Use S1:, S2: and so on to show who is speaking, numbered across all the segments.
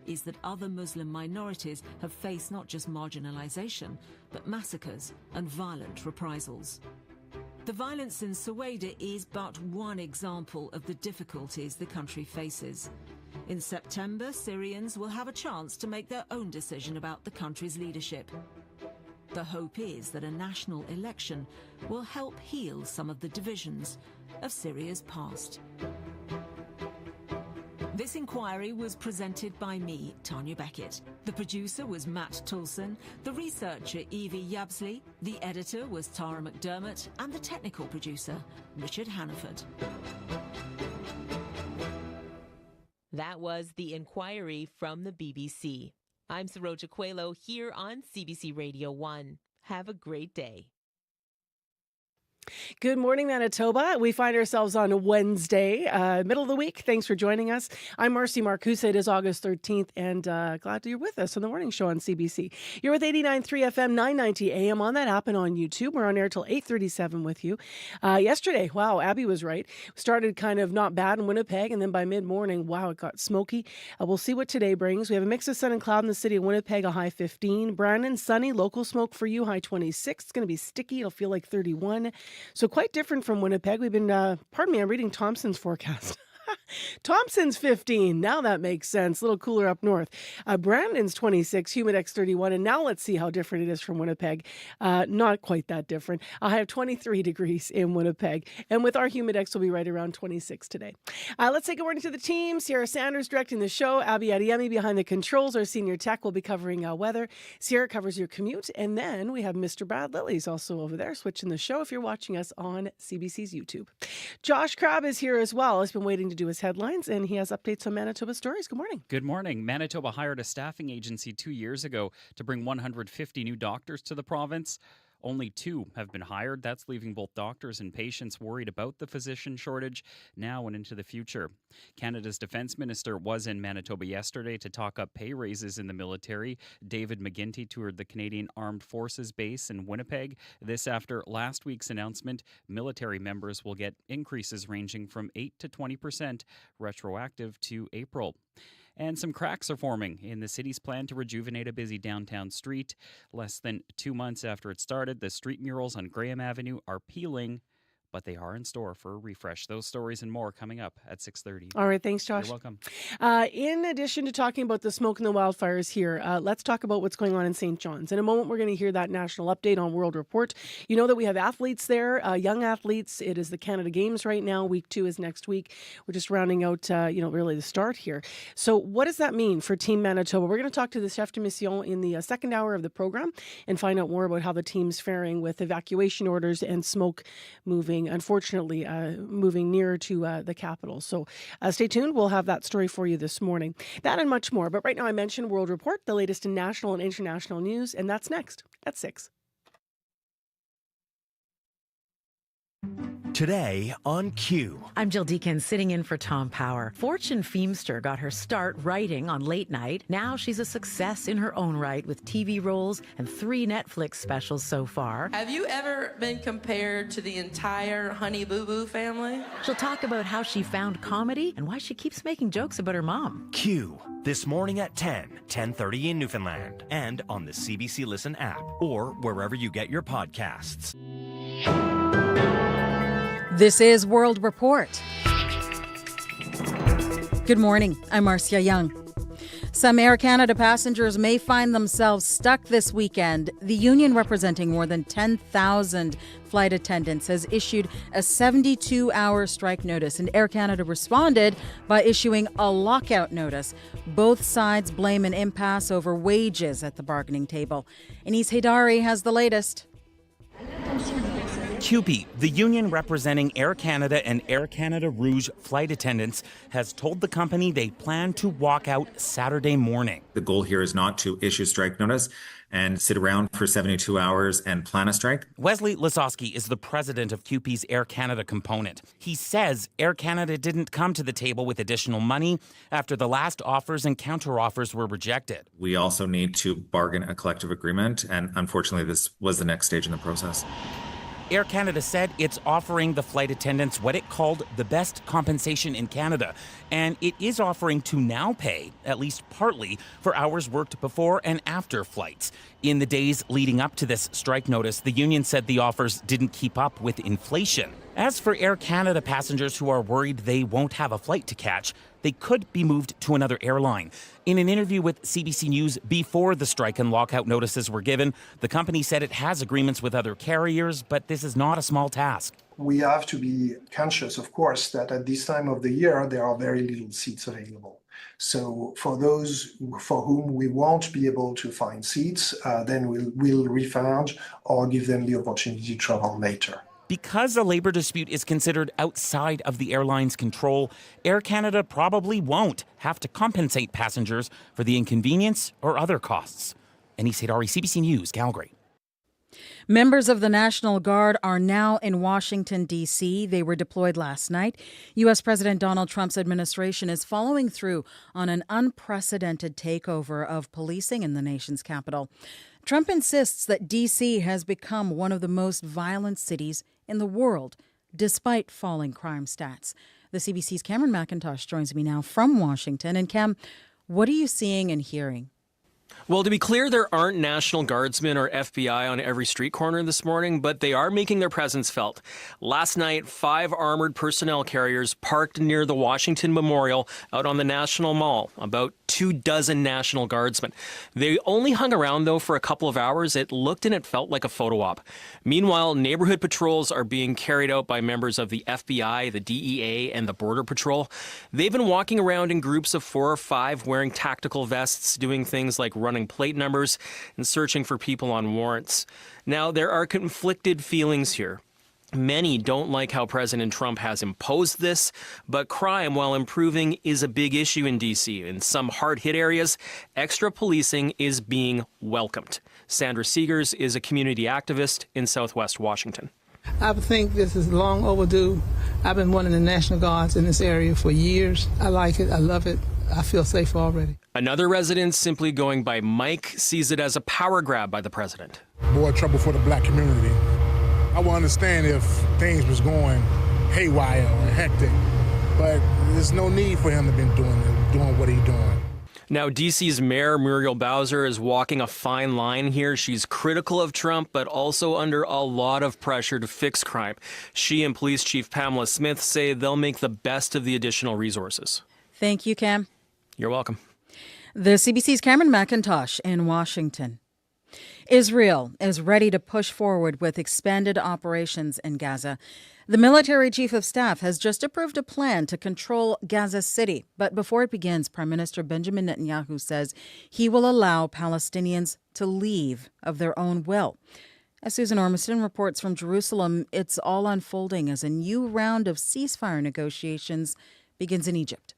S1: is that other Muslim minorities have faced not just marginalization, but massacres and violent reprisals. The violence in Soweto is but one example of the difficulties the country faces. In September, Syrians will have a chance to make their own decision about the country's leadership. The hope is that a national election will help heal some of the divisions of Syria's past. This inquiry was presented by me, Tanya Beckett. The producer was Matt Toulson, the researcher Evie Yabsley, the editor was Tara McDermott, and the technical producer, Richard Hannaford.
S2: That was the inquiry from the BBC. I'm Saroja Coelho here on CBC Radio 1. Have a great day.
S3: Good morning, Manitoba. We find ourselves on a Wednesday, middle of the week. Thanks for joining us. I'm Marcy Marcusa. It is August 13th, and glad you're with us on the morning show on CBC. You're with 89.3 FM, 990 AM on that app and on YouTube. We're on air till 8:37 with you. Yesterday, wow, Abby was right. Started kind of not bad in Winnipeg, and then by mid-morning, wow, it got smoky. We'll see what today brings. We have a mix of sun and cloud in the city of Winnipeg, a high 15. Brandon, sunny, local smoke for you, high 26. It's going to be sticky. It'll feel like 31. So quite different from Winnipeg. We've been, I'm reading Thompson's forecast. Thompson's 15. Now that makes sense. A little cooler up north. Brandon's 26, Humidex 31. And now let's see how different it is from Winnipeg. Not quite that different. I have 23 degrees in Winnipeg. And with our Humidex, we'll be right around 26 today. Let's say good morning to the team. Sierra Sanders directing the show. Abby Adeyemi behind the controls. Our senior tech will be covering weather. Sierra covers your commute. And then we have Mr. Brad Lilly's also over there switching the show if you're watching us on CBC's YouTube. Josh Crabb is here as well. He's been waiting to do his headlines, and he has updates on Manitoba stories. Good morning.
S4: Good morning. Manitoba hired a staffing agency 2 years ago to bring 150 new doctors to the province. Only 2 have been hired. That's leaving both doctors and patients worried about the physician shortage now and into the future. Canada's defense minister was in Manitoba yesterday to talk up pay raises in the military. David McGuinty toured the Canadian Armed Forces base in Winnipeg. This after last week's announcement, military members will get increases ranging from 8 to 20%, retroactive to April. And some cracks are forming in the city's plan to rejuvenate a busy downtown street. Less than 2 months after it started, the street murals on Graham Avenue are peeling, but they are in store for a refresh. Those stories and more coming up at 6:30.
S3: All right, thanks, Josh.
S4: You're welcome.
S3: In addition to talking about the smoke and the wildfires here, let's talk about what's going on in St. John's. In a moment, we're going to hear that national update on World Report. You know that we have athletes there, young athletes. It is the Canada Games right now. Week 2 is next week. We're just rounding out, really the start here. So what does that mean for Team Manitoba? We're going to talk to the chef de mission in the second hour of the program and find out more about how the team's faring with evacuation orders and smoke unfortunately, moving nearer to the capital. So stay tuned. We'll have that story for you this morning. That and much more. But right now I mentioned World Report, the latest in national and international news, and that's next at 6.
S5: Today on Q.
S6: I'm Jill Deacon, sitting in for Tom Power. Fortune Feemster got her start writing on late night. Now she's a success in her own right with TV roles and 3 Netflix specials so far.
S7: Have you ever been compared to the entire Honey Boo Boo family?
S6: She'll talk about how she found comedy and why she keeps making jokes about her mom.
S5: Q. This morning at 10:30 in Newfoundland, and on the CBC Listen app or wherever you get your podcasts.
S8: This is World Report. Good morning. I'm Marcia Young. Some Air Canada passengers may find themselves stuck this weekend. The union representing more than 10,000 flight attendants has issued a 72-hour strike notice, and Air Canada responded by issuing a lockout notice. Both sides blame an impasse over wages at the bargaining table. Anis Haidari has the latest.
S9: CUPE, the union representing Air Canada and Air Canada Rouge flight attendants, has told the company they plan to walk out Saturday morning.
S10: The goal here is not to issue strike notice and sit around for 72 hours and plan a strike.
S9: Wesley Lasowski is the president of CUPE's Air Canada component. He says Air Canada didn't come to the table with additional money after the last offers and counteroffers were rejected.
S10: We also need to bargain a collective agreement, and unfortunately this was the next stage in the process.
S9: Air Canada said it's offering the flight attendants what it called the best compensation in Canada. And it is offering to now pay, at least partly, for hours worked before and after flights. In the days leading up to this strike notice, the union said the offers didn't keep up with inflation. As for Air Canada passengers who are worried they won't have a flight to catch, they could be moved to another airline. In an interview with CBC News before the strike and lockout notices were given, the company said it has agreements with other carriers, but this is not a small task.
S11: We have to be conscious, of course, that at this time of the year, there are very little seats available. So for those for whom we won't be able to find seats, then we'll refund or give them the opportunity to travel later.
S9: Because a labor dispute is considered outside of the airline's control, Air Canada probably won't have to compensate passengers for the inconvenience or other costs. Anis Haidari, CBC News, Calgary.
S8: Members of the National Guard are now in Washington, D.C. They were deployed last night. U.S. President Donald Trump's administration is following through on an unprecedented takeover of policing in the nation's capital. Trump insists that D.C. has become one of the most violent cities in the world, despite falling crime stats. The CBC's Cameron McIntosh joins me now from Washington. And Cam, what are you seeing and hearing?
S12: Well, to be clear, there aren't National Guardsmen or FBI on every street corner this morning, but they are making their presence felt. Last night, 5 armored personnel carriers parked near the Washington Memorial out on the National Mall, about 24 National Guardsmen. They only hung around, though, for a couple of hours. It looked and it felt like a photo op. Meanwhile, neighborhood patrols are being carried out by members of the FBI, the DEA, and the Border Patrol. They've been walking around in groups of 4 or 5 wearing tactical vests, doing things like running plate numbers and searching for people on warrants. Now, there are conflicted feelings here. Many don't like how President Trump has imposed this, but crime, while improving, is a big issue in D.C. In some hard-hit areas, extra policing is being welcomed. Sandra Seegers is a community activist in Southwest Washington.
S13: I think this is long overdue. I've been one of the National Guards in this area for years. I like it. I love it. I feel safe already.
S12: Another resident, simply going by Mike, sees it as a power grab by the president.
S14: More trouble for the black community. I would understand if things was going haywire or hectic, but there's no need for him to be doing what he's doing.
S12: Now, D.C.'s Mayor Muriel Bowser is walking a fine line here. She's critical of Trump, but also under a lot of pressure to fix crime. She and Police Chief Pamela Smith say they'll make the best of the additional resources.
S8: Thank you, Cam.
S12: You're welcome.
S8: The CBC's Cameron McIntosh in Washington. Israel is ready to push forward with expanded operations in Gaza. The military chief of staff has just approved a plan to control Gaza City. But before it begins, Prime Minister Benjamin Netanyahu says he will allow Palestinians to leave of their own will. As Susan Ormiston reports from Jerusalem, it's all unfolding as a new round of ceasefire negotiations begins in Egypt.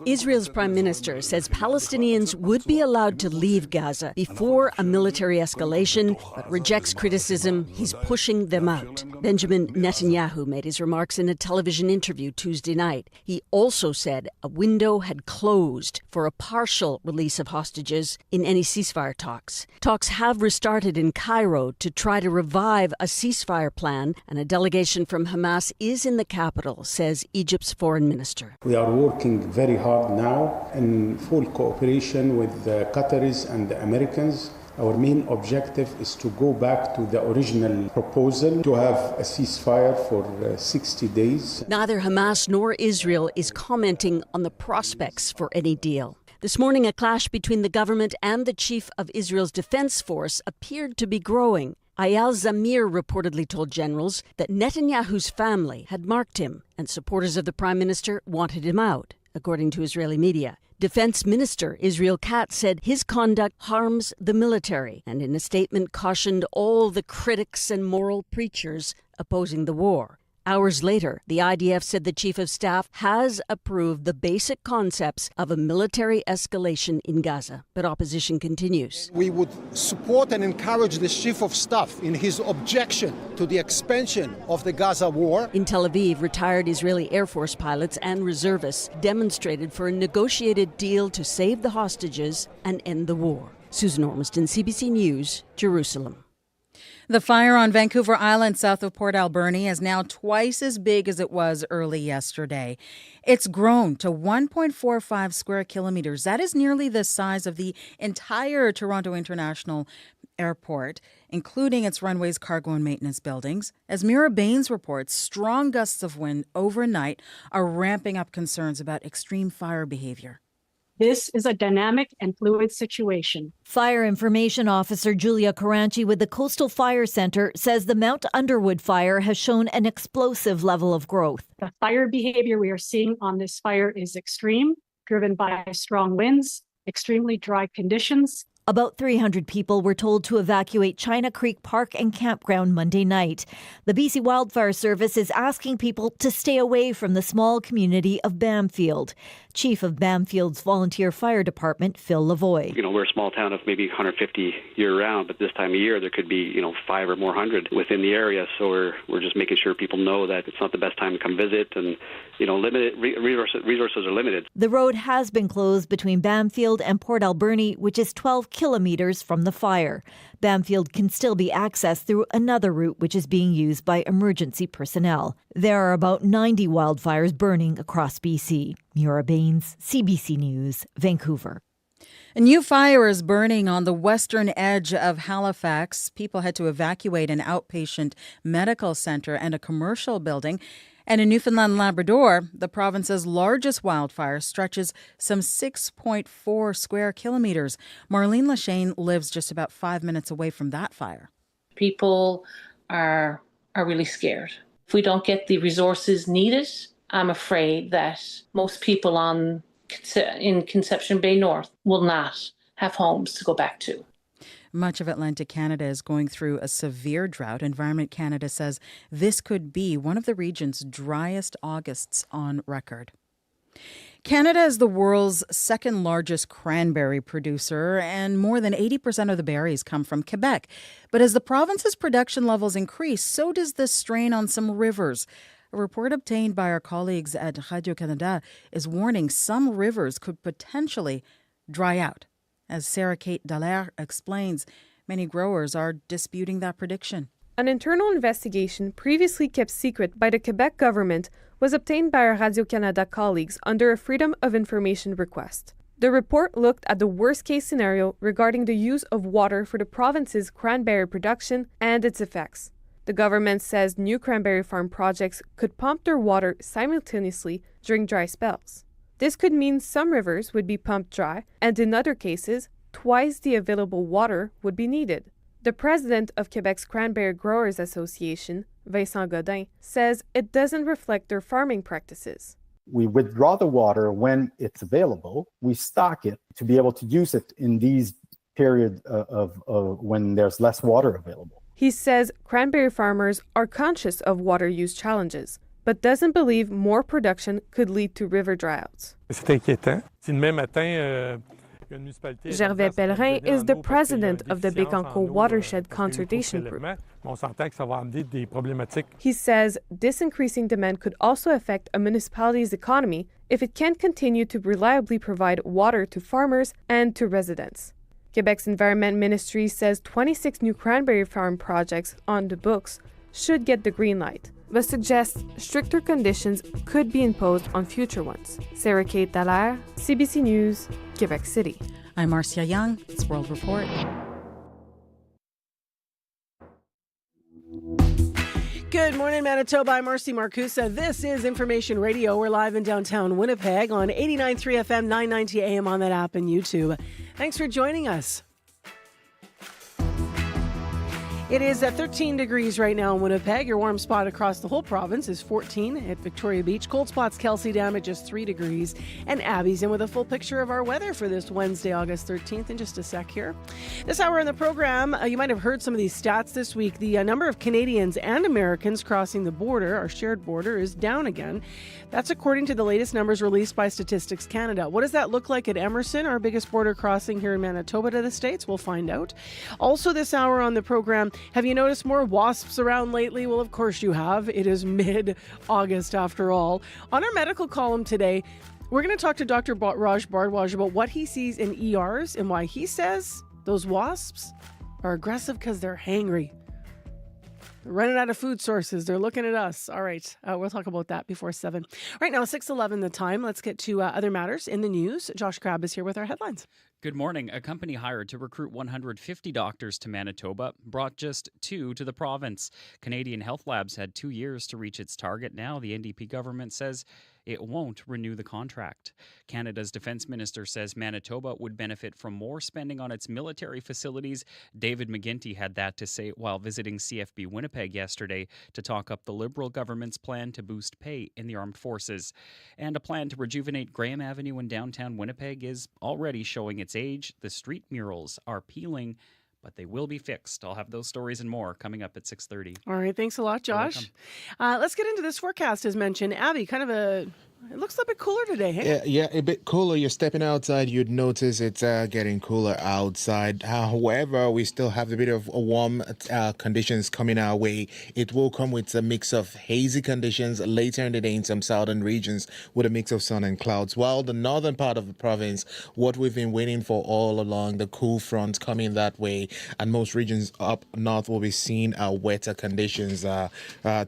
S15: Israel's prime minister says Palestinians would be allowed to leave Gaza before a military escalation, but rejects criticism he's pushing them out. Benjamin Netanyahu made his remarks in a television interview Tuesday night. He also said a window had closed for a partial release of hostages in any ceasefire talks. Talks have restarted in Cairo to try to revive a ceasefire plan, and a delegation from Hamas is in the capital, says Egypt's foreign minister.
S16: We are working very hard now in full cooperation with the Qataris and the Americans. Our main objective is to go back to the original proposal to have a ceasefire for 60 days.
S15: Neither Hamas nor Israel is commenting on the prospects for any deal. This morning, a clash between the government and the chief of Israel's defense force appeared to be growing. Eyal Zamir reportedly told generals that Netanyahu's family had marked him and supporters of the prime minister wanted him out, according to Israeli media. Defense Minister Israel Katz said his conduct harms the military and in a statement cautioned all the critics and moral preachers opposing the war. Hours later, the IDF said the chief of staff has approved the basic concepts of a military escalation in Gaza, but opposition continues.
S17: We would support and encourage the chief of staff in his objection to the expansion of the Gaza war.
S15: In Tel Aviv, retired Israeli Air Force pilots and reservists demonstrated for a negotiated deal to save the hostages and end the war. Susan Ormiston, CBC News, Jerusalem.
S8: The fire on Vancouver Island south of Port Alberni is now twice as big as it was early yesterday. It's grown to 1.45 square kilometers. That is nearly the size of the entire Toronto International Airport, including its runways, cargo and maintenance buildings. As Mira Baines reports, strong gusts of wind overnight are ramping up concerns about extreme fire behavior.
S18: This is a dynamic and fluid situation.
S19: Fire Information Officer Julia Caranci with the Coastal Fire Centre says the Mount Underwood fire has shown an explosive level of growth.
S18: The fire behavior we are seeing on this fire is extreme, driven by strong winds, extremely dry conditions.
S19: About 300 people were told to evacuate China Creek Park and Campground Monday night. The BC Wildfire Service is asking people to stay away from the small community of Bamfield. Chief of Bamfield's Volunteer Fire Department, Phil Lavoie.
S20: We're a small town of maybe 150 year-round, but this time of year there could be, 5 or more hundred within the area. So we're just making sure people know that it's not the best time to come visit, and limited resources are limited.
S19: The road has been closed between Bamfield and Port Alberni, which is 12 kilometers from the fire. Bamfield can still be accessed through another route which is being used by emergency personnel. There are about 90 wildfires burning across BC. Mira Baines, CBC News, Vancouver.
S8: A new fire is burning on the western edge of Halifax. People had to evacuate an outpatient medical center and a commercial building. And in Newfoundland and Labrador, the province's largest wildfire stretches some 6.4 square kilometers. Marlene Lacheyne lives just about 5 minutes away from that fire.
S21: People are really scared. If we don't get the resources needed, I'm afraid that most people in Conception Bay North will not have homes to go back to.
S8: Much of Atlantic Canada is going through a severe drought. Environment Canada says this could be one of the region's driest Augusts on record. Canada is the world's second largest cranberry producer, and more than 80% of the berries come from Quebec. But as the province's production levels increase, so does the strain on some rivers. A report obtained by our colleagues at Radio-Canada is warning some rivers could potentially dry out. As Sarah Kate Dallaire explains, many growers are disputing that prediction.
S22: An internal investigation previously kept secret by the Quebec government was obtained by our Radio-Canada colleagues under a Freedom of Information request. The report looked at the worst-case scenario regarding the use of water for the province's cranberry production and its effects. The government says new cranberry farm projects could pump their water simultaneously during dry spells. This could mean some rivers would be pumped dry, and in other cases, twice the available water would be needed. The president of Quebec's Cranberry Growers Association, Vincent Godin, says it doesn't reflect their farming practices.
S23: We withdraw the water when it's available. We stock it to be able to use it in these periods of when there's less water available.
S22: He says cranberry farmers are conscious of water use challenges, but doesn't believe more production could lead to river dryouts. Gervais Pellerin is the president of the Bécancour Watershed Consultation Group. He says this increasing demand could also affect a municipality's economy if it can't continue to reliably provide water to farmers and to residents. Quebec's Environment Ministry says 26 new cranberry farm projects on the books should get the green light, but suggests stricter conditions could be imposed on future ones. Sarah Kate Dallaire, CBC News, Quebec City.
S8: I'm Marcia Young. It's World Report.
S3: Good morning, Manitoba. I'm Marcy Marcusa. This is Information Radio. We're live in downtown Winnipeg on 89.3 FM, 990 AM on that app and YouTube. Thanks for joining us. It is at 13 degrees right now in Winnipeg. Your warm spot across the whole province is 14 at Victoria Beach. Cold spots Kelsey Dam at just 3 degrees. And Abby's in with a full picture of our weather for this Wednesday, August 13th in just a sec here. This hour in the program, you might have heard some of these stats this week. The number of Canadians and Americans crossing the border, our shared border, is down again. That's according to the latest numbers released by Statistics Canada. What does that look like at Emerson, our biggest border crossing here in Manitoba to the States? We'll find out. Also this hour on the program, have you noticed more wasps around lately? Well, of course you have. It is mid-August after all. On our medical column today, we're going to talk to Dr. Raj Bhardwaj about what he sees in ERs and why he says those wasps are aggressive because they're hangry. running out of food sources. They're looking at us. All right. We'll talk about that before 7. Right now, 6:11 the time. Let's get to other matters in the news. Josh Crabb is here with our headlines.
S1: Good morning. A company hired to recruit 150 doctors to Manitoba brought just 2 to the province. Canadian Health Labs had 2 years to reach its target. Now the NDP government says it won't renew the contract. Canada's defense minister says Manitoba would benefit from more spending on its military facilities. David McGuinty had that to say while visiting CFB Winnipeg yesterday to talk up the Liberal government's plan to boost pay in the armed forces. And a plan to rejuvenate Graham Avenue in downtown Winnipeg is already showing its age. The street murals are peeling, but they will be fixed. I'll have those stories and more coming up at 6:30.
S3: All right. Thanks a lot, Josh. Let's get into this forecast as mentioned. Abby, it looks a bit cooler today, hey?
S2: Yeah, a bit cooler. You're stepping outside, you'd notice it's getting cooler outside. However, we still have a bit of warm conditions coming our way. It will come with a mix of hazy conditions later in the day in some southern regions with a mix of sun and clouds. While the northern part of the province, what we've been waiting for all along, the cool front coming that way, and most regions up north will be seeing wetter conditions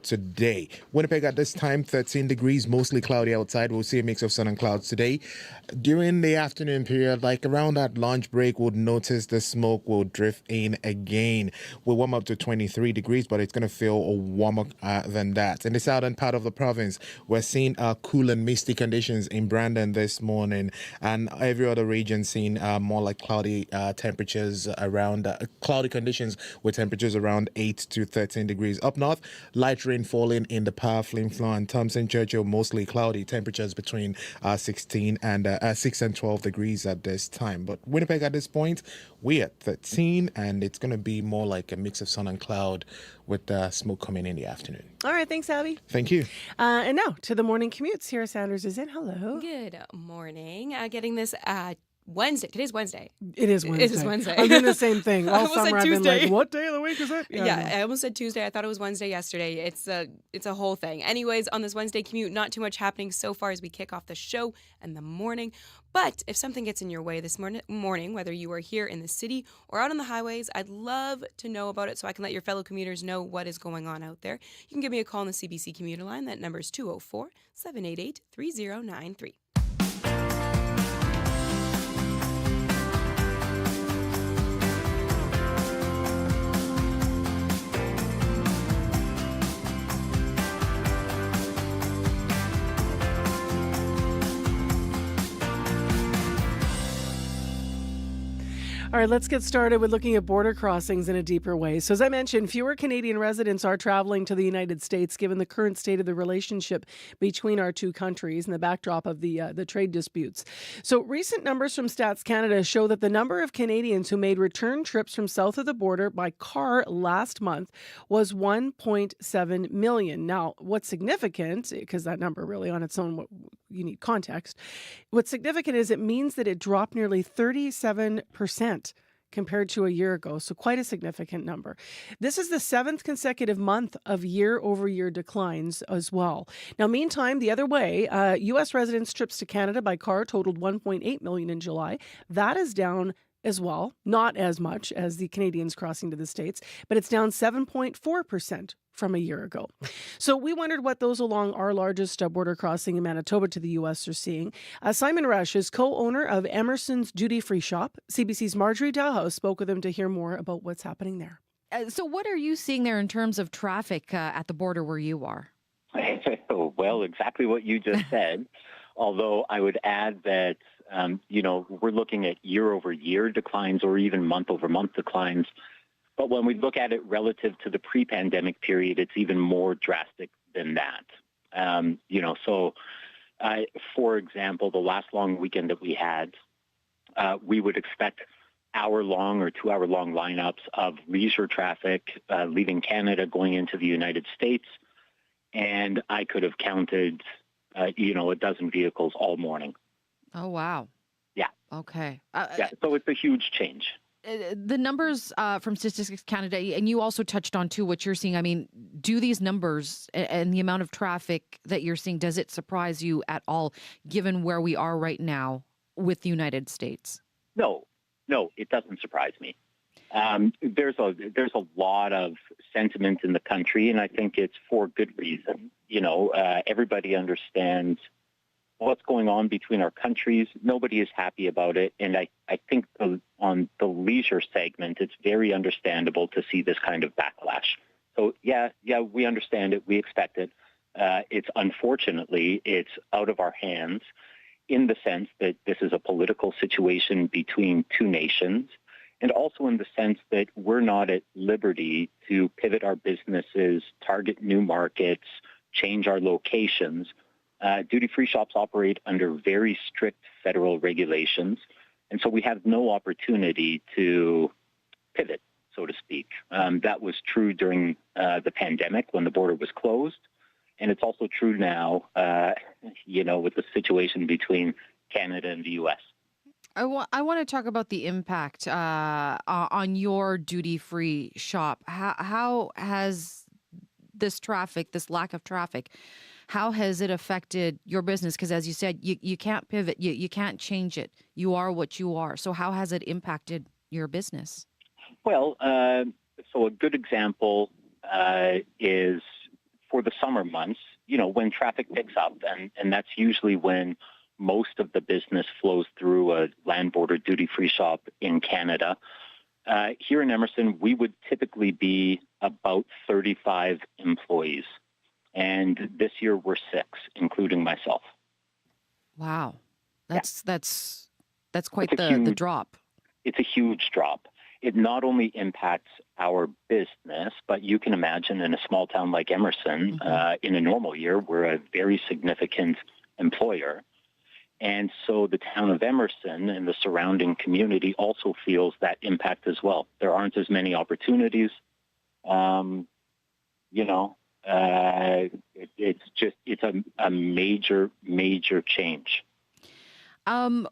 S2: today. Winnipeg at this time, 13 degrees, mostly cloudy outside. We'll see a mix of sun and clouds today. During the afternoon period, like around that lunch break, we'll notice the smoke will drift in again. We'll warm up to 23 degrees, but it's going to feel warmer than that. In the southern part of the province, we're seeing cool and misty conditions in Brandon this morning, and every other region seeing more like cloudy temperatures around cloudy conditions with temperatures around 8 to 13 degrees. Up north, light rain falling in the Power, Flin Flon, and Thompson Churchill, mostly cloudy. Temperatures between 6 and 12 degrees at this time. But Winnipeg at this point, we're at 13, and it's going to be more like a mix of sun and cloud with smoke coming in the afternoon.
S3: All right. Thanks, Abby.
S2: Thank you.
S3: And now to the morning commute. Sarah Sanders is in. Hello.
S4: Good morning. Getting this Wednesday. Today's Wednesday.
S3: It is Wednesday.
S4: It is Wednesday.
S3: I'm doing the same thing.
S4: I
S3: All
S4: almost
S3: summer
S4: said
S3: I've been
S4: Tuesday.
S3: like, what day of the week is it?
S4: Yeah, I almost said Tuesday. I thought it was Wednesday yesterday. It's a whole thing. Anyways, on this Wednesday commute, not too much happening so far as we kick off the show and the morning. But if something gets in your way this morning, whether you are here in the city or out on the highways, I'd love to know about it so I can let your fellow commuters know what is going on out there. You can give me a call on the CBC commuter line. That number is 204-788-3093.
S3: All right, let's get started with looking at border crossings in a deeper way. So as I mentioned, fewer Canadian residents are traveling to the United States given the current state of the relationship between our two countries and the backdrop of the trade disputes. So recent numbers from Stats Canada show that the number of Canadians who made return trips from south of the border by car last month was 1.7 million. Now, what's significant, because that number really on its own, you need context. What's significant is it means that it dropped nearly 37% compared to a year ago. So quite a significant number. This is the 7th consecutive month of year-over-year declines as well. Now, meantime, the other way, U.S. residents' trips to Canada by car totaled 1.8 million in July. That is down as well, not as much as the Canadians crossing to the States, but it's down 7.4% from a year ago. So we wondered what those along our largest border crossing in Manitoba to the U.S. are seeing. Simon Rush is co-owner of Emerson's Duty Free Shop. CBC's Marjorie Dalhouse spoke with him to hear more about what's happening there.
S24: So what are you seeing there in terms of traffic at the border where you are?
S25: Well, exactly what you just said, although I would add that we're looking at year-over-year declines or even month-over-month declines. But when we look at it relative to the pre-pandemic period, it's even more drastic than that. For example, the last long weekend that we had, we would expect hour-long or 2-hour-long lineups of leisure traffic leaving Canada going into the United States. And I could have counted, a dozen vehicles all morning.
S24: Oh, wow.
S25: Yeah.
S24: Okay.
S25: So it's a huge change.
S24: The numbers from Statistics Canada, and you also touched on, too, what you're seeing. I mean, do these numbers and the amount of traffic that you're seeing, does it surprise you at all, given where we are right now with the United States?
S25: No, it doesn't surprise me. There's a lot of sentiment in the country, and I think it's for good reason. Everybody understands what's going on between our countries. Nobody is happy about it, and I think on the leisure segment, it's very understandable to see this kind of backlash. So yeah, we understand it. We expect it. Unfortunately, it's out of our hands in the sense that this is a political situation between two nations, and also in the sense that we're not at liberty to pivot our businesses, target new markets, change our locations. Duty-free shops operate under very strict federal regulations, and so we have no opportunity to pivot, so to speak. That was true during the pandemic when the border was closed, and it's also true now, with the situation between Canada and the U.S.
S24: I want to talk about the impact on your duty-free shop. How has this lack of traffic, how has it affected your business? Because as you said, you can't pivot, you can't change it. You are what you are. So how has it impacted your business?
S25: Well, so a good example is for the summer months, when traffic picks up, and that's usually when most of the business flows through a land border duty-free shop in Canada. Here in Emerson, we would typically be about 35 employees. And this year we're 6, including myself.
S24: Wow. That's quite the drop.
S25: It's a huge drop. It not only impacts our business, but you can imagine in a small town like Emerson, in a normal year, we're a very significant employer. And so the town of Emerson and the surrounding community also feels that impact as well. There aren't as many opportunities. It's a major change.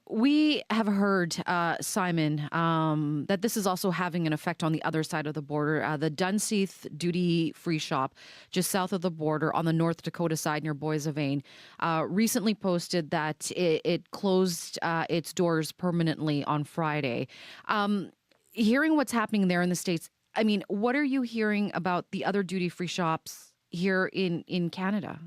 S24: We have heard, Simon, that this is also having an effect on the other side of the border. The Dunseith duty-free shop, just south of the border on the North Dakota side near Boissevain, recently posted that it closed its doors permanently on Friday. Hearing what's happening there in the States, I mean, what are you hearing about the other duty-free shops here in Canada?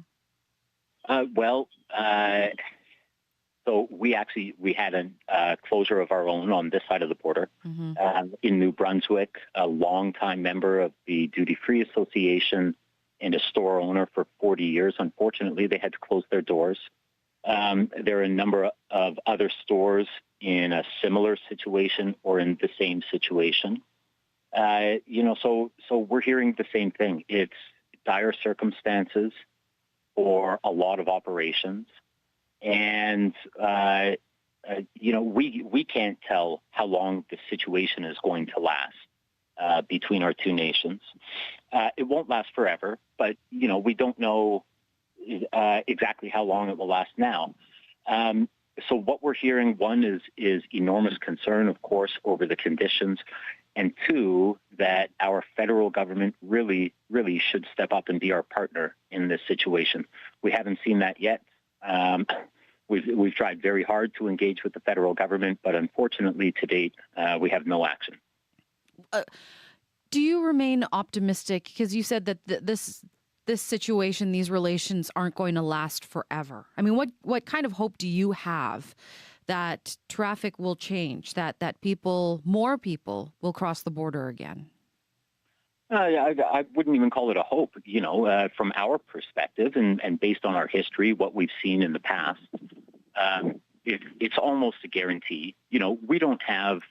S25: So we had a closure of our own on this side of the border in New Brunswick, a longtime member of the Duty Free Association and a store owner for 40 years. Unfortunately, they had to close their doors. There are a number of other stores in a similar situation or in the same situation. So we're hearing the same thing. It's dire circumstances for a lot of operations. And, we can't tell how long the situation is going to last between our two nations. It won't last forever, but, we don't know exactly how long it will last now. So what we're hearing, one, is enormous concern, of course, over the conditions, and 2, that our federal government really should step up and be our partner in this situation. We haven't seen that yet. We've tried very hard to engage with the federal government, but unfortunately, to date, we have no action.
S24: Do you remain optimistic? Because you said that this situation, these relations aren't going to last forever. I mean, what kind of hope do you have that traffic will change, that more people will cross the border again?
S25: I wouldn't even call it a hope. From our perspective and based on our history, what we've seen in the past, it's almost a guarantee. We don't have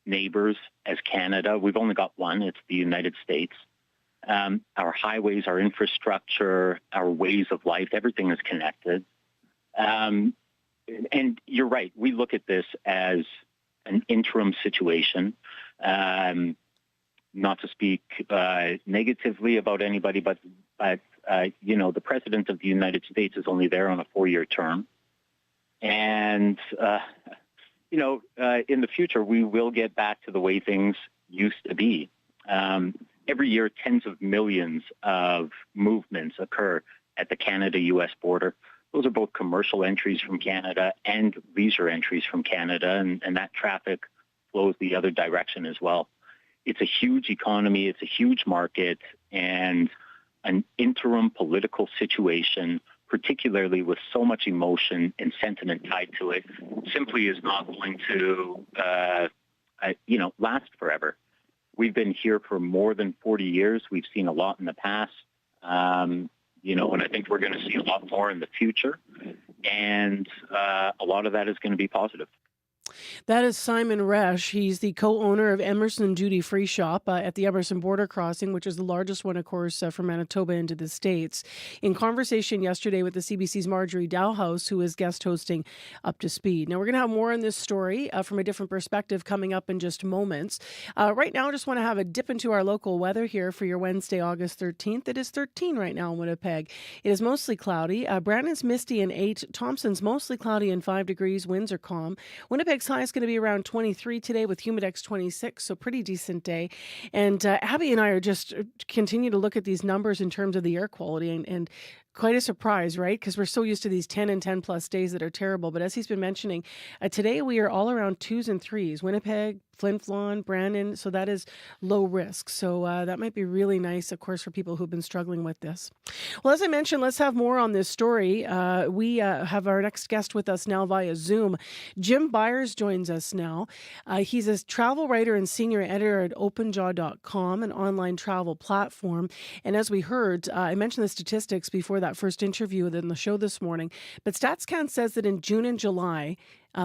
S25: neighbors as Canada. We've only got one. It's the United States. Our highways, our infrastructure, our ways of life, everything is connected. And you're right. We look at this as an interim situation. Not to speak negatively about anybody, but the President of the United States is only there on a 4-year term. And, in the future, we will get back to the way things used to be. Every year, tens of millions of movements occur at the Canada-U.S. border. Those are both commercial entries from Canada and leisure entries from Canada, and that traffic flows the other direction as well. it's a huge economy, it's a huge market, and an interim political situation, particularly with so much emotion and sentiment tied to it, simply is not going to, last forever. We've been here for more than 40 years. We've seen a lot in the past, and I think we're going to see a lot more in the future. And a lot of that is going to be positive.
S3: That is Simon Resch. He's the co-owner of Emerson Duty Free Shop at the Emerson border crossing, which is the largest one, of course, from Manitoba into the States. In conversation yesterday with the CBC's Marjorie Dowhouse, who is guest hosting Up to Speed. Now, we're going to have more on this story from a different perspective coming up in just moments. Right now, I just want to have a dip into our local weather here for your Wednesday, August 13th. It is 13 right now in Winnipeg. It is mostly cloudy. Brandon's misty and 8. Thompson's mostly cloudy and 5 degrees. Winds are calm. Winnipeg's high is going to be around 23 today with Humidex 26, so pretty decent day. And Abby and I are just continue to look at these numbers in terms of the air quality and quite a surprise, right? Because we're so used to these 10 and 10 plus days that are terrible. But as he's been mentioning, today we are all around 2s and 3s. Winnipeg, Flin Flon, Brandon. So that is low risk. So that might be really nice, of course, for people who've been struggling with this. Well, as I mentioned, let's have more on this story. We have our next guest with us now via Zoom. Jim Byers joins us now. He's a travel writer and senior editor at openjaw.com, an online travel platform. And as we heard, I mentioned the statistics before that first interview in the show this morning, but StatsCan says that in June and July,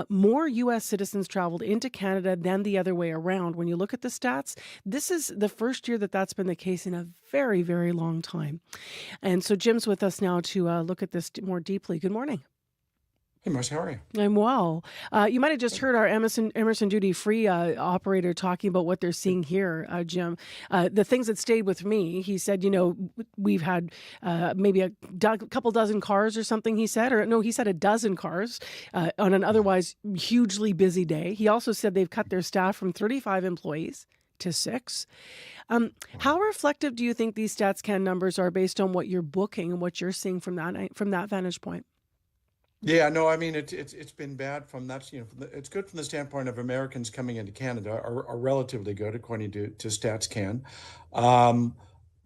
S3: more U.S. citizens traveled into Canada than the other way around. When you look at the stats, this is the first year that that's been the case in a very, very long time. And so Jim's with us now to look at this more deeply. Good morning.
S5: Hey, Marcy, how are you?
S3: I'm well. You might have just heard our Emerson Duty Free operator talking about what they're seeing here, Jim. The things that stayed with me, he said, we've had maybe a couple dozen cars or something, he said. Or no, he said a dozen cars on an otherwise hugely busy day. He also said they've cut their staff from 35 employees to 6. How reflective do you think these StatsCan numbers are based on what you're booking and what you're seeing from that vantage point?
S5: Yeah, no, I mean, it's been bad from that, it's good from the standpoint of Americans coming into Canada are relatively good, according to StatsCan.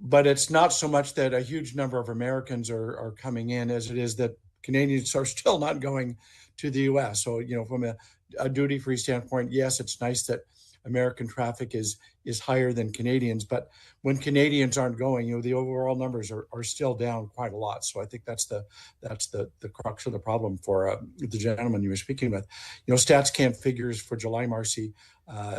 S5: But it's not so much that a huge number of Americans are coming in as it is that Canadians are still not going to the U.S. So, from a duty-free standpoint, yes, it's nice that American traffic is higher than Canadians, but when Canadians aren't going, the overall numbers are still down quite a lot. So I think that's the crux of the problem for the gentleman you were speaking with. StatsCan figures for July, Marcy,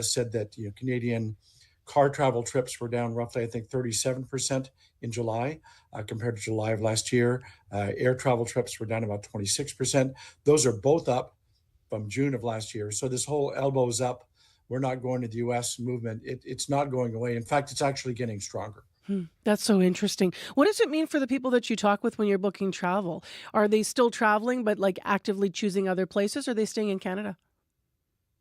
S5: said that Canadian car travel trips were down roughly, I think, 37% in July compared to July of last year. Air travel trips were down about 26%. Those are both up from June of last year. So this whole elbows up, we're not going to the U.S. movement, it's not going away. In fact, it's actually getting stronger.
S3: That's so interesting. What does it mean for the people that you talk with when you're booking travel? Are they still traveling, but like actively choosing other places? Or are they staying in Canada?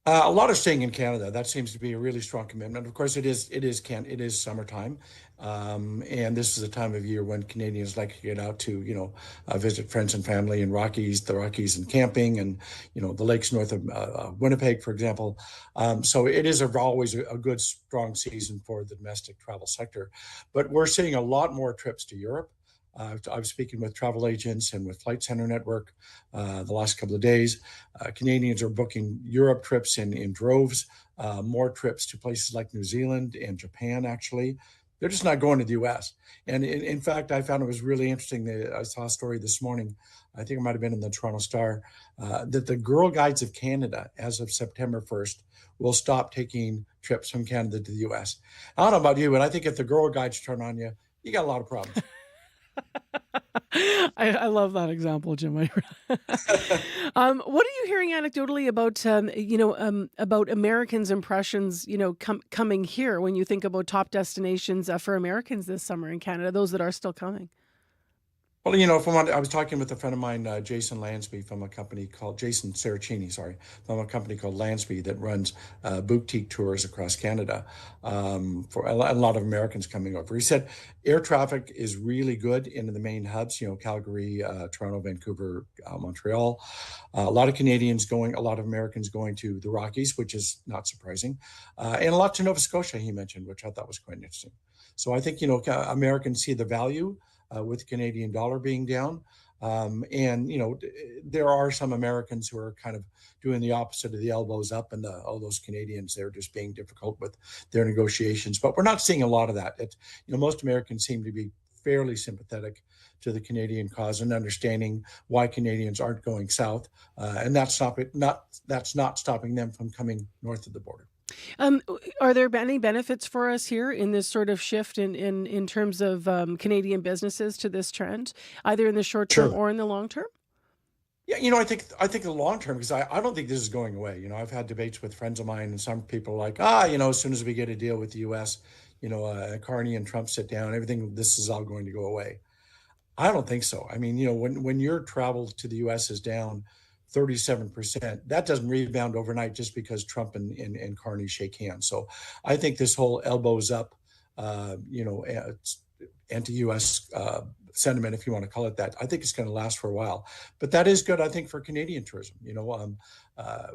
S5: A lot of staying in Canada. That seems to be a really strong commitment. Of course, it is summertime, and this is a time of year when Canadians like to get out to visit friends and family in the Rockies, and camping, and the lakes north of Winnipeg, for example. So it is always a good strong season for the domestic travel sector. But we're seeing a lot more trips to Europe. I'm speaking with travel agents and with Flight Centre Network the last couple of days. Canadians are booking Europe trips in droves, more trips to places like New Zealand and Japan, actually. They're just not going to the U.S. And in fact, I found it was really interesting. I saw a story this morning, I think it might have been in the Toronto Star, that the Girl Guides of Canada, as of September 1st, will stop taking trips from Canada to the U.S. I don't know about you, but I think if the Girl Guides turn on you, you got a lot of problems.
S3: I love that example, Jim. What are you hearing anecdotally about Americans' impressions, coming here when you think about top destinations for Americans this summer in Canada, those that are still coming?
S5: Well, from what I was talking with a friend of mine, Jason Lansby, from a company called Jason Saracini, sorry, from a company called Lansby that runs boutique tours across Canada for a lot of Americans coming over. He said air traffic is really good into the main hubs, Calgary, Toronto, Vancouver, Montreal. A lot of Canadians going, a lot of Americans going to the Rockies, which is not surprising, and a lot to Nova Scotia, he mentioned, which I thought was quite interesting. So I think, Americans see the value with the Canadian dollar being down. And, there are some Americans who are kind of doing the opposite of the elbows up, and all those Canadians, they're just being difficult with their negotiations. But we're not seeing a lot of that. Most Americans seem to be fairly sympathetic to the Canadian cause and understanding why Canadians aren't going south. And that's not stopping them from coming north of the border.
S3: Are there any benefits for us here in this sort of shift in terms of Canadian businesses to this trend, either in the short term or in the long term?
S5: Yeah, I think the long term, because I don't think this is going away. I've had debates with friends of mine, and some people are like, as soon as we get a deal with the U.S., Carney and Trump sit down, this is all going to go away. I don't think so. I mean, when your travel to the U.S. is down 37%, that doesn't rebound overnight just because Trump and Carney shake hands. So I think this whole elbows up, anti-U.S. Sentiment, if you want to call it that, I think it's going to last for a while. But that is good, I think, for Canadian tourism.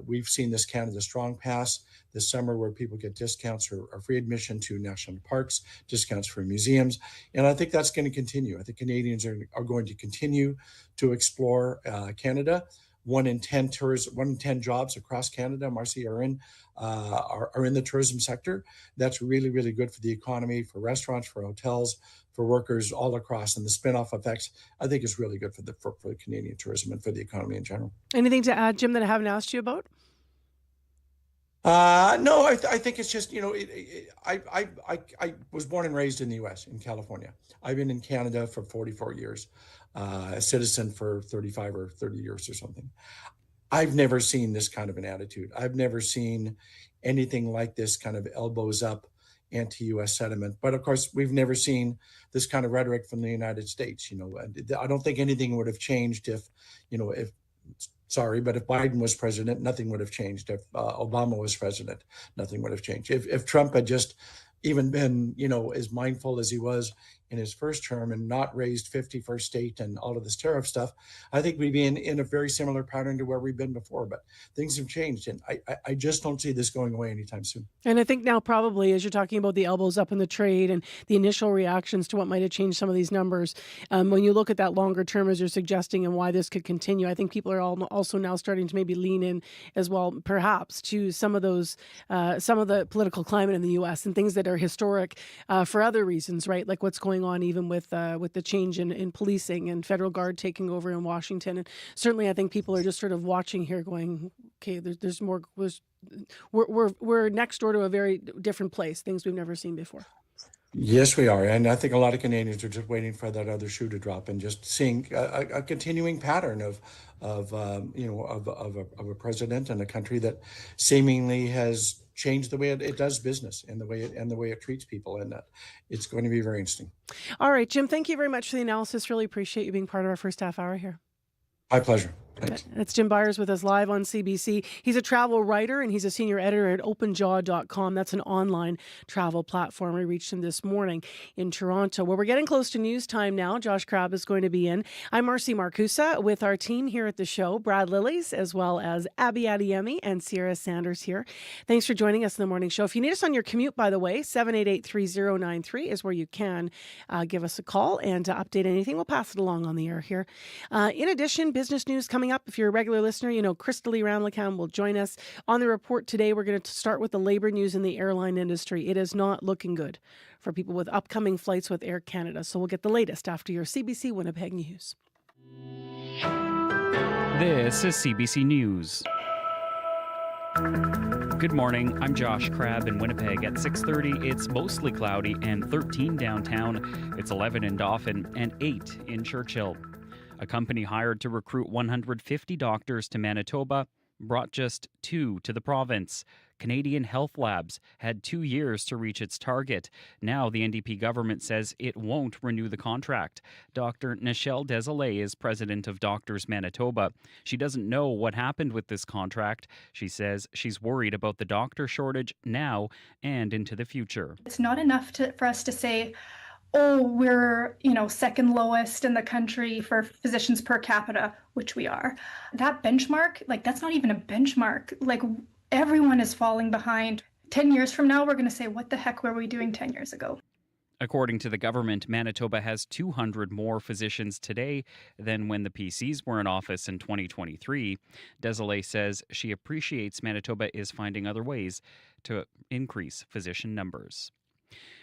S5: We've seen this Canada Strong Pass this summer, where people get discounts or free admission to national parks, discounts for museums. And I think that's going to continue. I think Canadians are going to continue to explore Canada. 1 in 10 jobs across Canada, Marcy, are in the tourism sector. That's really, really good for the economy, for restaurants, for hotels, for workers all across. And the spin-off effects, I think, is really good for Canadian tourism and for the economy in general.
S3: Anything to add, Jim, that I haven't asked you about?
S5: No, I think it's just, I was born and raised in the U.S., in California. I've been in Canada for 44 years. A citizen for 35 or 30 years or something. I've never seen this kind of an attitude. I've never seen anything like this kind of elbows up anti-U.S. sentiment. But of course, we've never seen this kind of rhetoric from the United States. I don't think anything would have changed if Biden was president, nothing would have changed. If Obama was president, nothing would have changed. If Trump had just even been, as mindful as he was in his first term and not raised 51st state and all of this tariff stuff, I think we'd be in a very similar pattern to where we've been before. But things have changed, and I just don't see this going away anytime soon.
S3: And I think now probably, as you're talking about the elbows up in the trade and the initial reactions to what might have changed some of these numbers, when you look at that longer term, as you're suggesting, and why this could continue, I think people are also now starting to maybe lean in as well, perhaps, to some of the political climate in the U.S. and things that are historic for other reasons, right? Like what's going on even with the change in policing and federal guard taking over in Washington. And certainly I think people are just sort of watching here going, okay, there's more. We're next door to a very different place, things we've never seen before.
S5: Yes, we are. And I think a lot of Canadians are just waiting for that other shoe to drop and just seeing a continuing pattern of a president and a country that seemingly has changed the way it does business and the way it treats people. And it's going to be very interesting.
S3: All right, Jim, thank you very much for the analysis. Really appreciate you being part of our first half hour here.
S5: My pleasure. Thanks.
S3: That's Jim Byers with us live on CBC. He's a travel writer and he's a senior editor at openjaw.com. That's an online travel platform. We reached him this morning in Toronto. Well, we're getting close to news time now. Josh Crabb is going to be in. I'm Marcy Marcusa with our team here at the show, Brad Lillies, as well as Abby Adeyemi and Sierra Sanders here. Thanks for joining us in the morning show. If you need us on your commute, by the way, 788-3093 is where you can give us a call and update anything. We'll pass it along on the air here. In addition, business news coming up. If you're a regular listener, Crystalie Ramlichan will join us on the report today. We're going to start with the labor news in the airline industry. It is not looking good for people with upcoming flights with Air Canada. So we'll get the latest after your CBC Winnipeg News.
S1: This is CBC News. Good morning. I'm Josh Crabb in Winnipeg. At 6:30, it's mostly cloudy and 13 downtown. It's 11 in Dauphin and 8 in Churchill. A company hired to recruit 150 doctors to Manitoba brought just 2 to the province. Canadian Health Labs had 2 years to reach its target. Now the NDP government says it won't renew the contract. Dr. Nichelle Desolé is president of Doctors Manitoba. She doesn't know what happened with this contract. She says she's worried about the doctor shortage now and into the future.
S6: It's not enough for us to say, oh, we're, second lowest in the country for physicians per capita, which we are. That benchmark, that's not even a benchmark. Everyone is falling behind. 10 years from now, we're going to say, what the heck were we doing 10 years ago?
S1: According to the government, Manitoba has 200 more physicians today than when the PCs were in office in 2023. Desolé says she appreciates Manitoba is finding other ways to increase physician numbers.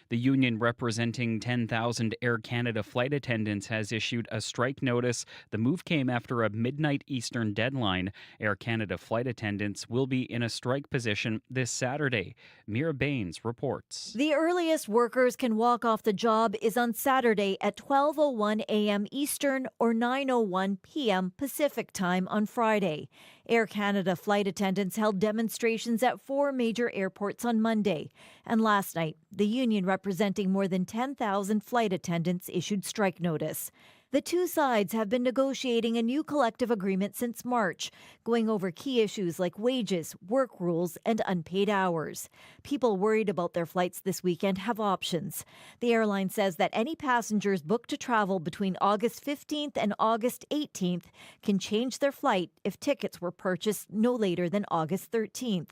S1: The union representing 10,000 Air Canada flight attendants has issued a strike notice. The move came after a midnight Eastern deadline. Air Canada flight attendants will be in a strike position this Saturday. Mira Baines reports.
S19: The earliest workers can walk off the job is on Saturday at 12:01 a.m. Eastern or 9:01 p.m. Pacific time on Friday. Air Canada flight attendants held demonstrations at 4 major airports on Monday. And last night, the union representing more than 10,000 flight attendants issued strike notice. The two sides have been negotiating a new collective agreement since March, going over key issues like wages, work rules, and unpaid hours. People worried about their flights this weekend have options. The airline says that any passengers booked to travel between August 15th and August 18th can change their flight if tickets were purchased no later than August 13th.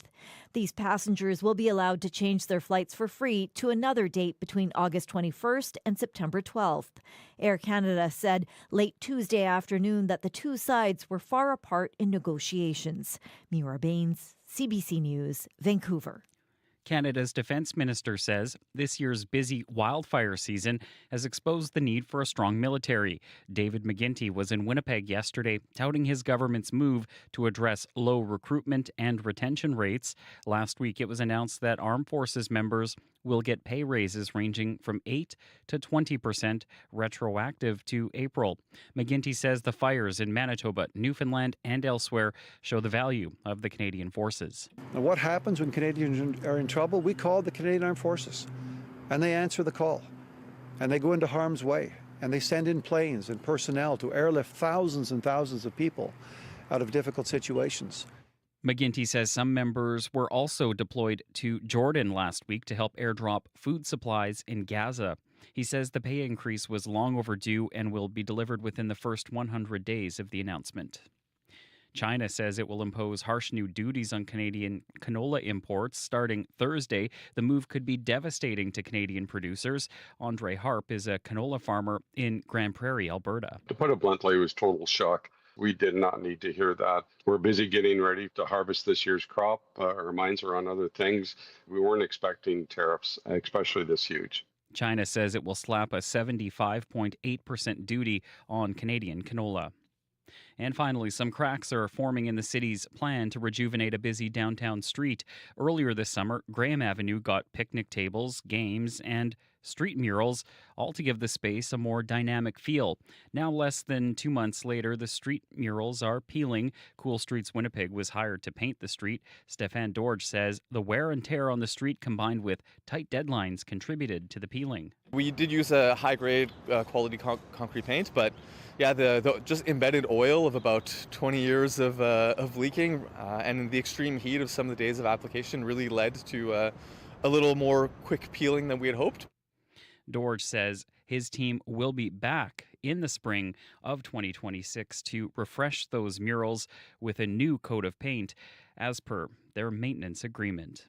S19: These passengers will be allowed to change their flights for free to another date between August 21st and September 12th. Air Canada said late Tuesday afternoon that the two sides were far apart in negotiations. Mira Baines, CBC News, Vancouver.
S1: Canada's defense minister says this year's busy wildfire season has exposed the need for a strong military. David McGuinty was in Winnipeg yesterday touting his government's move to address low recruitment and retention rates. Last week it was announced that armed forces members will get pay raises ranging from 8 to 20% retroactive to April. McGuinty says the fires in Manitoba, Newfoundland, and elsewhere show the value of the Canadian forces.
S7: Now, what happens when Canadians are in trouble? We call the Canadian Armed Forces, and they answer the call, and they go into harm's way, and they send in planes and personnel to airlift thousands and thousands of people out of difficult situations.
S1: McGuinty says some members were also deployed to Jordan last week to help airdrop food supplies in Gaza. He says the pay increase was long overdue and will be delivered within the first 100 days of the announcement. China says it will impose harsh new duties on Canadian canola imports starting Thursday. The move could be devastating to Canadian producers. Andre Harp is a canola farmer in Grand Prairie, Alberta.
S9: To put it bluntly, it was total shock. We did not need to hear that. We're busy getting ready to harvest this year's crop. Our minds are on other things. We weren't expecting tariffs, especially this huge.
S1: China says it will slap a 75.8% duty on Canadian canola. And finally, some cracks are forming in the city's plan to rejuvenate a busy downtown street. Earlier this summer, Graham Avenue got picnic tables, games, and street murals, all to give the space a more dynamic feel. Now, less than 2 months later, the street murals are peeling. Cool Streets Winnipeg was hired to paint the street. Stefan Dorge says the wear and tear on the street combined with tight deadlines contributed to the peeling.
S10: We did use a high-grade quality concrete paint, but yeah, the just embedded oil of about 20 years of leaking and the extreme heat of some of the days of application really led to a little more quick peeling than we had hoped.
S1: Dorge says his team will be back in the spring of 2026 to refresh those murals with a new coat of paint as per their maintenance agreement.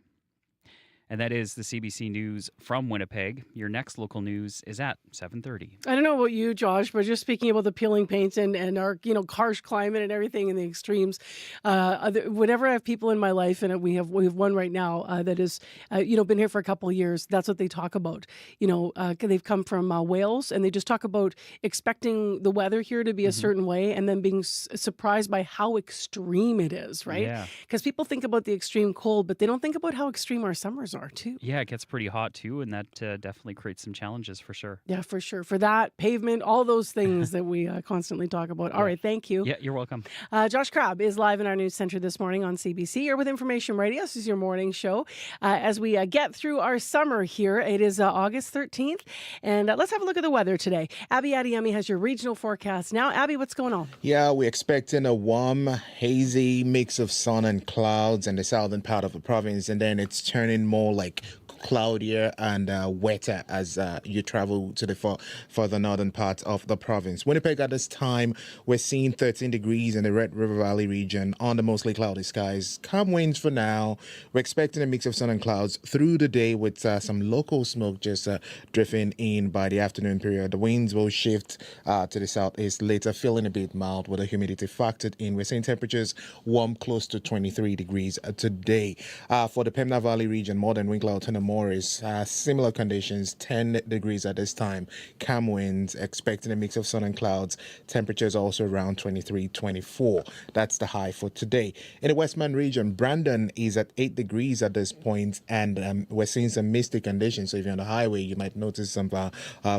S1: And that is the CBC News from Winnipeg. Your next local news is at 7:30.
S3: I don't know about you, Josh, but just speaking about the peeling paints and our harsh climate and everything in the extremes. Whenever I have people in my life, and we have one right now that is been here for a couple of years, that's what they talk about. They've come from Wales, and they just talk about expecting the weather here to be a certain way, and then being surprised by how extreme it is. Right?
S1: Yeah.
S3: Because people think about the extreme cold, but they don't think about how extreme our summers are. are too.
S1: Yeah, it gets pretty hot too, and that definitely creates some challenges for sure.
S3: Yeah, for sure. For that, pavement, all those things that we constantly talk about. All right, thank you.
S1: Yeah, you're welcome.
S3: Josh Crabb is live in our news center this morning on CBC. You're with Information Radio. This is your morning show. As we get through our summer here, it is August 13th, and let's have a look at the weather today. Abby Adiyemi has your regional forecast now. Abby, what's going on?
S2: Yeah, we're expecting a warm, hazy mix of sun and clouds in the southern part of the province, and then it's turning more like cloudier and wetter as you travel to the further northern part of the province. Winnipeg at this time, we're seeing 13 degrees in the Red River Valley region on the mostly cloudy skies. Calm winds for now. We're expecting a mix of sun and clouds through the day with some local smoke just drifting in by the afternoon period. The winds will shift to the southeast later, feeling a bit mild with the humidity factored in. We're seeing temperatures warm close to 23 degrees today. For the Pembina Valley region, Modern Winkler, Morris, similar conditions, 10 degrees at this time. Calm winds, expecting a mix of sun and clouds. Temperatures also around 23, 24. That's the high for today. In the Westman region, Brandon is at 8 degrees at this point, and we're seeing some misty conditions. So if you're on the highway, you might notice some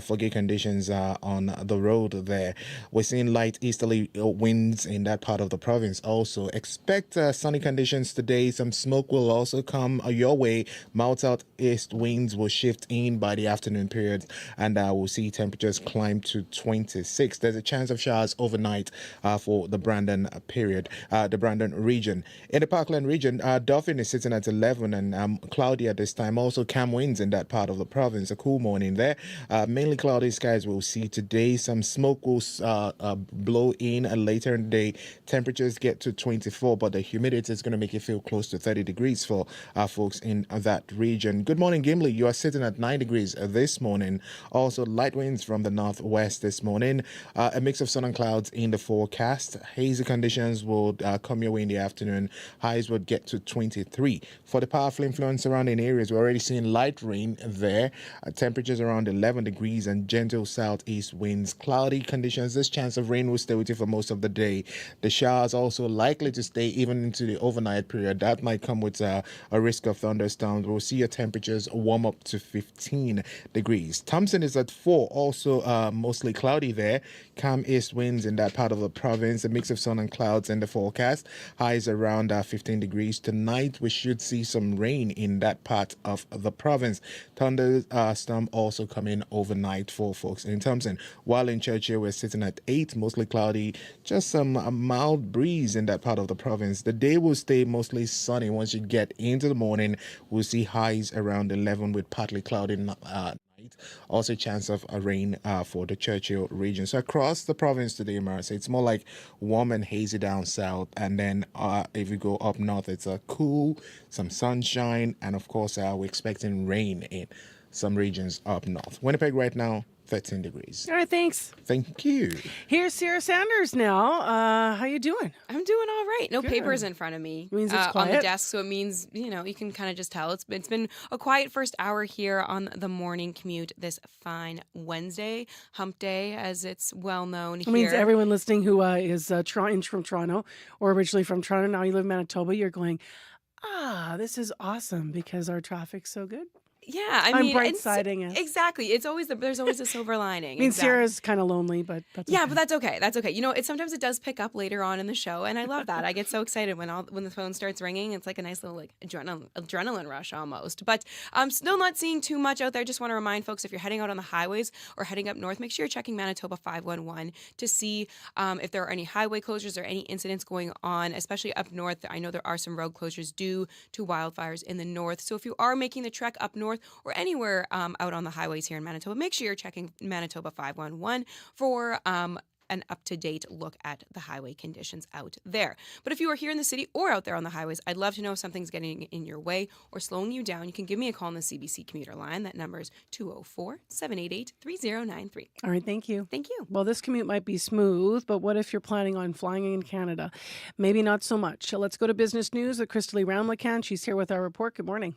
S2: foggy conditions on the road there. We're seeing light easterly winds in that part of the province also. Expect sunny conditions today. Some smoke will also come your way. Mild southeast winds will shift in by the afternoon period, and we'll see temperatures climb to 26. There's a chance of showers overnight for the Brandon the Brandon region. In the Parkland region, Dauphin is sitting at 11 and cloudy at this time. Also calm winds in that part of the province. A cool morning there. Mainly cloudy skies we'll see today. Some smoke will blow in later in the day. Temperatures get to 24, but the humidity is going to make it feel close to 30 degrees for folks in that region. Good morning, Gimli. You are sitting at 9 degrees this morning. Also, light winds from the northwest this morning. A mix of sun and clouds in the forecast. Hazy conditions will come your way in the afternoon. Highs would get to 23. For the powerful influence surrounding areas, we're already seeing light rain there. Temperatures around 11 degrees and gentle southeast winds. Cloudy conditions. This chance of rain will stay with you for most of the day. The showers also likely to stay even into the overnight period. That might come with a risk of thunderstorms. We'll see your temperatures warm up to 15 degrees. Thompson is at 4, also mostly cloudy there. Calm east winds in that part of the province. A mix of sun and clouds in the forecast. Highs around 15 degrees. Tonight we should see some rain in that part of the province. Thunderstorm also coming overnight for folks in Thompson. While in Churchill we're sitting at 8, mostly cloudy. Just some mild breeze in that part of the province. The day will stay mostly sunny. Once you get into the morning, we'll see highs around 11 with partly cloudy night. Also chance of a rain for the Churchill region. So across the province today, Marissa, it's more like warm and hazy down south, and then if you go up north, it's cool, some sunshine, and of course we're expecting rain in some regions up north. Winnipeg right now, 13 degrees.
S3: All right, thanks.
S2: Thank you.
S3: Here's Sarah Sanders now. How you doing?
S4: I'm doing all right. No
S3: Good.
S4: papers in front of me.
S3: Means it's
S4: on
S3: quiet.
S4: the desk, so it means, you can kind of just tell. It's been a quiet first hour here on the morning commute this fine Wednesday, hump day, as it's well known here.
S3: It means everyone listening who is from Toronto or originally from Toronto, now you live in Manitoba, you're going, this is awesome because our traffic's so good.
S4: Yeah,
S3: I'm bright-siding it.
S4: Exactly. There's always a silver lining.
S3: I mean,
S4: exactly.
S3: Sarah's kind of lonely, but that's
S4: yeah,
S3: okay.
S4: but that's okay. That's okay. Sometimes it does pick up later on in the show, and I love that. I get so excited when the phone starts ringing. It's like a nice little adrenaline rush almost. But I'm still not seeing too much out there. Just want to remind folks, if you're heading out on the highways or heading up north, make sure you're checking Manitoba 511 to see if there are any highway closures or any incidents going on, especially up north. I know there are some road closures due to wildfires in the north. So if you are making the trek up north or anywhere out on the highways here in Manitoba, make sure you're checking Manitoba 511 for an up-to-date look at the highway conditions out there. But if you are here in the city or out there on the highways, I'd love to know if something's getting in your way or slowing you down. You can give me a call on the CBC commuter line. That number is 204-788-3093.
S3: All right, thank you.
S4: Thank you.
S3: Well, this commute might be smooth, but what if you're planning on flying in Canada? Maybe not so much. Let's go to business news with Kristalee Ramlakan. She's here with our report. Good morning.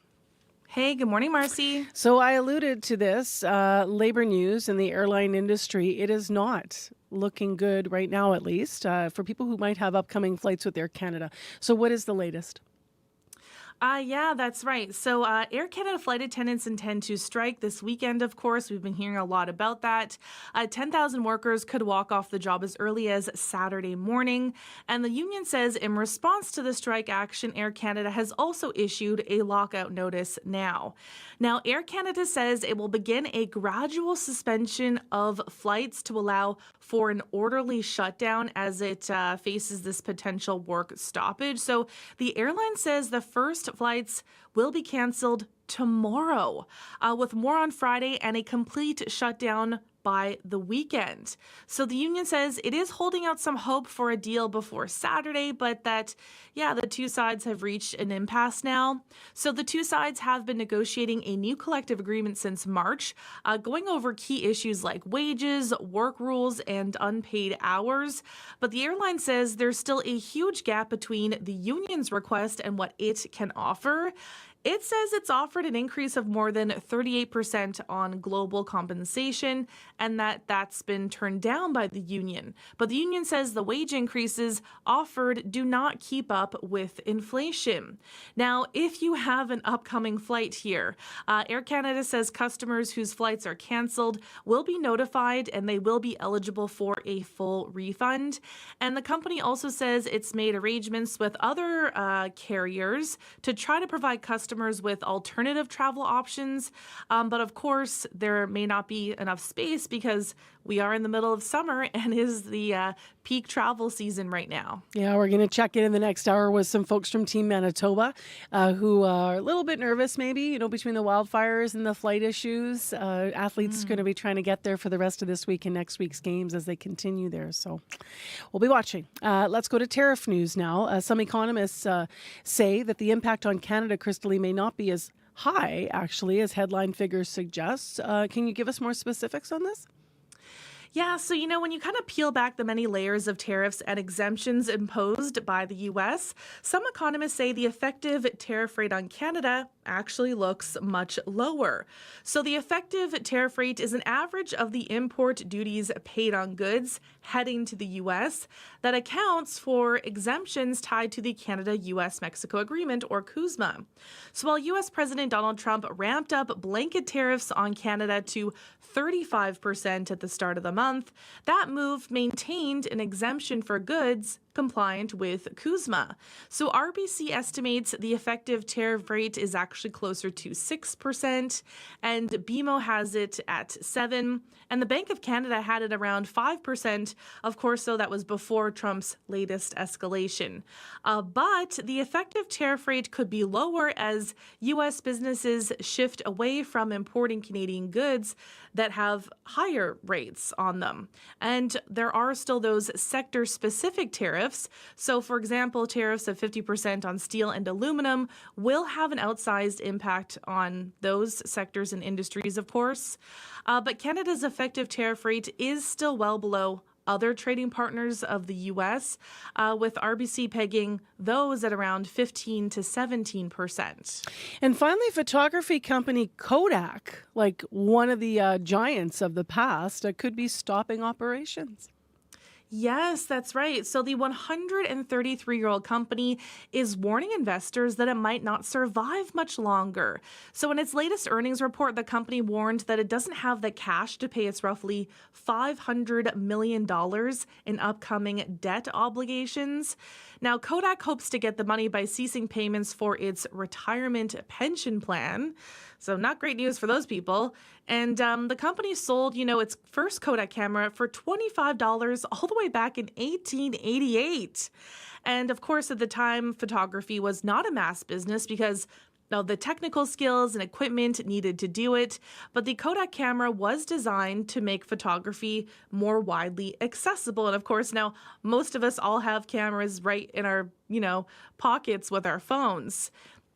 S11: Hey, good morning, Marcy.
S3: So I alluded to this labor news in the airline industry. It is not looking good right now, at least, for people who might have upcoming flights with Air Canada. So what is the latest?
S11: Yeah, that's right. So Air Canada flight attendants intend to strike this weekend, of course. We've been hearing a lot about that. 10,000 workers could walk off the job as early as Saturday morning. And the union says in response to the strike action, Air Canada has also issued a lockout notice now. Now, Air Canada says it will begin a gradual suspension of flights to allow for an orderly shutdown as it faces this potential work stoppage. So the airline says the first flights will be canceled tomorrow, with more on Friday and a complete shutdown by the weekend. So the union says it is holding out some hope for a deal before Saturday, but that, the two sides have reached an impasse now. So the two sides have been negotiating a new collective agreement since March, going over key issues like wages, work rules, and unpaid hours. But the airline says there's still a huge gap between the union's request and what it can offer. It says it's offered an increase of more than 38% on global compensation and that's been turned down by the union. But the union says the wage increases offered do not keep up with inflation. Now, if you have an upcoming flight here, Air Canada says customers whose flights are canceled will be notified and they will be eligible for a full refund. And the company also says it's made arrangements with other carriers to try to provide customers with alternative travel options. But of course, there may not be enough space because we are in the middle of summer and is the peak travel season right now.
S3: Yeah, we're going to check in the next hour with some folks from Team Manitoba who are a little bit nervous maybe, between the wildfires and the flight issues. Athletes are going to be trying to get there for the rest of this week and next week's games as they continue there. So we'll be watching. Let's go to tariff news now. Some economists say that the impact on Canada, Crystal Lee, may not be as high, actually, as headline figures suggest. Can you give us more specifics on this?
S11: Yeah, so when you kind of peel back the many layers of tariffs and exemptions imposed by the U.S., some economists say the effective tariff rate on Canada actually looks much lower. So the effective tariff rate is an average of the import duties paid on goods heading to the U.S. that accounts for exemptions tied to the Canada-U.S.-Mexico Agreement, or CUSMA. So while U.S. President Donald Trump ramped up blanket tariffs on Canada to 35% at the start of the month, that move maintained an exemption for goods compliant with CUSMA. So RBC estimates the effective tariff rate is actually closer to 6%, and BMO has it at 7%, and the Bank of Canada had it around 5%. Of course, though, that was before Trump's latest escalation. But the effective tariff rate could be lower as U.S. businesses shift away from importing Canadian goods that have higher rates on them. And there are still those sector-specific tariffs. So, for example, tariffs of 50% on steel and aluminum will have an outsized impact on those sectors and industries, of course. But Canada's effective tariff rate is still well below other trading partners of the U.S., with RBC pegging those at around 15 to 17%.
S3: And finally, photography company Kodak, like one of the giants of the past, could be stopping operations.
S11: Yes, that's right. So the 133-year-old company is warning investors that it might not survive much longer. So in its latest earnings report, the company warned that it doesn't have the cash to pay its roughly $500 million in upcoming debt obligations. Now, Kodak hopes to get the money by ceasing payments for its retirement pension plan. So not great news for those people. And the company sold, its first Kodak camera for $25 all the way back in 1888. And of course, at the time, photography was not a mass business because the technical skills and equipment needed to do it. But the Kodak camera was designed to make photography more widely accessible. And of course, now most of us all have cameras right in our, pockets with our phones.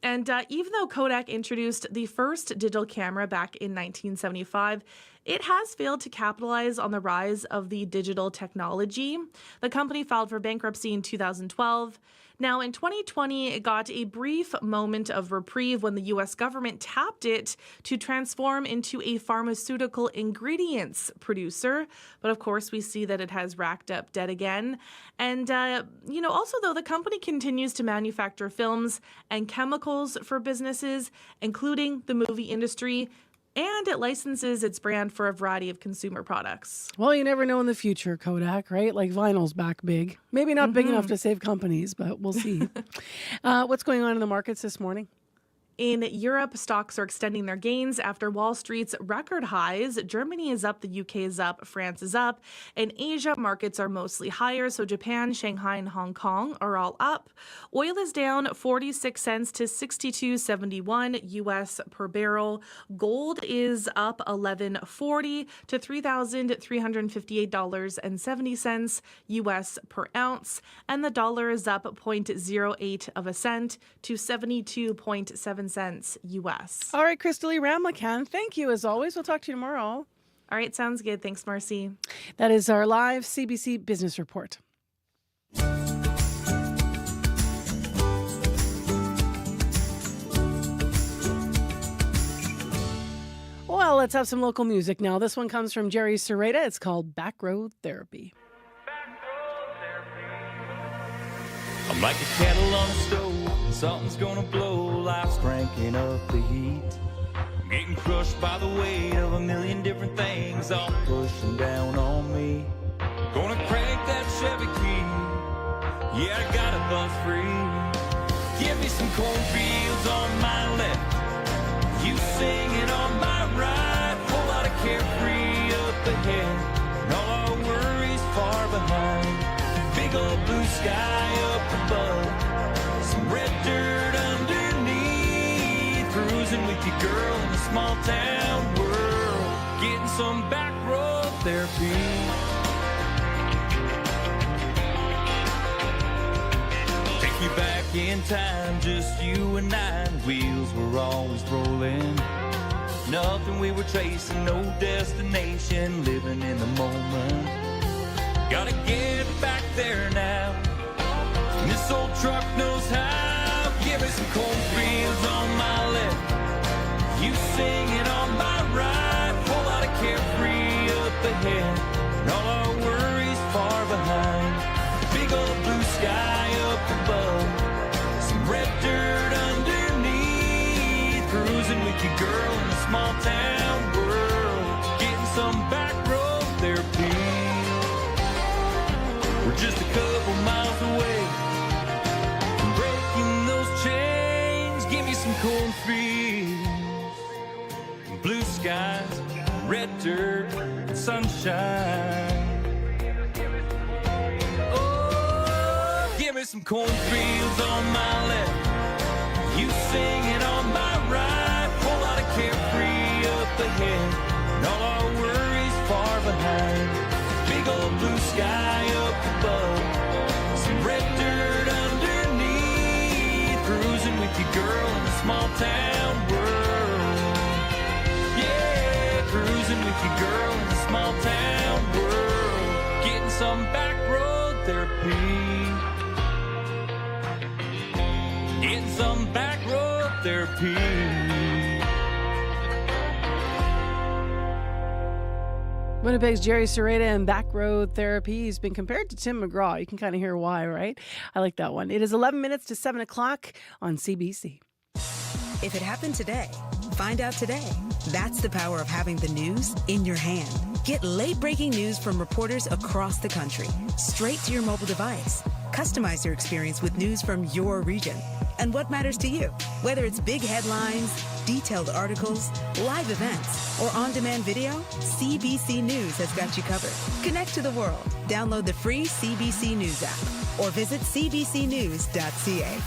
S11: And even though Kodak introduced the first digital camera back in 1975, It has failed to capitalize on the rise of the digital technology. The company filed for bankruptcy in 2012. Now, in 2020, it got a brief moment of reprieve when the U.S. government tapped it to transform into a pharmaceutical ingredients producer. But of course, we see that it has racked up debt again. And, also, though, the company continues to manufacture films and chemicals for businesses, including the movie industry. And it licenses its brand for a variety of consumer products.
S3: Well, you never know in the future, Kodak, right? Like vinyl's back big. Maybe not big enough to save companies, but we'll see. What's going on in the markets this morning?
S11: In Europe, stocks are extending their gains after Wall Street's record highs. Germany is up, the UK is up, France is up. In Asia, markets are mostly higher, so Japan, Shanghai, and Hong Kong are all up. Oil is down 46 cents to $62.71 US per barrel. Gold is up $11.40 to $3,358.70 US per ounce. And the dollar is up 0.08 of a cent to 72.7 cents US.
S3: All right, Crystal Ramlakan, thank you as always. We'll talk to you tomorrow.
S11: All right, sounds good. Thanks, Marcy.
S3: That is our live CBC Business Report. Well, let's have some local music now. This one comes from Jerry Serrata. It's called Back Road Therapy.
S12: I'm like a kettle on a stove, something's gonna blow, life's cranking up the heat. I'm getting crushed by the weight of a million different things, all pushing down on me. Gonna crank that Chevy key, yeah, I got a buzz free. Give me some cornfields on my left, you singing on my right, whole lot of carefree up ahead, and all our worries far behind. Big old blue sky up above, some red dirt underneath, cruising with your girl in a small town world, getting some back road therapy. Take me back in time, just you and I, wheels were always rolling. Nothing we were chasing, no destination, living in the moment. Gotta get back there now, and this old truck knows how. Give me some cornfields on my left, you singing on my right, whole lot of carefree up ahead, and all our worries far behind. Big old blue sky up above, some red dirt underneath, cruising with your girl in a small town world, getting some back road therapy. We're just a couple miles away from breaking those chains. Give me some cornfields, blue skies, red dirt, and sunshine. Oh, give me some cornfields on my left, you singing on my right, whole lot of carefree up ahead, and all our worries far behind. Big old blue sky up above, some red dirt underneath, cruising with your girl in a small town world. Yeah, cruising with your girl in a small town world, getting some back road therapy. Getting some back road therapy.
S3: Winnipeg's Jerry Serrata and Back Road Therapy. He's been compared to Tim McGraw. You can kind of hear why, right? I like that one. It is 11 minutes to 7 o'clock on CBC.
S13: If it happened today, find out today. That's the power of having the news in your hand. Get late-breaking news from reporters across the country, straight to your mobile device. Customize your experience with news from your region and what matters to you. Whether it's big headlines, detailed articles, live events, or on-demand video, CBC News has got you covered. Connect to the world. Download the free CBC News app or visit cbcnews.ca.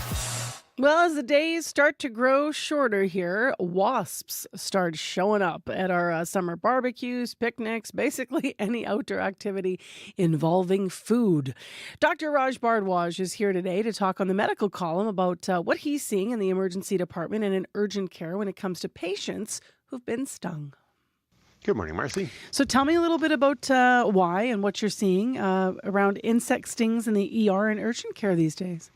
S3: Well, as the days start to grow shorter here, wasps start showing up at our summer barbecues, picnics, basically any outdoor activity involving food. Dr. Raj Bhardwaj is here today to talk on the medical column about what he's seeing in the emergency department and in urgent care when it comes to patients who've been stung.
S14: Good morning, Marcy.
S3: So tell me a little bit about why and what you're seeing around insect stings in the ER and urgent care these days.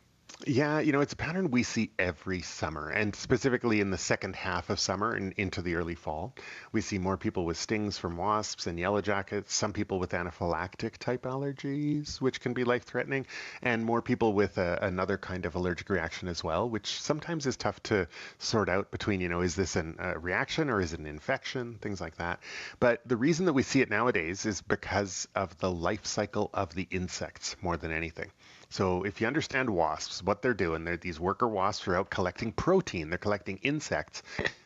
S14: Yeah, it's a pattern we see every summer, and specifically in the second half of summer and into the early fall. We see more people with stings from wasps and yellow jackets, some people with anaphylactic type allergies, which can be life-threatening, and more people with another kind of allergic reaction as well, which sometimes is tough to sort out between, is this a reaction or is it an infection, things like that. But the reason that we see it nowadays is because of the life cycle of the insects more than anything. So if you understand wasps, what they're doing, these worker wasps are out collecting protein. They're collecting insects.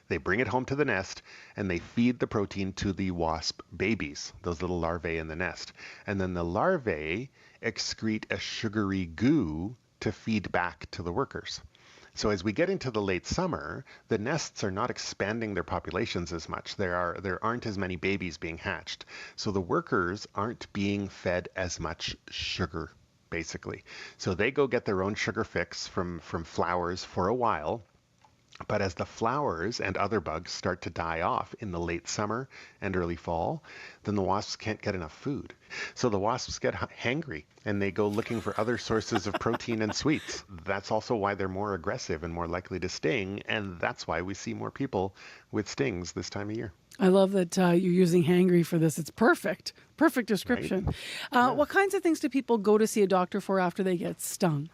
S14: They bring it home to the nest, and they feed the protein to the wasp babies, those little larvae in the nest. And then the larvae excrete a sugary goo to feed back to the workers. So as we get into the late summer, the nests are not expanding their populations as much. There aren't as many babies being hatched. So the workers aren't being fed as much sugar, basically. So they go get their own sugar fix from flowers for a while. But as the flowers and other bugs start to die off in the late summer and early fall, then the wasps can't get enough food. So the wasps get hangry and they go looking for other sources of protein and sweets. That's also why they're more aggressive and more likely to sting. And that's why we see more people with stings this time of year.
S3: I love that you're using hangry for this. It's perfect. Perfect description. Right. What kinds of things do people go to see a doctor for after they get stung?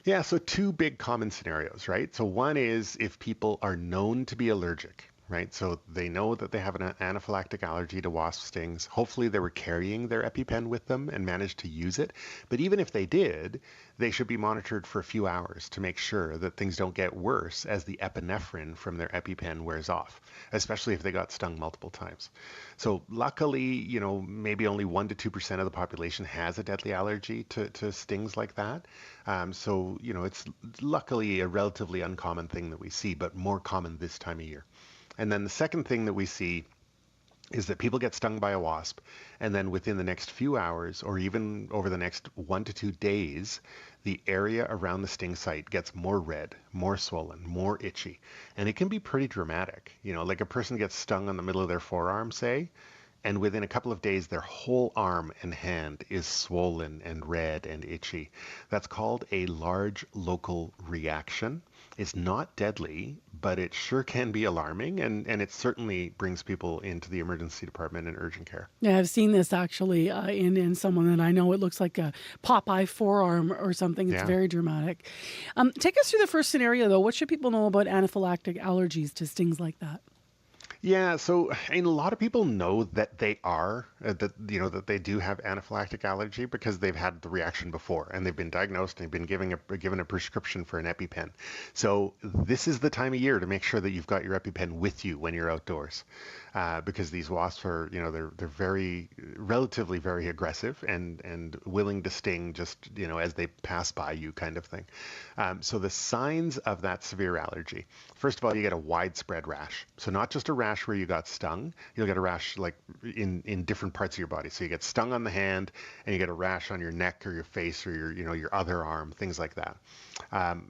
S14: Yeah, so two big common scenarios, right? So one is if people are known to be allergic, right? So they know that they have an anaphylactic allergy to wasp stings. Hopefully they were carrying their EpiPen with them and managed to use it. But even if they did, they should be monitored for a few hours to make sure that things don't get worse as the epinephrine from their EpiPen wears off, especially if they got stung multiple times. So luckily, maybe only 1% to 2% of the population has a deadly allergy to stings like that. So it's luckily a relatively uncommon thing that we see, but more common this time of year. And then the second thing that we see is that people get stung by a wasp, and then within the next few hours, or even over the next 1 to 2 days, the area around the sting site gets more red, more swollen, more itchy. And it can be pretty dramatic. Like a person gets stung on the middle of their forearm, say, and within a couple of days, their whole arm and hand is swollen and red and itchy. That's called a large local reaction. It's not deadly, but it sure can be alarming, and it certainly brings people into the emergency department and urgent care.
S3: Yeah, I've seen this actually in someone that I know. It looks like a Popeye forearm or something. It's very dramatic. Take us through the first scenario, though. What should people know about anaphylactic allergies to stings like that?
S14: Yeah, so a lot of people know that they are, that they do have anaphylactic allergy because they've had the reaction before and they've been diagnosed and they've been given a prescription for an EpiPen. So this is the time of year to make sure that you've got your EpiPen with you when you're outdoors, because these wasps are, they're relatively very aggressive and willing to sting just, as they pass by you kind of thing. So the signs of that severe allergy, first of all, you get a widespread rash. So not just a rash where you got stung, you'll get a rash like in different parts of your body. So you get stung on the hand and you get a rash on your neck or your face or your other arm, things like that.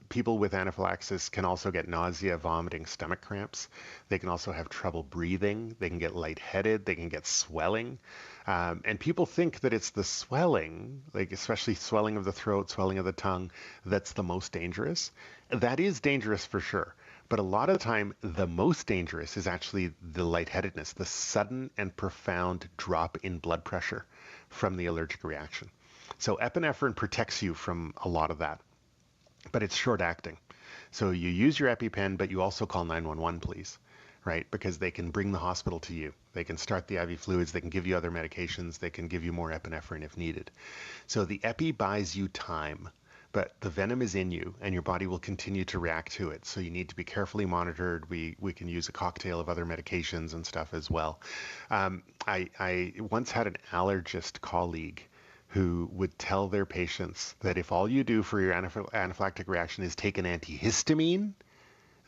S14: People with anaphylaxis can also get nausea, vomiting, stomach cramps. They can also have trouble breathing. They can get lightheaded. They can get swelling. And people think that it's the swelling, like especially swelling of the throat, swelling of the tongue, that's the most dangerous. That is dangerous for sure. But a lot of the time, the most dangerous is actually the lightheadedness, the sudden and profound drop in blood pressure from the allergic reaction. So epinephrine protects you from a lot of that, but it's short acting. So you use your EpiPen, but you also call 911, please, right? Because they can bring the hospital to you. They can start the IV fluids. They can give you other medications. They can give you more epinephrine if needed. So the Epi buys you time, but the venom is in you and your body will continue to react to it. So you need to be carefully monitored. We can use a cocktail of other medications and stuff as well. I once had an allergist colleague who would tell their patients that if all you do for your anaphylactic reaction is take an antihistamine,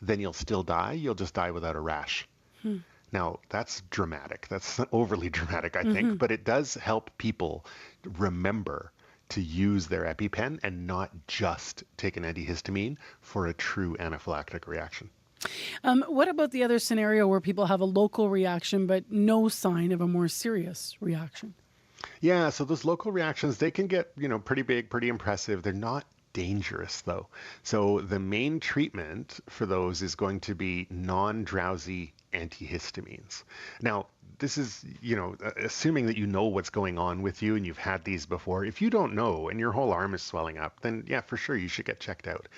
S14: then you'll still die. You'll just die without a rash. Now, that's dramatic. That's overly dramatic, I think, but it does help people remember to use their EpiPen and not just take an antihistamine for a true anaphylactic reaction.
S3: What about the other scenario where people have a local reaction but no sign of a more serious reaction?
S14: Yeah, so those local reactions, they can get, pretty big, pretty impressive. They're not dangerous though. So the main treatment for those is going to be non-drowsy antihistamines. Now, this is, assuming that you know what's going on with you and you've had these before. If you don't know and your whole arm is swelling up, then yeah, for sure you should get checked out.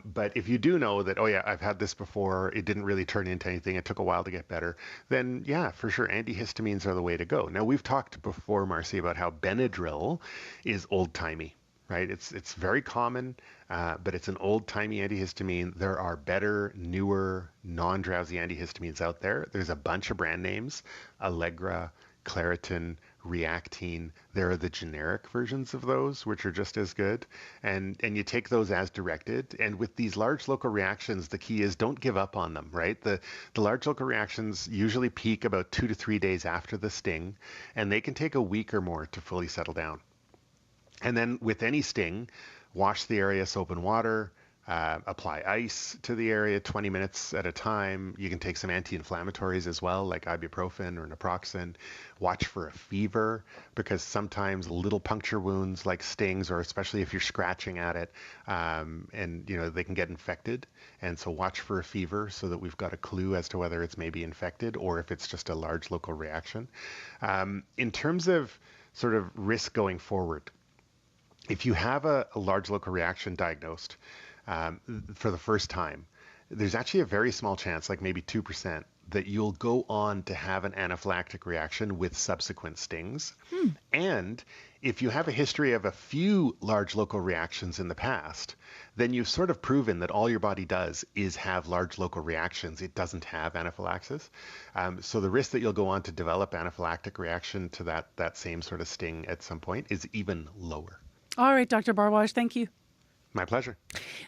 S14: But if you do know that, oh yeah, I've had this before, it didn't really turn into anything, it took a while to get better, then yeah, for sure antihistamines are the way to go. Now, we've talked before, Marcy, about how Benadryl is old-timey. Right? It's very common, but it's an old-timey antihistamine. There are better, newer, non-drowsy antihistamines out there. There's a bunch of brand names: Allegra, Claritin, Reactine. There are the generic versions of those, which are just as good. And you take those as directed. And with these large local reactions, the key is don't give up on them, right? The large local reactions usually peak about 2 to 3 days after the sting, and they can take a week or more to fully settle down. And then with any sting, wash the area soap and water, apply ice to the area 20 minutes at a time. You can take some anti-inflammatories as well, like ibuprofen or naproxen. Watch for a fever, because sometimes little puncture wounds like stings, or especially if you're scratching at it, and they can get infected. And so watch for a fever so that we've got a clue as to whether it's maybe infected or if it's just a large local reaction. In terms of sort of risk going forward, if you have a large local reaction diagnosed for the first time, there's actually a very small chance, like maybe 2%, that you'll go on to have an anaphylactic reaction with subsequent stings. And if you have a history of a few large local reactions in the past, then you've sort of proven that all your body does is have large local reactions. It doesn't have anaphylaxis. So the risk that you'll go on to develop anaphylactic reaction to that same sort of sting at some point is even lower.
S3: All right, Dr. Bardwaj, thank you.
S14: My pleasure.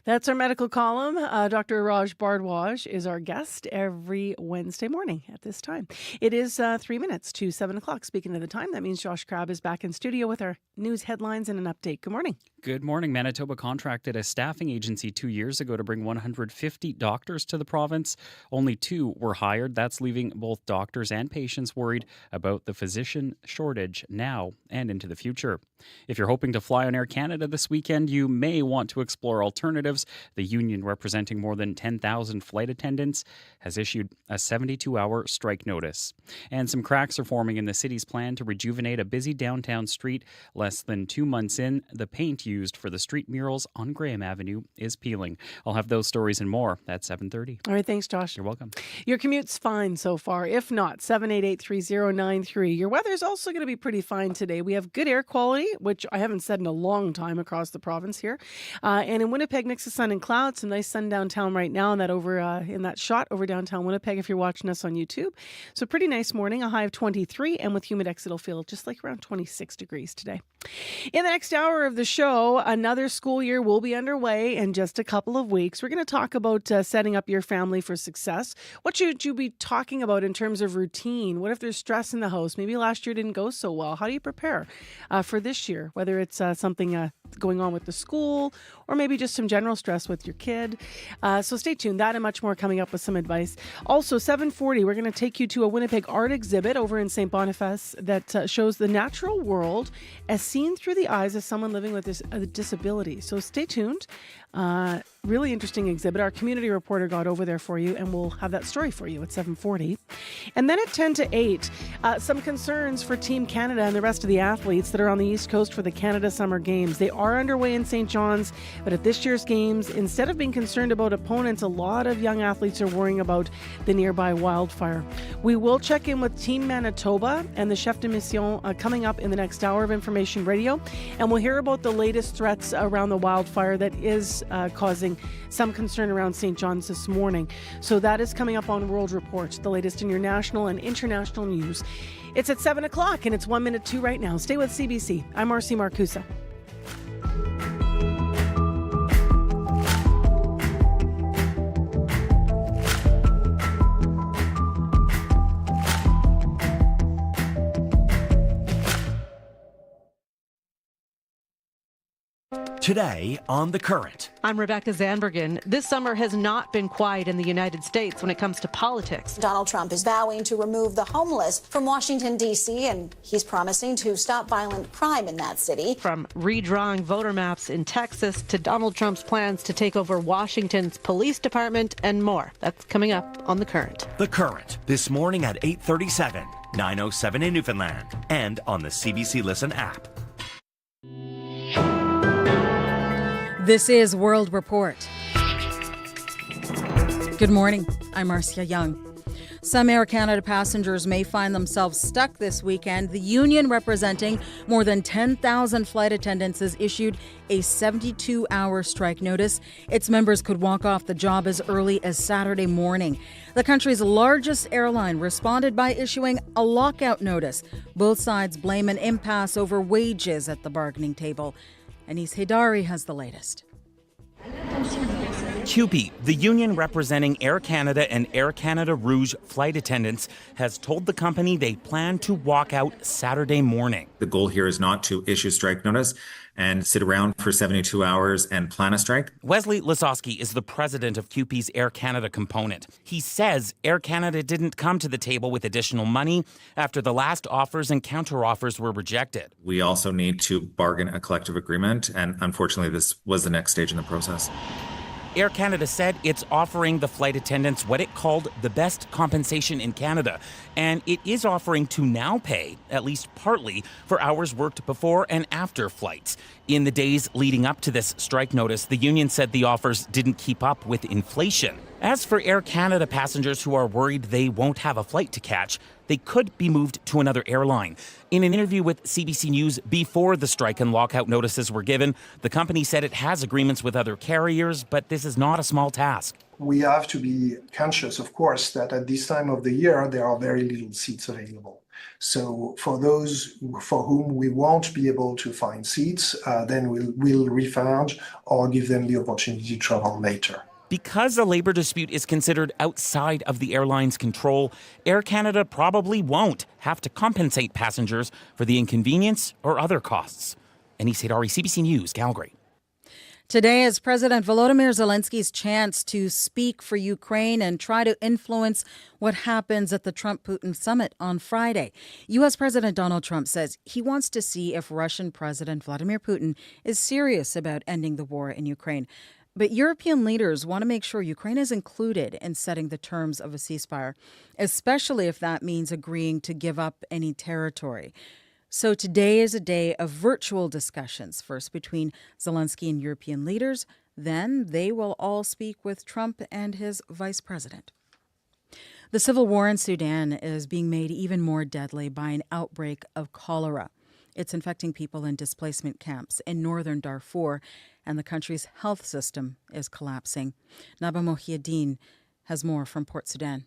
S3: That's our medical column. Dr. Raj Bardwaj is our guest every Wednesday morning at this time. It is 3 minutes to 7 o'clock. Speaking of the time, that means Josh Crabb is back in studio with our news headlines and an update. Good morning.
S1: Good morning. Manitoba contracted a staffing agency 2 years ago to bring 150 doctors to the province. Only 2 were hired. That's leaving both doctors and patients worried about the physician shortage now and into the future. If you're hoping to fly on Air Canada this weekend, you may want to explore alternatives. The union, representing more than 10,000 flight attendants, has issued a 72-hour strike notice. And some cracks are forming in the city's plan to rejuvenate a busy downtown street. Less than 2 months in, the paint used for the street murals on Graham Avenue is peeling. I'll have those stories and more at 7:30.
S3: All right, thanks, Josh.
S1: You're welcome.
S3: Your commute's fine so far. If not, 788-3093. Your weather's also going to be pretty fine today. We have good air quality, which I haven't said in a long time across the province here. And in Winnipeg, mix of sun and clouds. Some nice sun downtown right now, and that over in that shot over downtown Winnipeg if you're watching us on YouTube. So pretty nice morning, a high of 23, and with Humidex it'll feel just like around 26 degrees today. In the next hour of the show, another school year will be underway in just a couple of weeks. We're going to talk about setting up your family for success. What should you be talking about in terms of routine? What if there's stress in the house? Maybe last year didn't go so well. How do you prepare for this year? Whether it's something going on with the school or maybe just some general stress with your kid. So stay tuned. That and much more coming up with some advice. Also, 7:40, we're going to take you to a Winnipeg art exhibit over in St. Boniface that shows the natural world as seen through the eyes of someone living with a disability. So stay tuned. Really interesting exhibit. Our community reporter got over there for you, and we'll have that story for you at 7:40. And then at 10 to 8, some concerns for Team Canada and the rest of the athletes that are on the East Coast for the Canada Summer Games. They are underway in St. John's, but at this year's Games, instead of being concerned about opponents, a lot of young athletes are worrying about the nearby wildfire. We will check in with Team Manitoba and the Chef de Mission coming up in the next hour of Information Radio, and we'll hear about the latest threats around the wildfire that is causing some concern around St. John's this morning. So that is coming up on World Report, the latest in your national and international news. It's at 7 o'clock, and it's 1 minute to right now. Stay with CBC. I'm Marcy Marcusa.
S15: Today on The Current.
S16: I'm Rebecca Zandbergen. This summer has not been quiet in the United States when it comes to politics.
S17: Donald Trump is vowing to remove the homeless from Washington, D.C., and he's promising to stop violent crime in that city.
S16: From redrawing voter maps in Texas to Donald Trump's plans to take over Washington's police department and more. That's coming up on The Current.
S15: The Current, this morning at 8:37, 9:07 in Newfoundland, and on the CBC Listen app.
S8: This is World Report. Good morning. I'm Marcia Young. Some Air Canada passengers may find themselves stuck this weekend. The union representing more than 10,000 flight attendants has issued a 72-hour strike notice. Its members could walk off the job as early as Saturday morning. The country's largest airline responded by issuing a lockout notice. Both sides blame an impasse over wages at the bargaining table. Anis Haidari has the latest.
S18: CUPE, the union representing Air Canada and Air Canada Rouge flight attendants, has told the company they plan to walk out Saturday morning.
S20: The goal here is not to issue strike notice and sit around for 72 hours and plan a strike.
S18: Wesley Lasowski is the president of CUPE's Air Canada component. He says Air Canada didn't come to the table with additional money after the last offers and counteroffers were rejected.
S20: We also need to bargain a collective agreement, and unfortunately this was the next stage in the process.
S18: Air Canada said it's offering the flight attendants what it called the best compensation in Canada, and it is offering to now pay, at least partly, for hours worked before and after flights. In the days leading up to this strike notice, the union said the offers didn't keep up with inflation. As for Air Canada passengers who are worried they won't have a flight to catch, they could be moved to another airline. In an interview with CBC News before the strike and lockout notices were given, the company said it has agreements with other carriers, but this is not a small task.
S26: We have to be conscious, of course, that at this time of the year, there are very little seats available. So for those for whom we won't be able to find seats, then we'll refund or give them the opportunity to travel later.
S18: Because a labor dispute is considered outside of the airline's control, Air Canada probably won't have to compensate passengers for the inconvenience or other costs. Anis Haidari, CBC News, Calgary.
S8: Today is President Volodymyr Zelensky's chance to speak for Ukraine and try to influence what happens at the Trump-Putin summit on Friday. U.S. President Donald Trump says he wants to see if Russian President Vladimir Putin is serious about ending the war in Ukraine. But European leaders want to make sure Ukraine is included in setting the terms of a ceasefire, especially if that means agreeing to give up any territory. So today is a day of virtual discussions, first between Zelensky and European leaders. Then they will all speak with Trump and his vice president. The civil war in Sudan is being made even more deadly by an outbreak of cholera. It's infecting people in displacement camps in northern Darfur, and the country's health system is collapsing. Naba Mohiuddin has more from Port Sudan.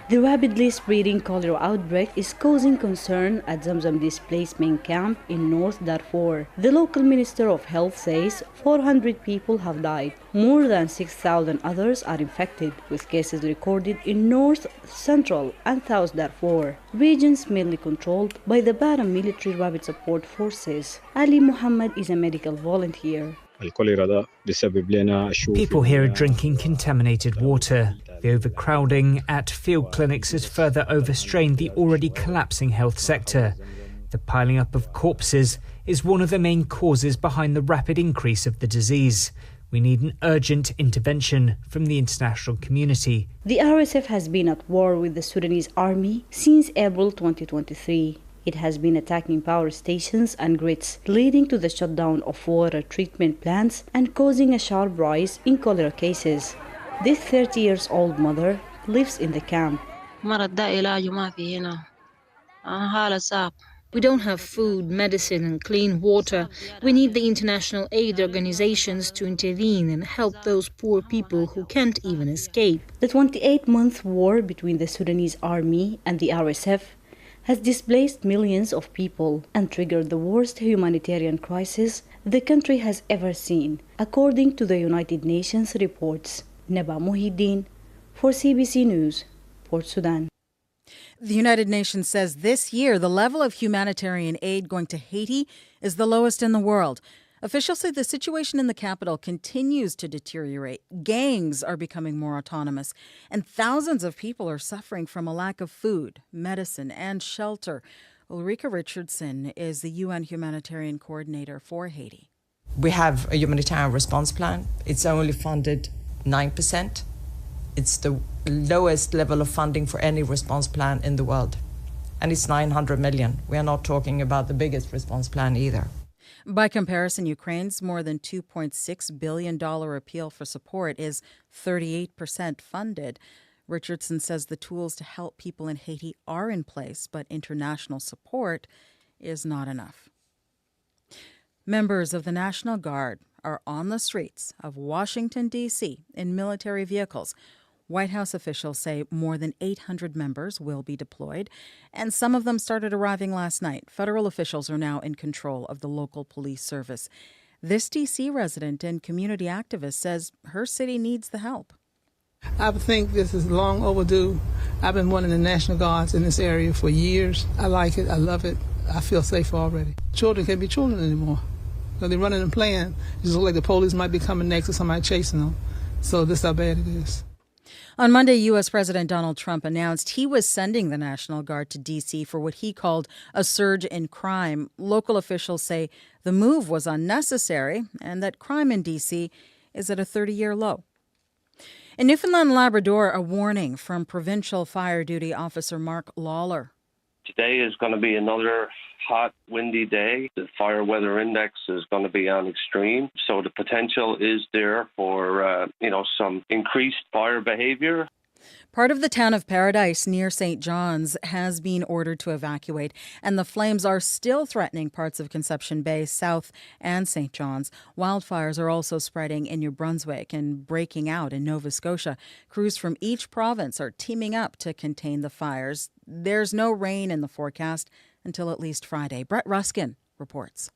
S27: The rapidly spreading cholera outbreak is causing concern at Zamzam displacement camp in North Darfur. The local Minister of Health says 400 people have died. More than 6,000 others are infected, with cases recorded in North, Central and South Darfur, regions mainly controlled by the paramilitary Rapid Support Forces. Ali Muhammad is a medical volunteer.
S28: People here are drinking contaminated water. The overcrowding at field clinics has further overstrained the already collapsing health sector. The piling up of corpses is one of the main causes behind the rapid increase of the disease. We need an urgent intervention from the international community.
S27: The RSF has been at war with the Sudanese army since April 2023. It has been attacking power stations and grids, leading to the shutdown of water treatment plants and causing a sharp rise in cholera cases. This 30-year-old mother lives in the camp.
S29: We don't have food, medicine and clean water. We need the international aid organizations to intervene and help those poor people who can't even escape.
S27: The 28-month war between the Sudanese army and the RSF has displaced millions of people and triggered the worst humanitarian crisis the country has ever seen, according to the United Nations reports. Naba Mohiuddin for CBC News, Port Sudan.
S8: The United Nations says this year the level of humanitarian aid going to Haiti is the lowest in the world. Officials say the situation in the capital continues to deteriorate. Gangs are becoming more autonomous, and thousands of people are suffering from a lack of food, medicine, and shelter. Ulrika Richardson is the UN Humanitarian Coordinator for Haiti.
S5: We have a humanitarian response plan. It's only funded 9%. It's the lowest level of funding for any response plan in the world. And it's 900 million. We are not talking about the biggest response plan either.
S8: By comparison, Ukraine's more than $2.6 billion appeal for support is 38% funded. Richardson says the tools to help people in Haiti are in place, but international support is not enough. Members of the National Guard are on the streets of Washington, D.C. in military vehicles. White House officials say more than 800 members will be deployed, and some of them started arriving last night. Federal officials are now in control of the local police service. This D.C. resident and community activist says her city needs the help.
S6: I think this is long overdue. I've been one of the National Guards in this area for years. I like it. I love it. I feel safe already. Children can't be children anymore. So they're running and playing. It just looks like the police might be coming next or somebody chasing them. So this is how bad it is.
S8: On Monday, U.S. President Donald Trump announced he was sending the National Guard to D.C. for what he called a surge in crime. Local officials say the move was unnecessary and that crime in D.C. is at a 30-year low. In Newfoundland and Labrador, a warning from Provincial Fire Duty Officer Mark Lawler.
S7: Today is going to be another hot, windy day. The fire weather index is going to be on extreme. So the potential is there for, some increased fire behavior.
S8: Part of the town of Paradise near St. John's has been ordered to evacuate, and the flames are still threatening parts of Conception Bay, South and St. John's. Wildfires are also spreading in New Brunswick and breaking out in Nova Scotia. Crews from each province are teaming up to contain the fires. There's no rain in the forecast until at least Friday. Brett Ruskin reports.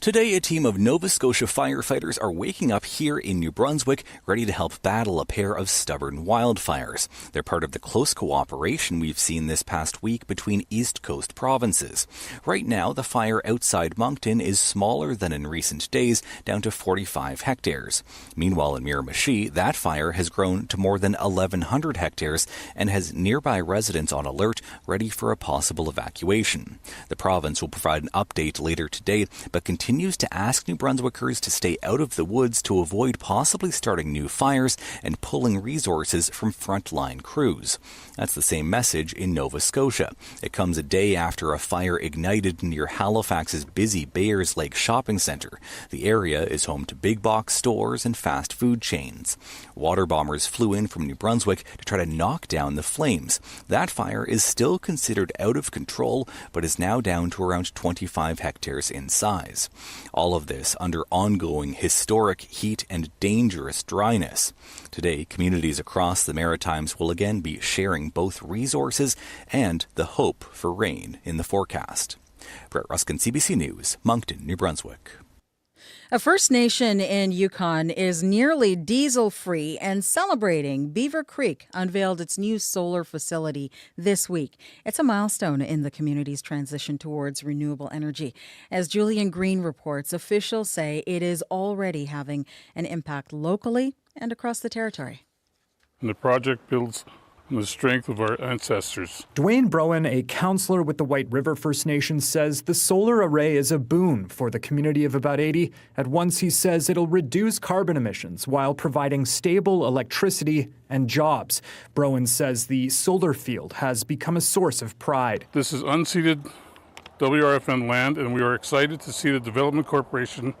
S19: Today, a team of Nova Scotia firefighters are waking up here in New Brunswick, ready to help battle a pair of stubborn wildfires. They're part of the close cooperation we've seen this past week between East Coast provinces. Right now, the fire outside Moncton is smaller than in recent days, down to 45 hectares. Meanwhile, in Miramichi, that fire has grown to more than 1,100 hectares and has nearby residents on alert, ready for a possible evacuation. The province will provide an update later today, but continues to ask New Brunswickers to stay out of the woods to avoid possibly starting new fires and pulling resources from frontline crews. That's the same message in Nova Scotia. It comes a day after a fire ignited near Halifax's busy Bayers Lake shopping centre. The area is home to big box stores and fast food chains. Water bombers flew in from New Brunswick to try to knock down the flames. That fire is still considered out of control, but is now down to around 25 hectares in size. All of this under ongoing historic heat and dangerous dryness. Today, communities across the Maritimes will again be sharing both resources and the hope for rain in the forecast. Brett Ruskin, CBC News, Moncton, New Brunswick.
S8: A First Nation in Yukon is nearly diesel-free and celebrating. Beaver Creek unveiled its new solar facility this week. It's a milestone in the community's transition towards renewable energy. As Julian Green reports, officials say it is already having an impact locally and across the territory.
S21: And the project builds on the strength of our ancestors.
S22: Dwayne Browen, a councillor with the White River First Nation, says the solar array is a boon for the community of about 80. At once, he says it'll reduce carbon emissions while providing stable electricity and jobs. Browen says the solar field has become a source of pride.
S21: This is unceded WRFN land, and we are excited to see the Development Corporation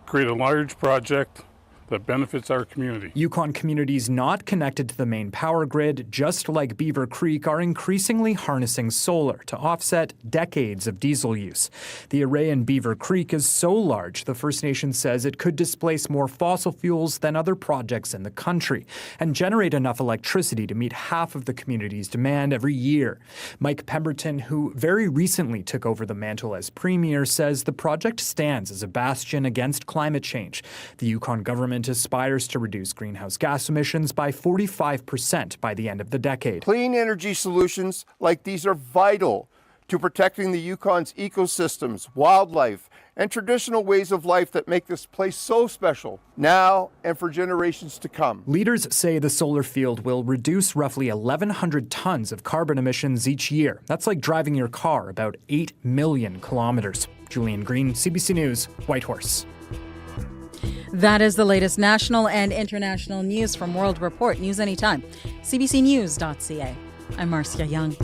S21: create a large project that benefits our community.
S22: Yukon communities not connected to the main power grid, just like Beaver Creek, are increasingly harnessing solar to offset decades of diesel use. The array in Beaver Creek is so large, the First Nation says it could displace more fossil fuels than other projects in the country and generate enough electricity to meet half of the community's demand every year. Mike Pemberton, who very recently took over the mantle as premier, says the project stands as a bastion against climate change. The Yukon government aspires to reduce greenhouse gas emissions by 45% by the end of the decade.
S23: Clean energy solutions like these are vital to protecting the Yukon's ecosystems, wildlife,
S2: and traditional ways of life that make this place so special now and for generations to come.
S22: Leaders say the solar field will reduce roughly 1,100 tons of carbon emissions each year. That's like driving your car about 8 million kilometers. Julian Green, CBC News, Whitehorse.
S8: That is the latest national and international news from World Report. News anytime. CBCNews.ca. I'm Marcia Young.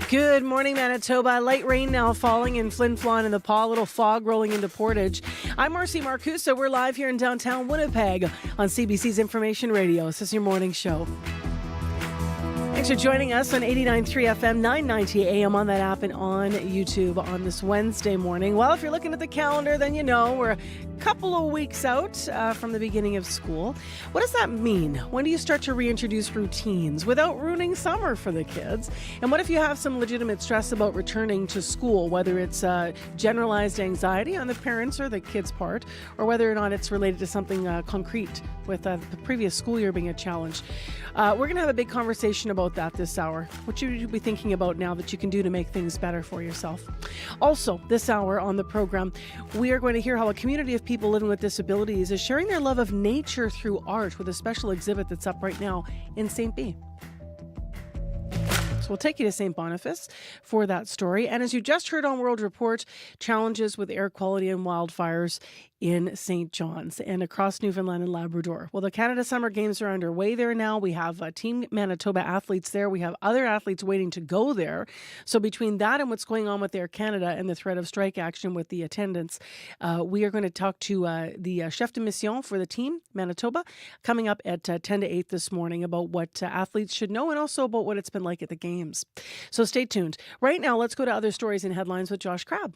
S3: Good morning, Manitoba. Light rain now falling in Flin Flon and the Paw, little fog rolling into Portage. I'm Marcy Marcusa. We're live here in downtown Winnipeg on CBC's Information Radio. This is your morning show. Thanks for joining us on 89.3 FM, 990 AM on that app and on YouTube on this Wednesday morning. Well, if you're looking at the calendar, then you know we're a couple of weeks out from the beginning of school. What does that mean? When do you start to reintroduce routines without ruining summer for the kids? And what if you have some legitimate stress about returning to school, whether it's generalized anxiety on the parents' or the kids' part, or whether or not it's related to something concrete with the previous school year being a challenge? We're going to have a big conversation about that this hour. What should you be thinking about now that you can do to make things better for yourself? Also, this hour on the program, we are going to hear how a community of people living with disabilities is sharing their love of nature through art with a special exhibit that's up right now in St. B. So we'll take you to St. Boniface for that story. And as you just heard on World Report, challenges with air quality and wildfires in St. John's and across Newfoundland and Labrador. Well, the Canada Summer Games are underway there now. We have Team Manitoba athletes there. We have other athletes waiting to go there. So between that and what's going on with Air Canada and the threat of strike action with the attendance, we are going to talk to the chef de mission for the team, Manitoba, coming up at 10 to 8 this morning about what athletes should know and also about what it's been like at the Games. So stay tuned. Right now, let's go to other stories and headlines with Josh Crabb.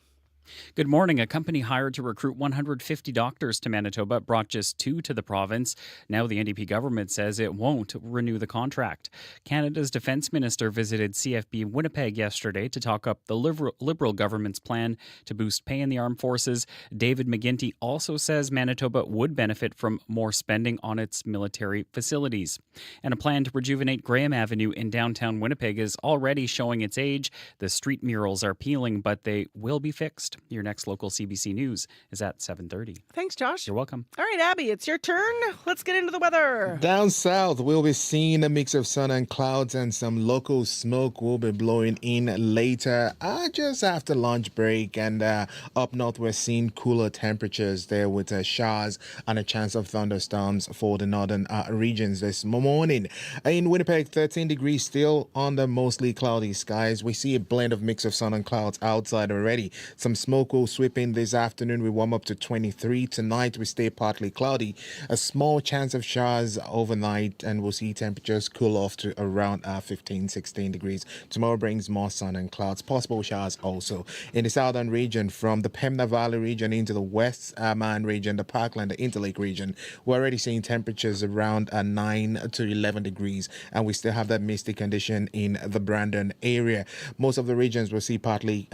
S1: Good morning. A company hired to recruit 150 doctors to Manitoba brought just 2 to the province. Now the NDP government says it won't renew the contract. Canada's defence minister visited CFB Winnipeg yesterday to talk up the Liberal government's plan to boost pay in the armed forces. David McGuinty also says Manitoba would benefit from more spending on its military facilities. And a plan to rejuvenate Graham Avenue in downtown Winnipeg is already showing its age. The street murals are peeling, but they will be fixed. Your next local CBC News is at 7:30.
S3: Thanks, Josh.
S1: You're welcome.
S3: All right, Abby, it's your turn. Let's get into the weather.
S4: Down south, we'll be seeing a mix of sun and clouds, and some local smoke will be blowing in later, just after lunch break. And up north, we're seeing cooler temperatures there with showers and a chance of thunderstorms for the northern regions this morning. In Winnipeg, 13 degrees still under mostly cloudy skies. We see a blend of mix of sun and clouds outside already. Some smoke will sweep in this afternoon. We warm up to 23. Tonight we stay partly cloudy. A small chance of showers overnight, and we'll see temperatures cool off to around 15, 16 degrees. Tomorrow brings more sun and clouds. Possible showers also in the southern region, from the Pembina Valley region into the West Man region, the Parkland, the Interlake region. We're already seeing temperatures around 9 to 11 degrees, and we still have that misty condition in the Brandon area. Most of the regions will see partly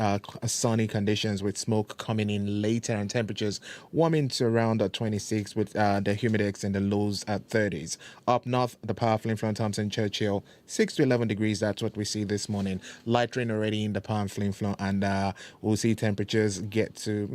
S4: sunny conditions with smoke coming in later, and temperatures warming to around 26 with the humidex in the lows at 30s. Up north, the Power Flin Flon Thompson Churchill, 6 to 11 degrees. That's what we see this morning. Light rain already in the Power Flin Flon, and we'll see temperatures get to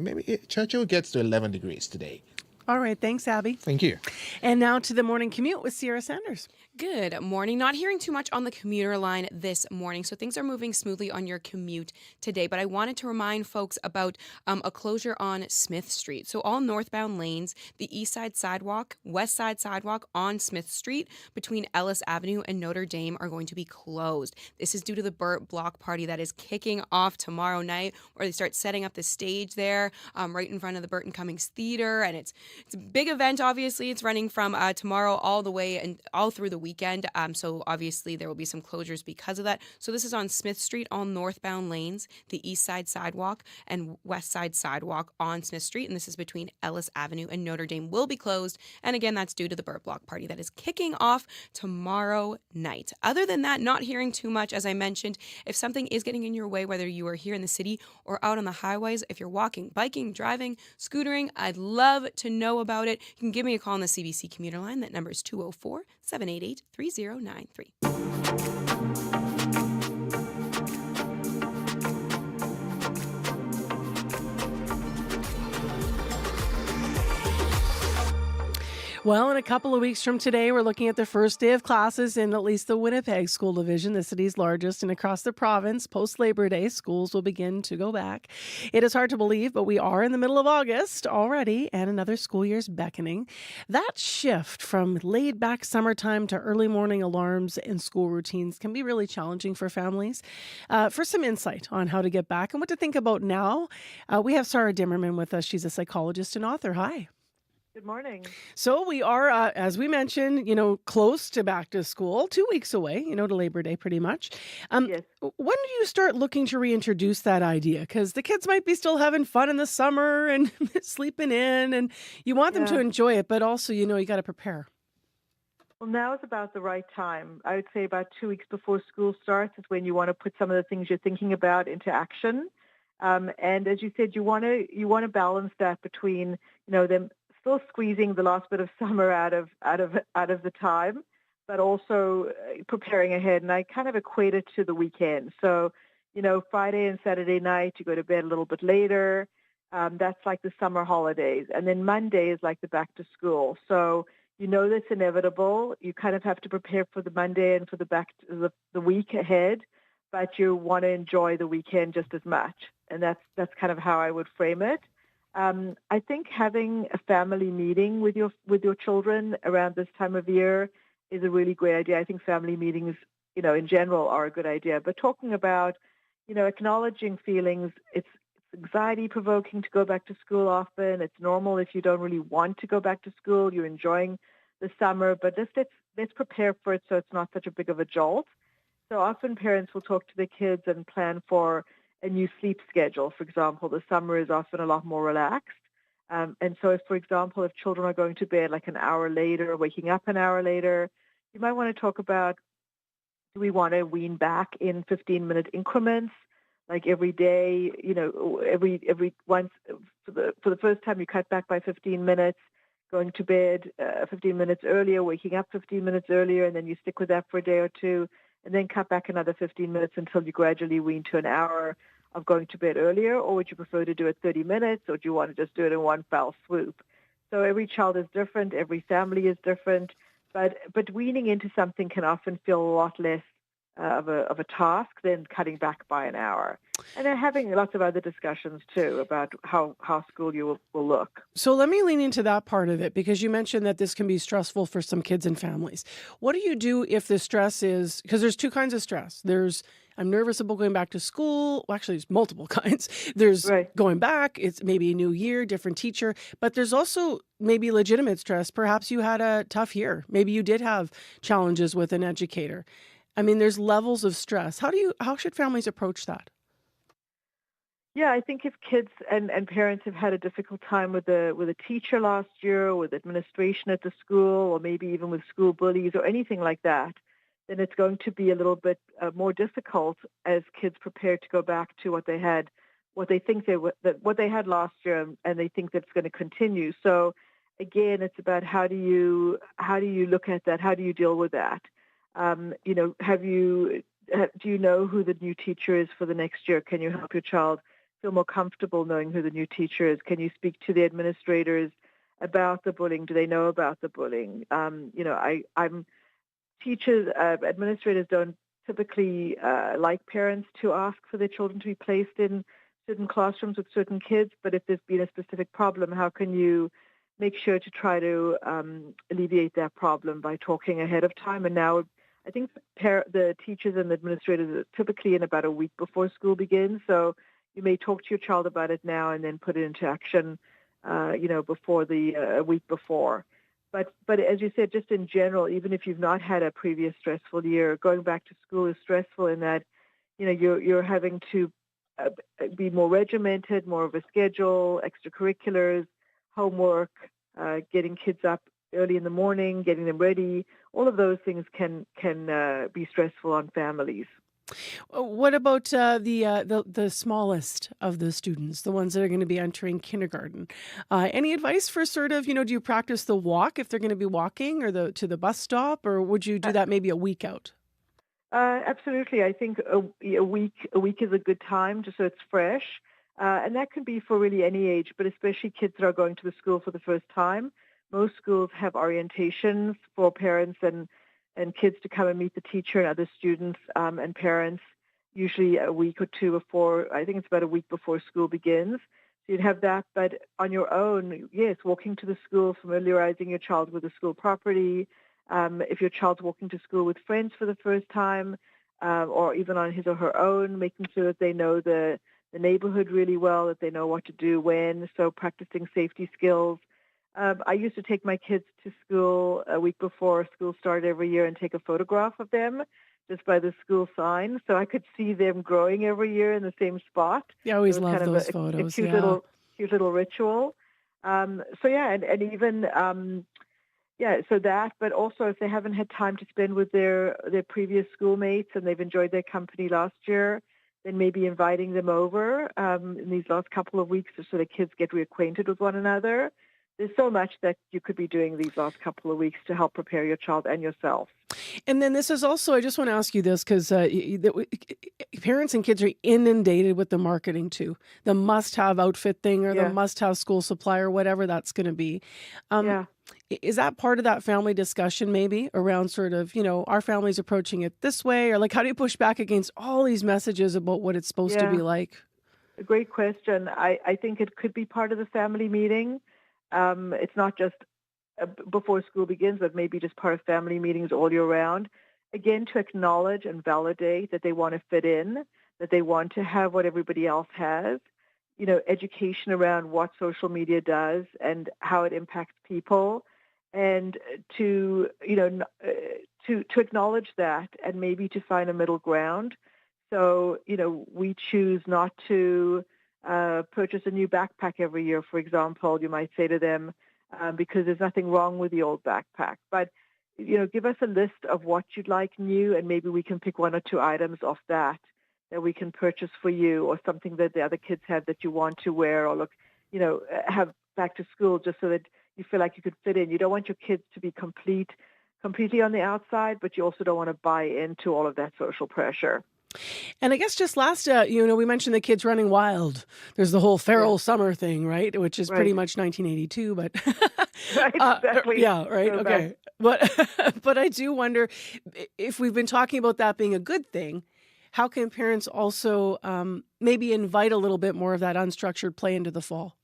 S4: Churchill gets to 11 degrees today.
S3: All right. Thanks, Abby.
S4: Thank you.
S3: And now to the morning commute with Sierra Sanders.
S9: Good morning. Not hearing too much on the commuter line this morning, so things are moving smoothly on your commute today. But I wanted to remind folks about a closure on Smith Street. So all northbound lanes, the east side sidewalk, west side sidewalk on Smith Street between Ellis Avenue and Notre Dame are going to be closed. This is due to the Burt Block Party that is kicking off tomorrow night, where they start setting up the stage there right in front of the Burton Cummings Theater. And it's a big event, obviously. It's running from tomorrow all the way and all through the weekend. So obviously there will be some closures because of that. So this is on Smith Street, all northbound lanes, the east side sidewalk and west side sidewalk on Smith Street. And this is between Ellis Avenue and Notre Dame will be closed. And again, that's due to the Burt Block Party that is kicking off tomorrow night. Other than that, not hearing too much. As I mentioned, if something is getting in your way, whether you are here in the city or out on the highways, if you're walking, biking, driving, scootering, I'd love to know about it. You can give me a call on the CBC commuter line. That number is 204-788-3093.
S3: Well, in a couple of weeks from today, we're looking at the first day of classes in at least the Winnipeg School Division, the city's largest, and across the province. Post-Labor Day, schools will begin to go back. It is hard to believe, but we are in the middle of August already, and another school year's beckoning. That shift from laid-back summertime to early morning alarms and school routines can be really challenging for families. For some insight on how to get back and what to think about now, we have Sarah Dimmerman with us. She's a psychologist and author. Hi.
S10: Good morning.
S3: So we are, as we mentioned, close to back to school, 2 weeks away, to Labor Day pretty much.
S10: Yes.
S3: When do you start looking to reintroduce that idea? Because the kids might be still having fun in the summer and sleeping in, and you want them to enjoy it, but also, you got to prepare.
S10: Well, now is about the right time. I would say about 2 weeks before school starts is when you want to put some of the things you're thinking about into action. And as you said, you want to balance that between, them still squeezing the last bit of summer out of the time, but also preparing ahead. And I kind of equate it to the weekend. So, Friday and Saturday night, you go to bed a little bit later. That's like the summer holidays. And then Monday is like the back to school. So, that's inevitable. You kind of have to prepare for the Monday and for the week ahead, but you want to enjoy the weekend just as much. And that's kind of how I would frame it. I think having a family meeting with your children around this time of year is a really great idea. I think family meetings, in general are a good idea. But talking about, acknowledging feelings, it's anxiety provoking to go back to school often. It's normal if you don't really want to go back to school. You're enjoying the summer, but let's prepare for it so it's not such a big of a jolt. So often parents will talk to the kids and plan for a new sleep schedule. For example, the summer is often a lot more relaxed. And so if, for example, if children are going to bed like an hour later, waking up an hour later, you might want to talk about, do we want to wean back in 15-minute increments, like every day, every once, for the first time you cut back by 15 minutes, going to bed 15 minutes earlier, waking up 15 minutes earlier, and then you stick with that for a day or two, and then cut back another 15 minutes until you gradually wean to an hour of going to bed earlier? Or would you prefer to do it 30 minutes, or do you want to just do it in one foul swoop? So every child is different, every family is different, but weaning into something can often feel a lot less of a task than cutting back by an hour. And then having lots of other discussions too about how school you will look.
S3: So let me lean into that part of it, because you mentioned that this can be stressful for some kids and families. What do you do if the stress is, because there's two kinds of stress. There's, I'm nervous about going back to school. Well, actually, there's multiple kinds. There's going back. It's maybe a new year, different teacher. But there's also maybe legitimate stress. Perhaps you had a tough year. Maybe you did have challenges with an educator. I mean, there's levels of stress. How should families approach that?
S10: Yeah, I think if kids and parents have had a difficult time with a teacher last year, or with administration at the school, or maybe even with school bullies or anything like that, then it's going to be a little bit more difficult as kids prepare to go back to what they had last year, and they think that's going to continue. So again, it's about how do you look at that? How do you deal with that? Do you know who the new teacher is for the next year? Can you help your child feel more comfortable knowing who the new teacher is? Can you speak to the administrators about the bullying? Do they know about the bullying? Administrators don't typically like parents to ask for their children to be placed in certain classrooms with certain kids, but if there's been a specific problem, how can you make sure to try to alleviate that problem by talking ahead of time? And now I think the teachers and the administrators are typically in about a week before school begins, so you may talk to your child about it now and then put it into action, before a week before. But as you said, just in general, even if you've not had a previous stressful year, going back to school is stressful in that, you're having to be more regimented, more of a schedule, extracurriculars, homework, getting kids up early in the morning, getting them ready. All of those things can be stressful on families.
S3: What about the smallest of the students, the ones that are going to be entering kindergarten? Any advice for sort of, do you practice the walk if they're going to be walking, or to the bus stop, or would you do that maybe a week out?
S10: Absolutely. I think a week is a good time, just so it's fresh. And that can be for really any age, but especially kids that are going to the school for the first time. most schools have orientations for parents and kids to come and meet the teacher and other students and parents, usually a week or two before. I think it's about a week before school begins. So you'd have that, but on your own, yes, walking to the school, familiarizing your child with the school property. If your child's walking to school with friends for the first time, or even on his or her own, making sure that they know the neighborhood really well, that they know what to do when, so practicing safety skills. I used to take my kids to school a week before school started every year and take a photograph of them just by the school sign, so I could see them growing every year in the same spot.
S3: I always
S10: It was
S3: love
S10: kind
S3: those
S10: of
S3: photos.
S10: a cute little ritual. And even so that, but also if they haven't had time to spend with their previous schoolmates and they've enjoyed their company last year, then maybe inviting them over in these last couple of weeks so the kids get reacquainted with one another. There's so much that you could be doing these last couple of weeks to help prepare your child and yourself.
S3: And then this is also, I just want to ask you this because parents and kids are inundated with the marketing too. The must-have outfit thing or the must-have school supply or whatever that's going to be. Is that part of that family discussion maybe around sort of, our family's approaching it this way? Or like how do you push back against all these messages about what it's supposed to be like?
S10: A great question. I think it could be part of the family meeting. It's not just before school begins, but maybe just part of family meetings all year round. Again, to acknowledge and validate that they want to fit in, that they want to have what everybody else has. Education around what social media does and how it impacts people, and to acknowledge that and maybe to find a middle ground. So, we choose not to purchase a new backpack every year, for example, you might say to them, because there's nothing wrong with the old backpack. But, give us a list of what you'd like new, and maybe we can pick one or two items off that we can purchase for you, or something that the other kids have that you want to wear or have back to school, just so that you feel like you could fit in. You don't want your kids to be completely on the outside, but you also don't want to buy into all of that social pressure.
S3: And I guess just last, we mentioned the kids running wild. There's the whole feral summer thing, right? Which is pretty much 1982, but
S10: right, exactly.
S3: Right. So okay. But I do wonder if we've been talking about that being a good thing, how can parents also maybe invite a little bit more of that unstructured play into the fall?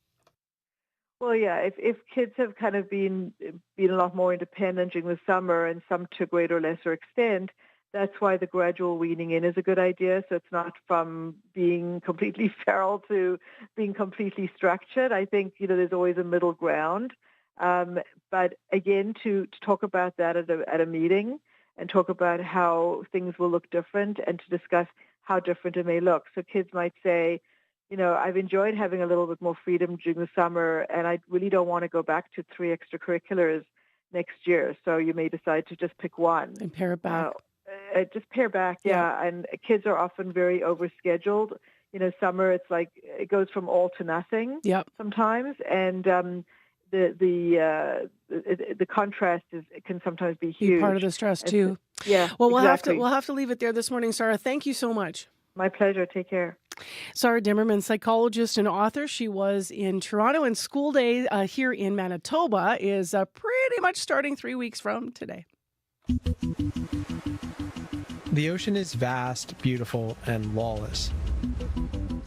S10: Well, yeah, if kids have kind of been a lot more independent during the summer, and some to a greater or lesser extent, that's why the gradual weaning in is a good idea. So it's not from being completely feral to being completely structured. I think, there's always a middle ground. But again, to talk about that at a meeting and talk about how things will look different and to discuss how different it may look. So kids might say, I've enjoyed having a little bit more freedom during the summer, and I really don't want to go back to 3 extracurriculars next year. So you may decide to just pick one.
S3: And pare it back.
S10: Just pare back, yeah. And kids are often very overscheduled. Summer, it's like it goes from all to nothing sometimes. And the contrast can sometimes be huge.
S3: Part of the stress too.
S10: Yeah.
S3: Well,
S10: exactly.
S3: we'll have to leave it there this morning, Sarah. Thank you so much.
S10: My pleasure. Take care.
S3: Sarah Dimmerman, psychologist and author. She was in Toronto, and school day here in Manitoba is pretty much starting 3 weeks from today.
S11: The ocean is vast, beautiful, and lawless.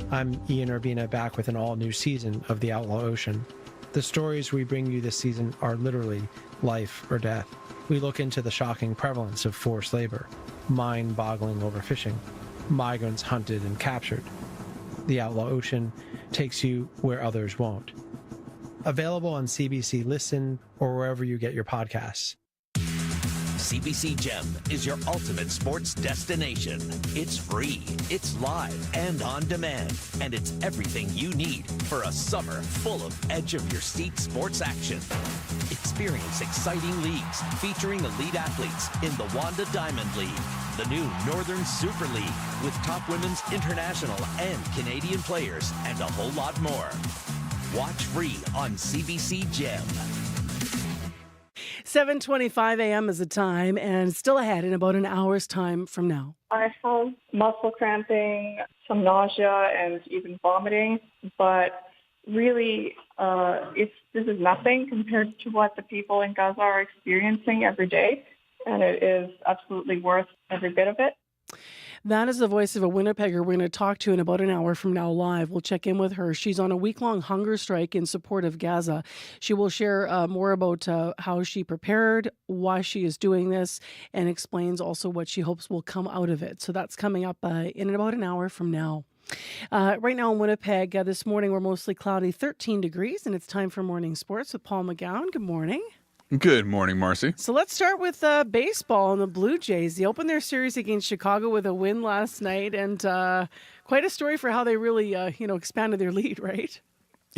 S11: I'm Ian Urbina, back with an all-new season of The Outlaw Ocean. The stories we bring you this season are literally life or death. We look into the shocking prevalence of forced labor, mind-boggling overfishing, migrants hunted and captured. The Outlaw Ocean takes you where others won't. Available on CBC Listen or wherever you get your podcasts.
S15: CBC Gem is your ultimate sports destination. It's free, it's live and on demand, and it's everything you need for a summer full of edge-of-your-seat sports action. Experience exciting leagues featuring elite athletes in the Wanda Diamond League, the new Northern Super League with top women's international and Canadian players, and a whole lot more. Watch free on CBC Gem.
S3: 7:25 a.m. is the time, and still ahead in about an hour's time from now.
S12: I have muscle cramping, some nausea, and even vomiting, but really, this is nothing compared to what the people in Gaza are experiencing every day, and it is absolutely worth every bit of it.
S3: That is the voice of a Winnipegger we're going to talk to in about an hour from now live. We'll check in with her. She's on a week-long hunger strike in support of Gaza. She will share more about how she prepared, why she is doing this, and explains also what she hopes will come out of it. So that's coming up in about an hour from now. Right now in Winnipeg, this morning we're mostly cloudy, 13 degrees, and it's time for morning sports with Paul McGowan. Good morning.
S13: Good morning, Marcy.
S3: So let's start with baseball and the Blue Jays. They opened their series against Chicago with a win last night, and quite a story for how they really, expanded their lead, right?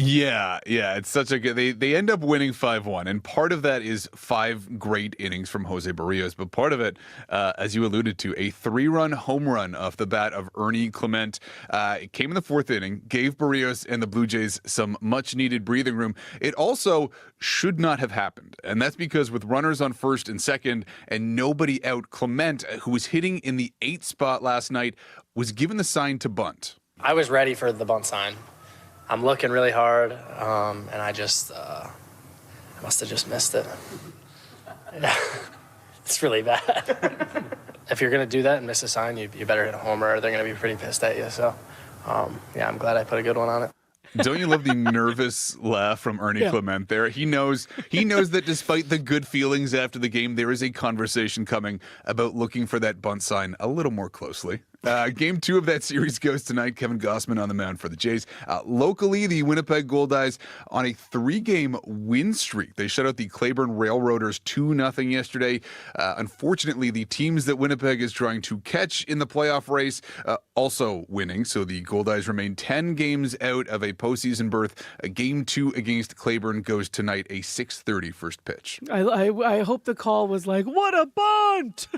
S13: Yeah, it's such a good. They end up winning 5-1, and part of that is 5 great innings from Jose Barrios, but part of it, as you alluded to, a 3-run home run off the bat of Ernie Clement. It came in the 4th inning, gave Barrios and the Blue Jays some much-needed breathing room. It also should not have happened, and that's because with runners on first and second and nobody out, Clement, who was hitting in the 8th spot last night, was given the sign to bunt.
S14: I was ready for the bunt sign. I'm looking really hard, and I just, I must have just missed it. Yeah, it's really bad. If you're going to do that and miss a sign, you better hit a homer or they're going to be pretty pissed at you. So, I'm glad I put a good one on it.
S13: Don't you love the nervous laugh from Ernie Clement there? He knows that despite the good feelings after the game, there is a conversation coming about looking for that bunt sign a little more closely. Game 2 of that series goes tonight. Kevin Gossman on the mound for the Jays. Locally, the Winnipeg Goldeyes on a 3-game win streak. They shut out the Claiborne Railroaders 2-0 yesterday. Unfortunately, the teams that Winnipeg is trying to catch in the playoff race also winning. So the Goldeyes remain 10 games out of a postseason berth. Game 2 against Claiborne goes tonight, a 6:30 first pitch.
S3: I hope the call was like, what a bunt!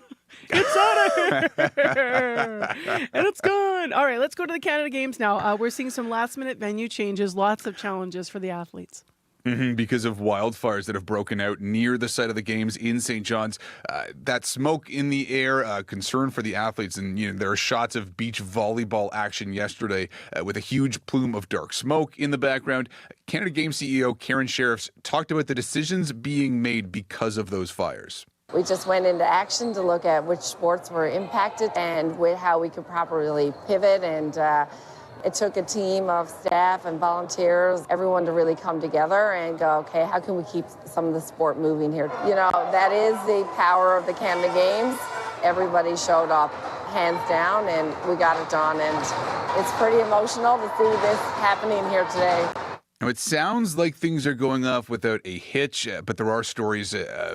S3: It's out of here! And it's gone. All right, let's go to the Canada Games now. We're seeing some last-minute venue changes, lots of challenges for the athletes.
S13: Because of wildfires that have broken out near the site of the games in St. John's. That smoke in the air, concern for the athletes. And there are shots of beach volleyball action yesterday with a huge plume of dark smoke in the background. Canada Games CEO Karen Sheriffs talked about the decisions being made because of those fires.
S16: We just went into action to look at which sports were impacted and how we could properly pivot. And it took a team of staff and volunteers, everyone to really come together and go, okay, how can we keep some of the sport moving here? That is the power of the Canada Games. Everybody showed up hands down and we got it done. And it's pretty emotional to see this happening here today.
S13: Now, it sounds like things are going off without a hitch, but there are stories,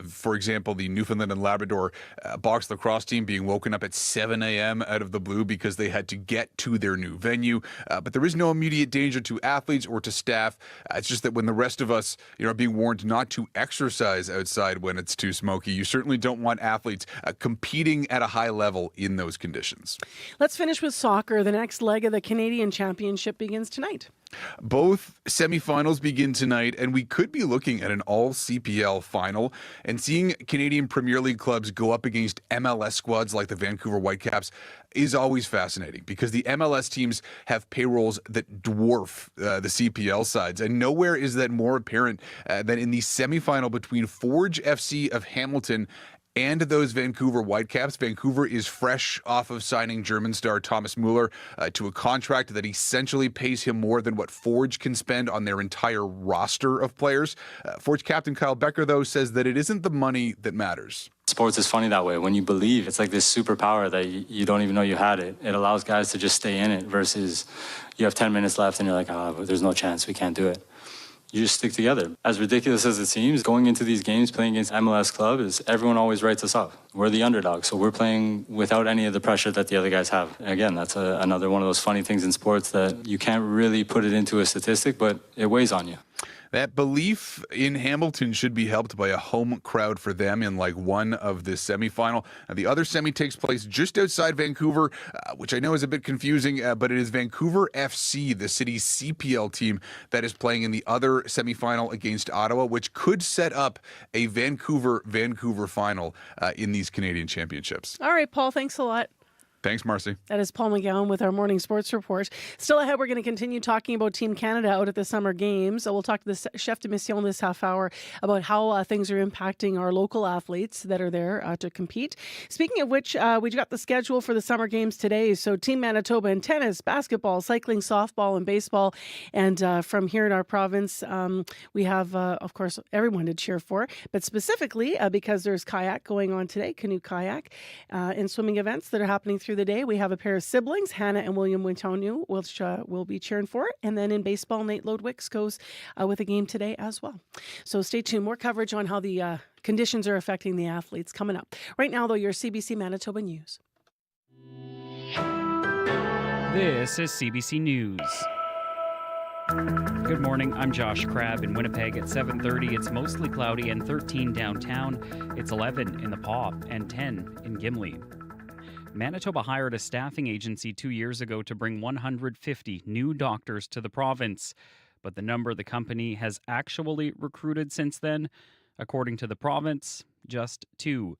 S13: for example, the Newfoundland and Labrador box lacrosse team being woken up at 7 a.m. out of the blue because they had to get to their new venue. But there is no immediate danger to athletes or to staff. It's just that when the rest of us are being warned not to exercise outside when it's too smoky, you certainly don't want athletes competing at a high level in those conditions.
S3: Let's finish with soccer. The next leg of the Canadian Championship begins tonight.
S13: Both semifinals begin tonight, and we could be looking at an all-CPL final. And seeing Canadian Premier League clubs go up against MLS squads like the Vancouver Whitecaps is always fascinating because the MLS teams have payrolls that dwarf the CPL sides. And nowhere is that more apparent than in the semifinal between Forge FC of Hamilton and those Vancouver Whitecaps. Vancouver is fresh off of signing German star Thomas Müller to a contract that essentially pays him more than what Forge can spend on their entire roster of players. Forge captain Kyle Becker, though, says that it isn't the money that matters.
S17: Sports is funny that way. When you believe, it's like this superpower that you don't even know you had it. It allows guys to just stay in it versus you have 10 minutes left and you're like, there's no chance, we can't do it. You just stick together. As ridiculous as it seems, going into these games, playing against MLS club, is everyone always writes us off. We're the underdog, so we're playing without any of the pressure that the other guys have. Again, that's another one of those funny things in sports that you can't really put it into a statistic, but it weighs on you.
S13: That belief in Hamilton should be helped by a home crowd for them in leg one of this semifinal. The other semi takes place just outside Vancouver, which I know is a bit confusing, but it is Vancouver FC, the city's CPL team, that is playing in the other semifinal against Ottawa, which could set up a Vancouver final in these Canadian championships.
S3: All right, Paul, thanks a lot.
S13: Thanks, Marcy.
S3: That is Paul McGowan with our morning sports report. Still ahead, we're going to continue talking about Team Canada out at the Summer Games. So we'll talk to the chef de mission this half hour about how things are impacting our local athletes that are there to compete. Speaking of which, we got the schedule for the Summer Games today. So Team Manitoba in tennis, basketball, cycling, softball, and baseball. And from here in our province, we have, of course, everyone to cheer for. But specifically, because there's kayak going on today, canoe kayak, and swimming events that are happening through the day. We have a pair of siblings, Hannah and William Wintonu, which we'll be cheering for. And then in baseball, Nate Lodwicks goes with a game today as well. So stay tuned. More coverage on how the conditions are affecting the athletes coming up. Right now, though, your CBC Manitoba News.
S1: This is CBC News. Good morning, I'm Josh Crabb in Winnipeg at 7:30. It's mostly cloudy and 13 downtown. It's 11 in the Paw and 10 in Gimli. Manitoba hired a staffing agency 2 years ago to bring 150 new doctors to the province. But the number the company has actually recruited since then, according to the province, just 2.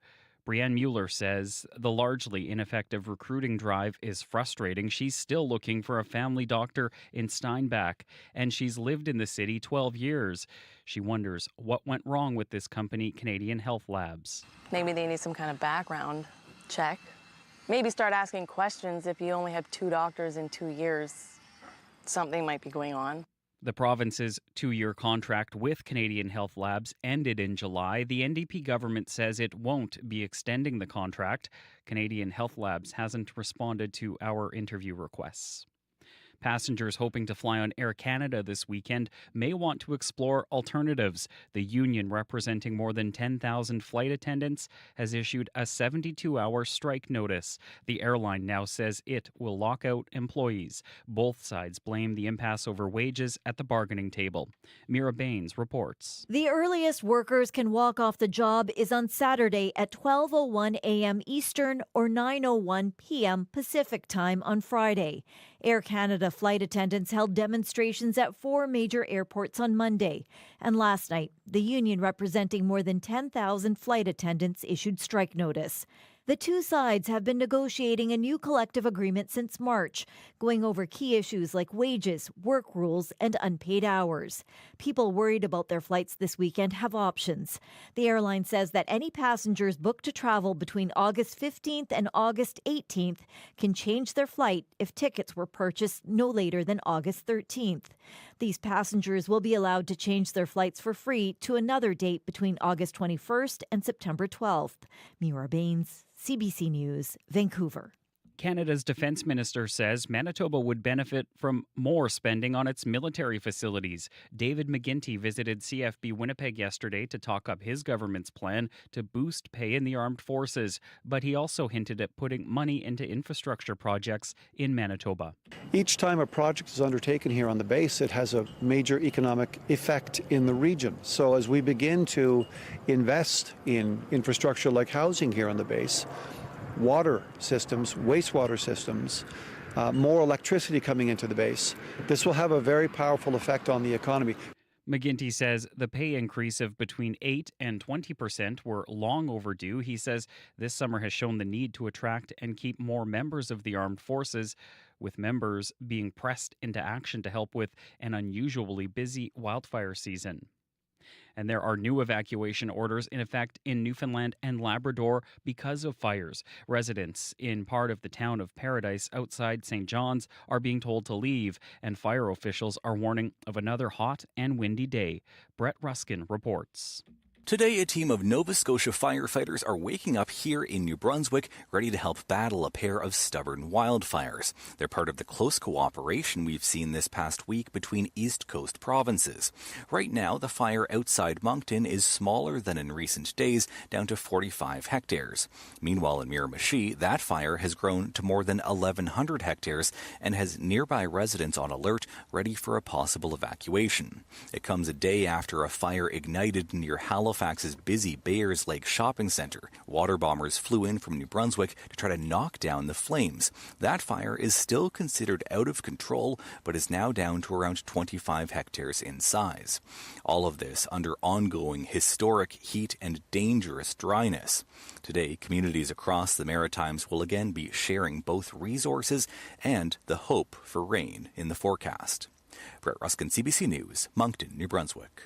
S1: Brianne Mueller says the largely ineffective recruiting drive is frustrating. She's still looking for a family doctor in Steinbach, and she's lived in the city 12 years. She wonders what went wrong with this company, Canadian Health Labs.
S18: Maybe they need some kind of background check. Maybe start asking questions. If you only have 2 doctors in 2 years, something might be going on.
S1: The province's 2-year contract with Canadian Health Labs ended in July. The NDP government says it won't be extending the contract. Canadian Health Labs hasn't responded to our interview requests. Passengers hoping to fly on Air Canada this weekend may want to explore alternatives. The union representing more than 10,000 flight attendants has issued a 72-hour strike notice. The airline now says it will lock out employees. Both sides blame the impasse over wages at the bargaining table. Mira Baines reports.
S20: The earliest workers can walk off the job is on Saturday at 12:01 a.m. Eastern or 9:01 p.m. Pacific time on Friday. Air Canada flight attendants held demonstrations at 4 major airports on Monday. And last night, the union representing more than 10,000 flight attendants issued strike notice. The two sides have been negotiating a new collective agreement since March, going over key issues like wages, work rules, and unpaid hours. People worried about their flights this weekend have options. The airline says that any passengers booked to travel between August 15th and August 18th can change their flight if tickets were purchased no later than August 13th. These passengers will be allowed to change their flights for free to another date between August 21st and September 12th. Mira Baines, CBC News, Vancouver.
S1: Canada's defense minister says Manitoba would benefit from more spending on its military facilities. David McGuinty visited CFB Winnipeg yesterday to talk up his government's plan to boost pay in the armed forces, but he also hinted at putting money into infrastructure projects in Manitoba.
S23: Each time a project is undertaken here on the base, it has a major economic effect in the region. So as we begin to invest in infrastructure like housing here on the base, water systems, wastewater systems, more electricity coming into the base, this will have a very powerful effect on the economy.
S1: McGuinty says the pay increase of between 8 and 20% were long overdue. He says this summer has shown the need to attract and keep more members of the armed forces, with members being pressed into action to help with an unusually busy wildfire season. And there are new evacuation orders in effect in Newfoundland and Labrador because of fires. Residents in part of the town of Paradise outside St. John's are being told to leave, and fire officials are warning of another hot and windy day. Brett Ruskin reports.
S19: Today, a team of Nova Scotia firefighters are waking up here in New Brunswick, ready to help battle a pair of stubborn wildfires. They're part of the close cooperation we've seen this past week between East Coast provinces. Right now, the fire outside Moncton is smaller than in recent days, down to 45 hectares. Meanwhile, in Miramichi, that fire has grown to more than 1,100 hectares and has nearby residents on alert, ready for a possible evacuation. It comes a day after a fire ignited near Halifax Halifax's busy Bayers Lake Shopping Centre. Water bombers flew in from New Brunswick to try to knock down the flames. That fire is still considered out of control, but is now down to around 25 hectares in size. All of this under ongoing historic heat and dangerous dryness. Today, communities across the Maritimes will again be sharing both resources and the hope for rain in the forecast. Brett Ruskin, CBC News, Moncton, New Brunswick.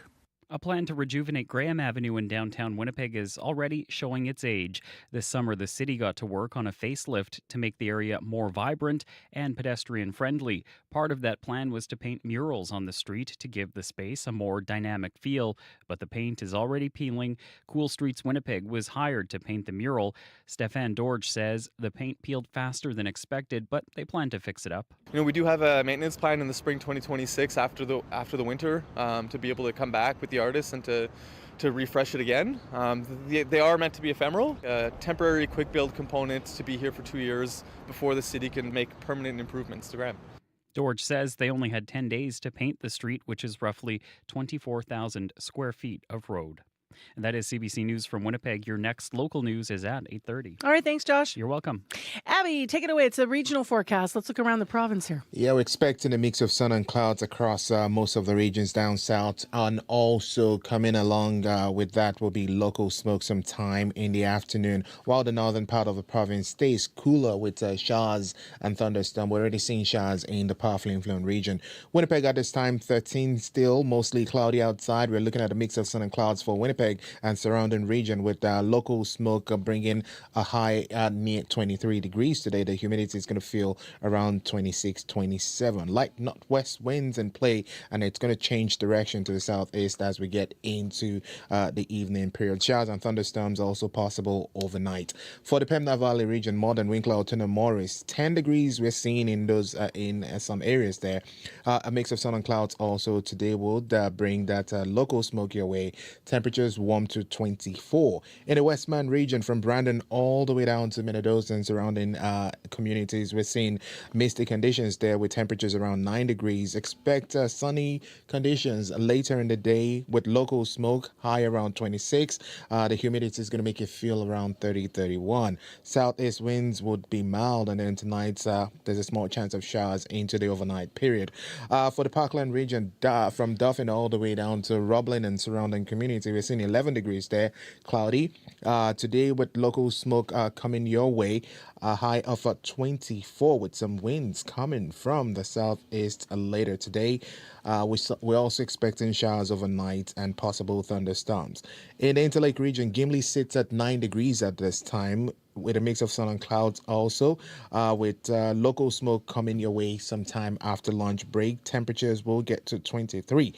S1: A plan to rejuvenate Graham Avenue in downtown Winnipeg is already showing its age. This summer, the city got to work on a facelift to make the area more vibrant and pedestrian-friendly. Part of that plan was to paint murals on the street to give the space a more dynamic feel, but the paint is already peeling. Cool Streets Winnipeg was hired to paint the mural. Stefan Dorj says the paint peeled faster than expected, but they plan to fix it up.
S5: We do have a maintenance plan in the spring 2026 after the winter to be able to come back with the artists and to refresh it again. They are meant to be ephemeral, temporary quick build components to be here for 2 years before the city can make permanent improvements to Graham.
S1: Dorj says they only had 10 days to paint the street, which is roughly 24,000 square feet of road. And that is CBC News from Winnipeg. Your next local news is at 8:30.
S3: All right, thanks, Josh.
S1: You're welcome.
S3: Abby, take it away. It's a regional forecast. Let's look around the province here.
S4: Yeah, we're expecting a mix of sun and clouds across most of the regions down south. And also coming along with that will be local smoke sometime in the afternoon, while the northern part of the province stays cooler with showers and thunderstorms. We're already seeing showers in the powerfully influent region. Winnipeg at this time, 13 still, mostly cloudy outside. We're looking at a mix of sun and clouds for Winnipeg and surrounding region, with local smoke bringing a high at near 23 degrees today. The humidity is going to feel around 26, 27. Light northwest winds in play, and it's going to change direction to the southeast as we get into the evening period. Showers and thunderstorms also possible overnight. For the Pembina Valley region, Modern, Winkler, Altoona, Morris, 10 degrees we're seeing in those in some areas there. A mix of sun and clouds also today would bring that local smoke your way. Temperatures warm to 24. In the Westman region, from Brandon all the way down to Minnedosa and surrounding communities, we're seeing misty conditions there with temperatures around 9 degrees. Expect sunny conditions later in the day with local smoke high around 26. The humidity is going to make it feel around 30, 31. Southeast winds would be mild, and then tonight there's a small chance of showers into the overnight period. For the Parkland region, from Dauphin all the way down to Roblin and surrounding community, we're seeing 11 degrees there, cloudy. Today with local smoke coming your way, a high of 24 with some winds coming from the southeast later today. We're also expecting showers overnight and possible thunderstorms. In the Interlake region, Gimli sits at 9 degrees at this time, with a mix of sun and clouds also, with local smoke coming your way sometime after lunch break. Temperatures will get to 23.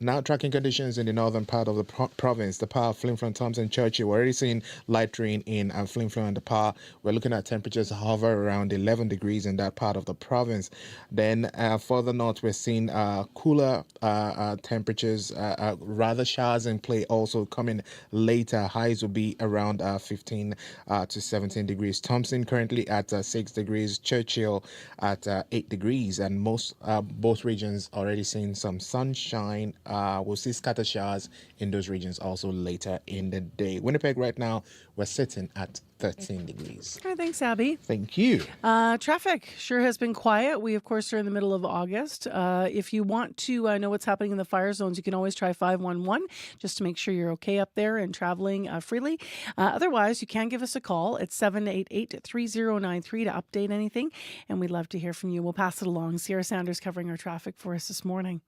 S4: Now tracking conditions in the northern part of the province, the Par, Flin-Flon, Thompson, Churchill. We're already seeing light rain in Flin-Flon and the Par. We're looking at temperatures hover around 11 degrees in that part of the province. Then further north, we're seeing cooler temperatures, rather showers in play also coming later. Highs will be around 15 to 17 degrees. Thompson currently at 6 degrees. Churchill at 8 degrees. And both regions already seeing some sunshine. We'll see scattered showers in those regions also later in the day. Winnipeg right now, we're sitting at 13 degrees.
S3: Okay, thanks, Abby.
S4: Thank you.
S3: Traffic sure has been quiet. We, of course, are in the middle of August. If you want to know what's happening in the fire zones, you can always try 511 just to make sure you're okay up there and traveling freely. Otherwise, you can give us a call at 788-3093 to update anything, and we'd love to hear from you. We'll pass it along. Sierra Sanders covering our traffic for us this morning.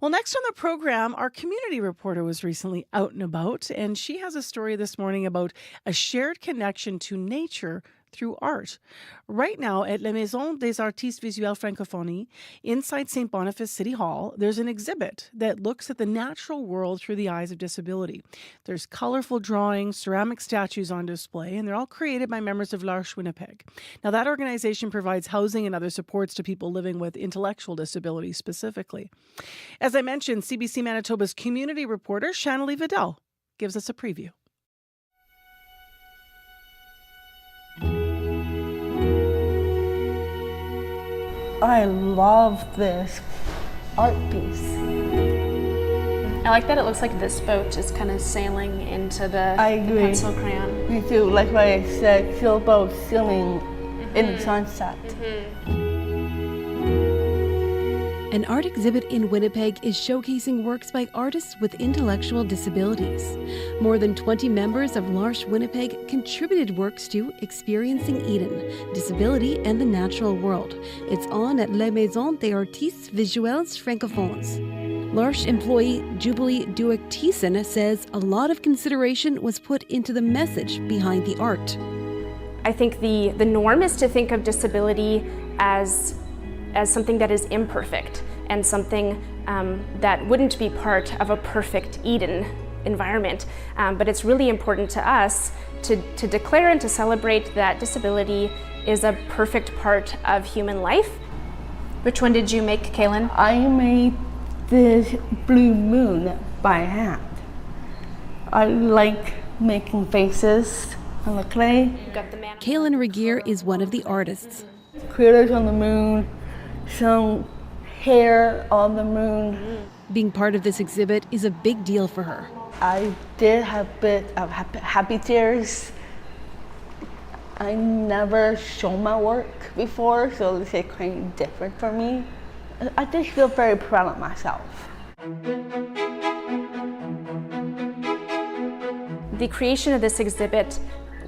S3: Well, next on the program, our community reporter was recently out and about, and she has a story this morning about a shared connection to nature through art. Right now at La Maison des Artistes Visuels Francophonie inside St. Boniface City Hall, there's an exhibit that looks at the natural world through the eyes of disability. There's colorful drawings, ceramic statues on display, and they're all created by members of L'Arche Winnipeg. Now, that organization provides housing and other supports to people living with intellectual disabilities specifically. As I mentioned, CBC Manitoba's community reporter, Shanley Vidal, gives us a preview.
S6: I love this art piece. I like that it looks like this boat is kind of sailing into the pencil crayon.
S7: Me too, like what I said, sailboat sailing in the sunset.
S21: An art exhibit in Winnipeg is showcasing works by artists with intellectual disabilities. More than 20 members of L'Arche Winnipeg contributed works to Experiencing Eden, Disability and the Natural World. It's on at La Maison des Artistes Visuels Francophones. L'Arche employee Jubilee Duick-Thiessen says a lot of consideration was put into the message behind the art.
S6: I think the norm is to think of disability as something that is imperfect and something that wouldn't be part of a perfect Eden environment. But it's really important to us to declare and to celebrate that disability is a perfect part of human life. Which one did you make, Kaylin?
S7: I made this blue moon by hand. I like making faces on the clay.
S21: Kaylin Regier is one of the artists.
S7: Critters on the moon, some hair on the moon.
S21: Being part of this exhibit is a big deal for her.
S7: I did have a bit of happy tears. I never shown my work before, so this is kind of different for me. I just feel very proud of myself.
S6: The creation of this exhibit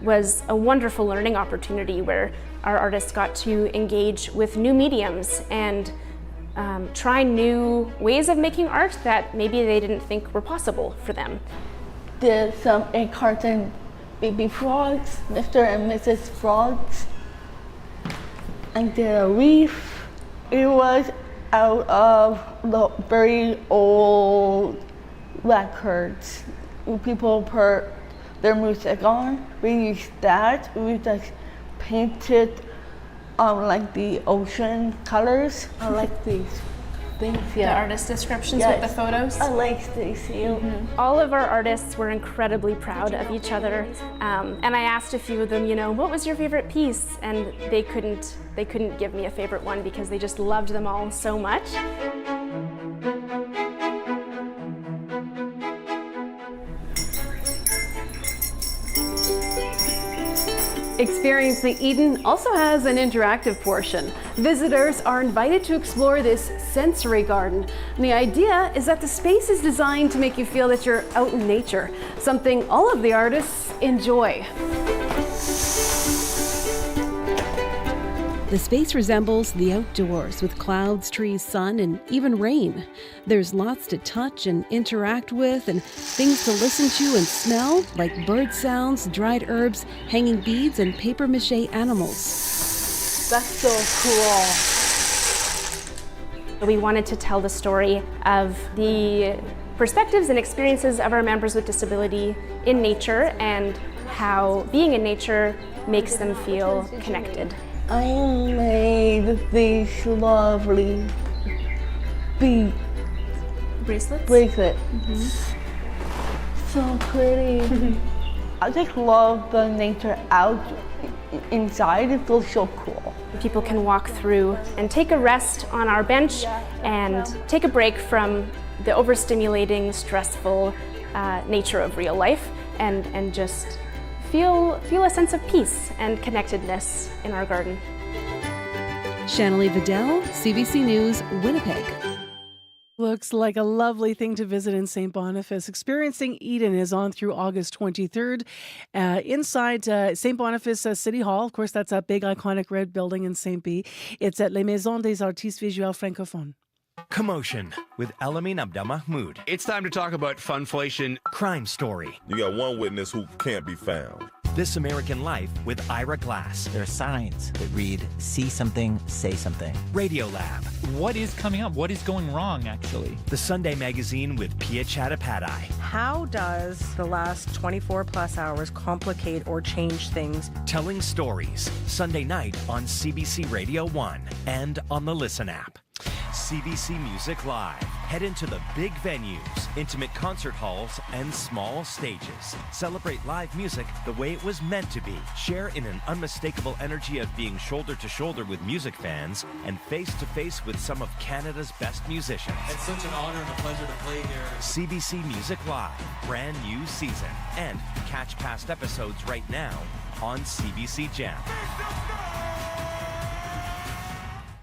S6: was a wonderful learning opportunity where our artists got to engage with new mediums and try new ways of making art that maybe they didn't think were possible for them.
S7: Did some egg carton baby frogs, Mr. and Mrs. Frogs, and did a reef. It was out of the very old records. People put their music on. We used that. We just painted like the ocean colors. I like these things.
S6: The artist descriptions with the photos.
S7: I like these.
S6: All of our artists were incredibly proud of each other, and I asked a few of them, what was your favorite piece? And they couldn't give me a favorite one because they just loved them all so much.
S24: Experiencing Eden also has an interactive portion. Visitors are invited to explore this sensory garden. And the idea is that the space is designed to make you feel that you're out in nature, something all of the artists enjoy.
S21: The space resembles the outdoors with clouds, trees, sun, and even rain. There's lots to touch and interact with and things to listen to and smell, like bird sounds, dried herbs, hanging beads, and papier-mâché animals.
S7: That's so cool.
S6: We wanted to tell the story of the perspectives and experiences of our members with disability in nature and how being in nature makes them feel connected.
S7: I made these lovely bead
S6: bracelets.
S7: So pretty. I just love the nature out inside. It feels so cool.
S6: People can walk through and take a rest on our bench and take a break from the overstimulating, stressful nature of real life and just feel a sense of peace and connectedness in our garden.
S21: Shanley Vidal, CBC News, Winnipeg.
S3: Looks like a lovely thing to visit in St. Boniface. Experiencing Eden is on through August 23rd. Inside St. Boniface City Hall, of course, that's a big iconic red building in St. B. It's at La Maison des Artistes Visuels Francophones.
S25: Commotion with Elamin Abdelmahmoud.
S26: It's time to talk about Funflation.
S25: Crime Story.
S27: You got one witness who can't be found.
S25: This American Life with Ira Glass.
S28: There are signs that read, see something, say something.
S25: Radiolab.
S29: What is coming up? What is going wrong, actually?
S25: The Sunday Magazine with Pia Chattopadhyay.
S30: How does the last 24 plus hours complicate or change things?
S25: Telling Stories. Sunday night on CBC Radio 1 and on the Listen app. CBC Music Live. Head into the big venues, intimate concert halls, and small stages. Celebrate live music the way it was meant to be. Share in an unmistakable energy of being shoulder to shoulder with music fans and face to face with some of Canada's best musicians.
S2: It's such an honor and a pleasure to play here.
S25: CBC Music Live, brand new season. And catch past episodes right now on CBC Gem.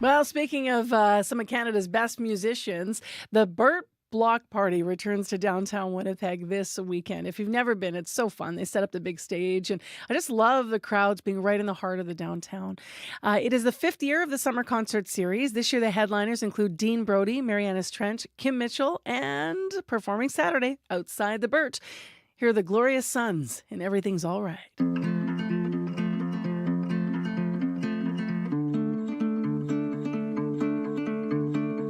S3: Well, speaking of some of Canada's best musicians, the Burt Block Party returns to downtown Winnipeg this weekend. If you've never been, it's so fun. They set up the big stage, and I just love the crowds being right in the heart of the downtown. It is the 5th year of the summer concert series. This year, the headliners include Dean Brody, Marianas Trench, Kim Mitchell, and performing Saturday outside the Burt. Here are the Glorious Sons, and Everything's All Right.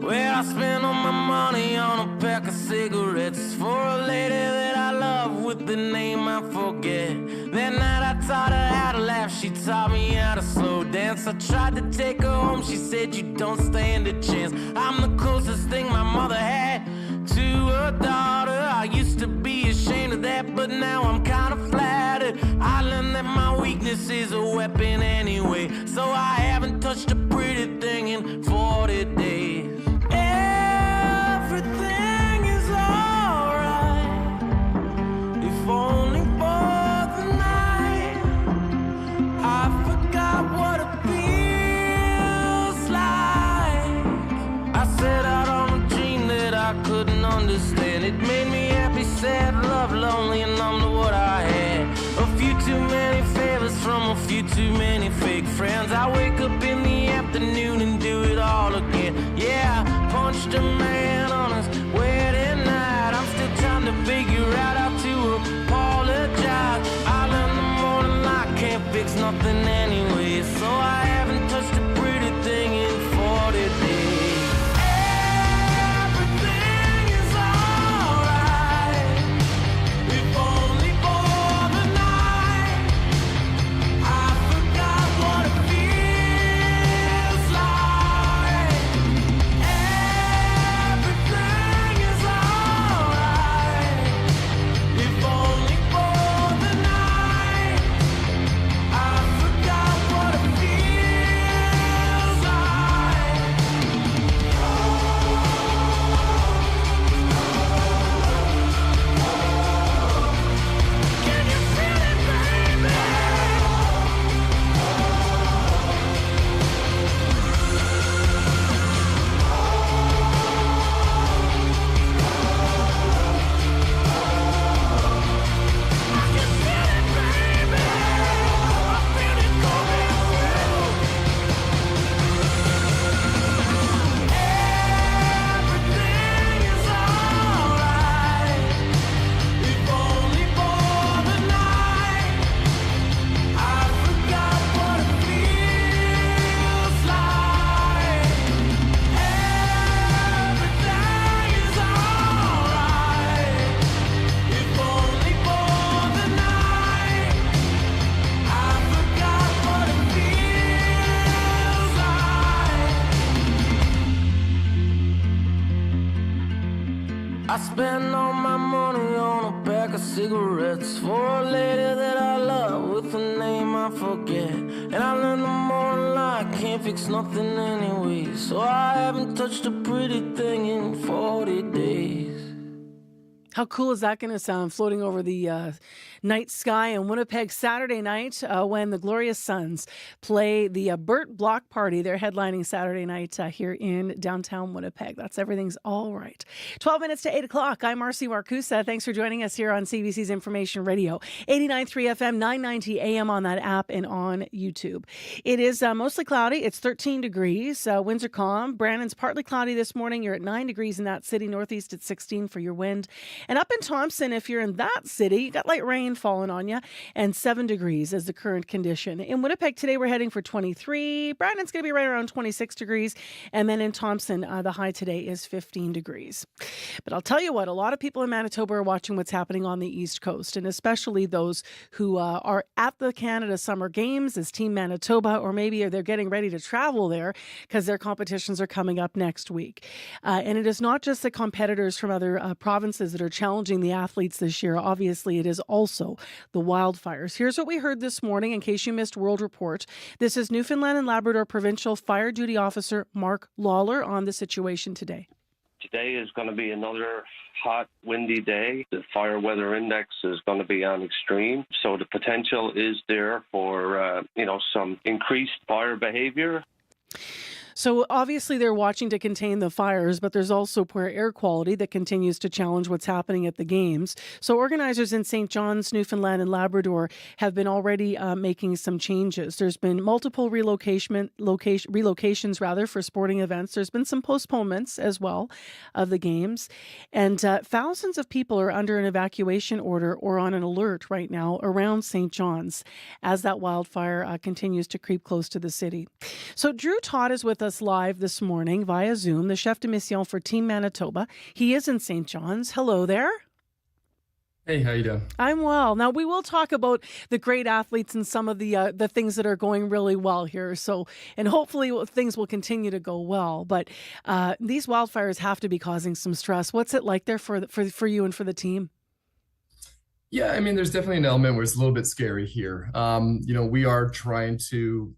S8: Well, I spent all my money on a pack of cigarettes for a lady that I love with the name I forget. That night I taught her how to laugh, she taught me how to slow dance. I tried to take her home, she said you don't stand a chance. I'm the closest thing my mother had to her daughter. I used to be ashamed of that, but now I'm kind of flattered. I learned that my weakness is a weapon anyway, so I haven't touched a pretty thing in 40 days. Everything is alright, if only for the night. I forgot what it feels like. I set out on a dream that I couldn't understand. It made me happy, sad, love, lonely, and numb to what I had. A few too many favors from a few too many fake friends. I wake up in the afternoon and do it all again. Yeah, punched a man on his wedding night. I'm still trying to figure out how to apologize. I learned the morning light can't fix nothing anyway, so I haven't touched a pretty thing in 40 days. Everything is alright, if only for the night. I forgot what it feels like. Everything is alright, if only for the night. I forgot what it feels like. Can you feel it, baby? I spend all my money on a pack of cigarettes for a lady that I love with a name I forget. And I learned the morning light can't fix nothing anyway, so I haven't touched a pretty thing in 40 days.
S3: How cool is that going to sound floating over the night sky in Winnipeg Saturday night when the Glorious Sons play the Burt Block Party. They're headlining Saturday night here in downtown Winnipeg. That's Everything's All Right. 12 minutes to 8 o'clock. I'm Marcy Marcusa. Thanks for joining us here on CBC's Information Radio. 89.3 FM, 990 AM on that app and on YouTube. It is mostly cloudy. It's 13 degrees. Winds are calm. Brandon's partly cloudy this morning. You're at 9 degrees in that city. Northeast at 16 for your wind. And up in Thompson, if you're in that city, you got light rain rain falling on you, and 7 degrees is the current condition. In Winnipeg today, we're heading for 23. Brandon's going to be right around 26 degrees. And then in Thompson, the high today is 15 degrees. But I'll tell you what, a lot of people in Manitoba are watching what's happening on the East Coast, and especially those who are at the Canada Summer Games as Team Manitoba, or maybe they're getting ready to travel there because their competitions are coming up next week. And it is not just the competitors from other provinces that are challenging the athletes this year. Obviously, it is also the wildfires. Here's what we heard this morning in case you missed World Report. This is Newfoundland and Labrador Provincial Fire Duty Officer Mark Lawler on the situation today.
S9: Today is going to be another hot, windy day. The fire weather index is going to be on extreme. So the potential is there for, some increased fire behavior.
S3: So obviously they're watching to contain the fires, but there's also poor air quality that continues to challenge what's happening at the games. So organizers in St. John's, Newfoundland and Labrador have been already making some changes. There's been multiple relocations for sporting events. There's been some postponements as well of the games. And thousands of people are under an evacuation order or on an alert right now around St. John's as that wildfire continues to creep close to the city. So Drew Todd is with us live this morning via Zoom, the chef de mission for Team Manitoba. He is in St. John's. Hello there.
S10: Hey, how you doing?
S3: I'm well. Now, we will talk about the great athletes and some of the things that are going really well here. So, and hopefully things will continue to go well. But these wildfires have to be causing some stress. What's it like there for you and for the team?
S10: Yeah, I mean, there's definitely an element where it's a little bit scary here. We are trying to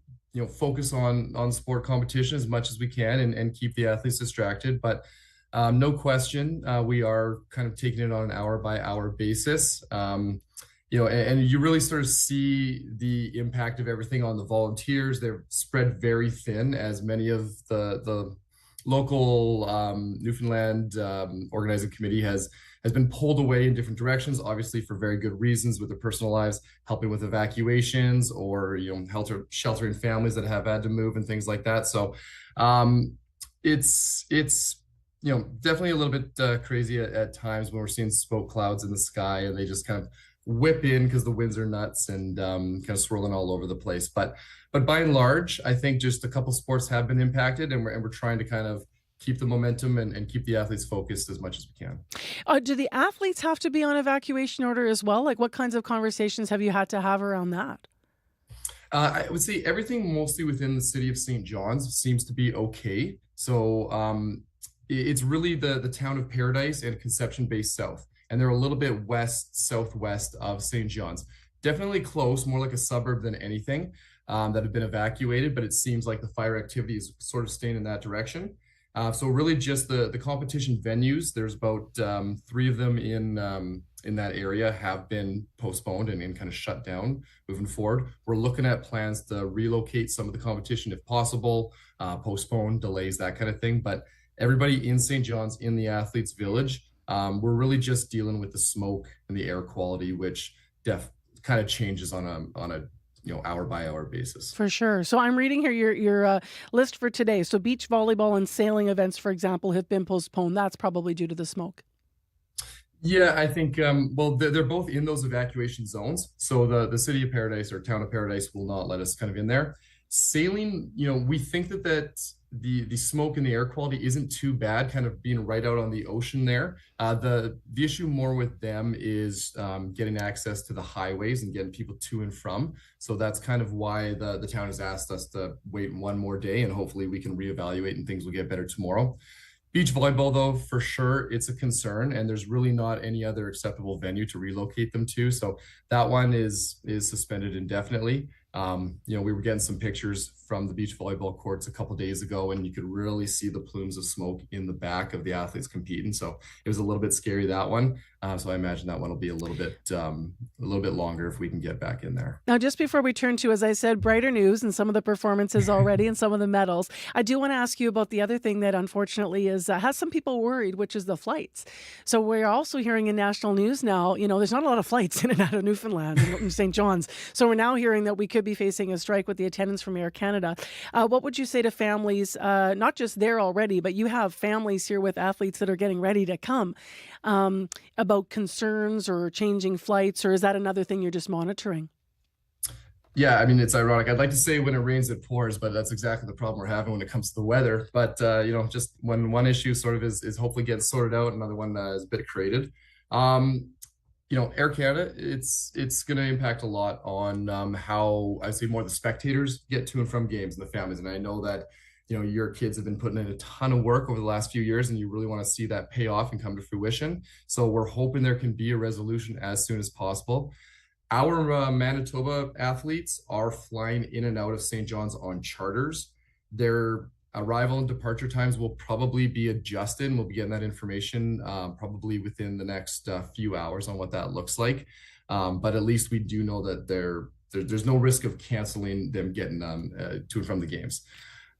S10: focus on sport competition as much as we can and keep the athletes distracted. But no question, we are kind of taking it on an hour by hour basis. And you really sort of see the impact of everything on the volunteers. They're spread very thin, as many of the local Newfoundland organizing committee has been pulled away in different directions, obviously for very good reasons with their personal lives, helping with evacuations or sheltering families that have had to move and things like that. So it's definitely a little bit crazy at times when we're seeing smoke clouds in the sky and they just kind of whip in because the winds are nuts and kind of swirling all over the place. But by and large, I think just a couple sports have been impacted, and we're trying to kind of keep the momentum and keep the athletes focused as much as we can.
S3: Do the athletes have to be on evacuation order as well? Like, what kinds of conversations have you had to have around that?
S10: I would say everything mostly within the city of St. John's seems to be okay. So it's really the town of Paradise and Conception Bay South. And they're a little bit southwest of St. John's. Definitely close, more like a suburb than anything, that have been evacuated, but it seems like the fire activity is sort of staying in that direction. So really just the competition venues, there's about 3 of them in that area have been postponed and kind of shut down moving forward. We're looking at plans to relocate some of the competition if possible, postpone, delays, that kind of thing. But everybody in St. John's, in the athletes village, we're really just dealing with the smoke and the air quality, which kind of changes on a hour by hour basis.
S3: For sure. So I'm reading here your list for today. So beach volleyball and sailing events, for example, have been postponed. That's probably due to the smoke.
S10: Yeah, I think, they're both in those evacuation zones. So the city of Paradise or town of Paradise will not let us kind of in there. Sailing, we think that the smoke and the air quality isn't too bad, kind of being right out on the ocean there. The issue more with them is getting access to the highways and getting people to and from. So that's kind of why the town has asked us to wait one more day, and hopefully we can reevaluate and things will get better tomorrow. Beach volleyball, though, for sure, it's a concern, and there's really not any other acceptable venue to relocate them to. So that one is suspended indefinitely. We were getting some pictures from the beach volleyball courts a couple of days ago, and you could really see the plumes of smoke in the back of the athletes competing. So it was a little bit scary, that one. So I imagine that one will be a little bit longer if we can get back in there.
S3: Now, just before we turn to, as I said, brighter news and some of the performances already and some of the medals, I do want to ask you about the other thing that unfortunately has some people worried, which is the flights. So we're also hearing in national news now, there's not a lot of flights in and out of Newfoundland and St. John's. So we're now hearing that we could be facing a strike with the attendants from Air Canada. What would you say to families, not just there already, but you have families here with athletes that are getting ready to come, about concerns or changing flights, or is that another thing you're just monitoring?
S10: Yeah, I mean, it's ironic. I'd like to say when it rains, it pours, but that's exactly the problem we're having when it comes to the weather. But, just when one issue sort of is hopefully getting sorted out, another one is a bit created. Air Canada, it's going to impact a lot on how, I say, more the spectators get to and from games and the families. And I know that, your kids have been putting in a ton of work over the last few years, and you really want to see that pay off and come to fruition. So we're hoping there can be a resolution as soon as possible. Our Manitoba athletes are flying in and out of St. John's on charters. Their arrival and departure times will probably be adjusted, and we'll be getting that information probably within the next few hours on what that looks like. But at least we do know that there's no risk of canceling them getting to and from the games.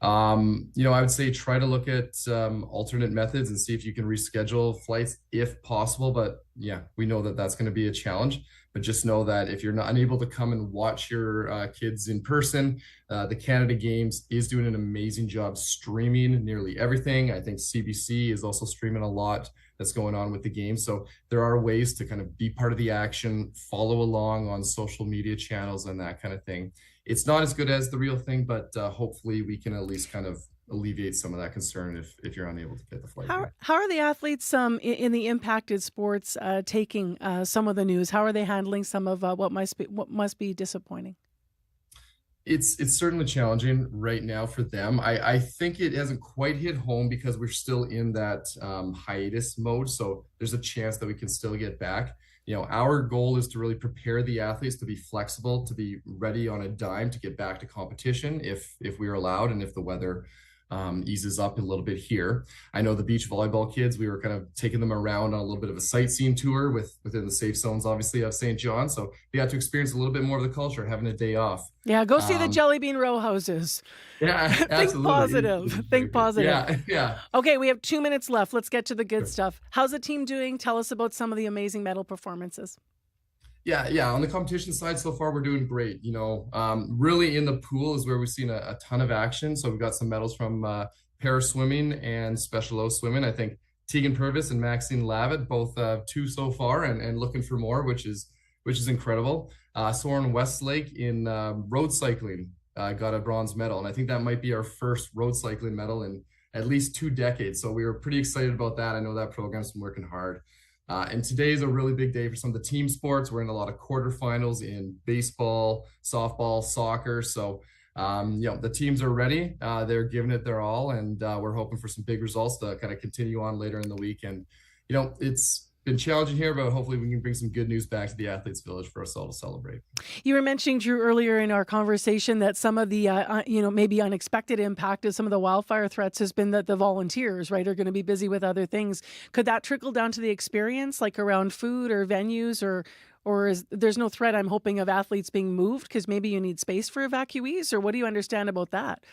S10: I would say try to look at alternate methods and see if you can reschedule flights if possible. But yeah, we know that that's going to be a challenge. But just know that if you're not unable to come and watch your kids in person, the Canada Games is doing an amazing job streaming nearly everything. I think CBC is also streaming a lot that's going on with the game. So there are ways to kind of be part of the action, follow along on social media channels and that kind of thing. It's not as good as the real thing, but hopefully we can at least kind of alleviate some of that concern if you're unable to get the flight.
S3: How are the athletes in the impacted sports taking some of the news? How are they handling some of what must be disappointing?
S10: It's certainly challenging right now for them. I think it hasn't quite hit home because we're still in that hiatus mode. So there's a chance that we can still get back. Our goal is to really prepare the athletes to be flexible, to be ready on a dime to get back to competition if we're allowed and if the weather eases up a little bit here. I know the beach volleyball kids, we were kind of taking them around on a little bit of a sightseeing tour within the safe zones, obviously, of St. John. So they got to experience a little bit more of the culture, having a day off.
S3: Yeah, go see the jelly bean row houses.
S10: Yeah,
S3: Think positive. Think positive.
S10: Yeah.
S3: Okay, we have 2 minutes left. Let's get to the good stuff. How's the team doing? Tell us about some of the amazing medal performances.
S10: Yeah. On the competition side, so far we're doing great. Really in the pool is where we've seen a ton of action. So we've got some medals from para swimming and special O swimming. I think Tegan Purvis and Maxine Lavitt, both 2 so far, and looking for more, which is incredible. Soren Westlake in road cycling got a bronze medal, and I think that might be our first road cycling medal in at least 2 decades. So we were pretty excited about that. I know that program's been working hard. And today is a really big day for some of the team sports. We're in a lot of quarterfinals in baseball, softball, soccer. So, the teams are ready. They're giving it their all, and we're hoping for some big results to kind of continue on later in the week. And, it's been challenging here, but hopefully we can bring some good news back to the Athletes Village for us all to celebrate.
S3: You were mentioning, Drew, earlier in our conversation that some of the, maybe unexpected impact of some of the wildfire threats has been that the volunteers, right, are going to be busy with other things. Could that trickle down to the experience, like around food or venues, or is there's no threat, I'm hoping, of athletes being moved because maybe you need space for evacuees, or what do you understand about that?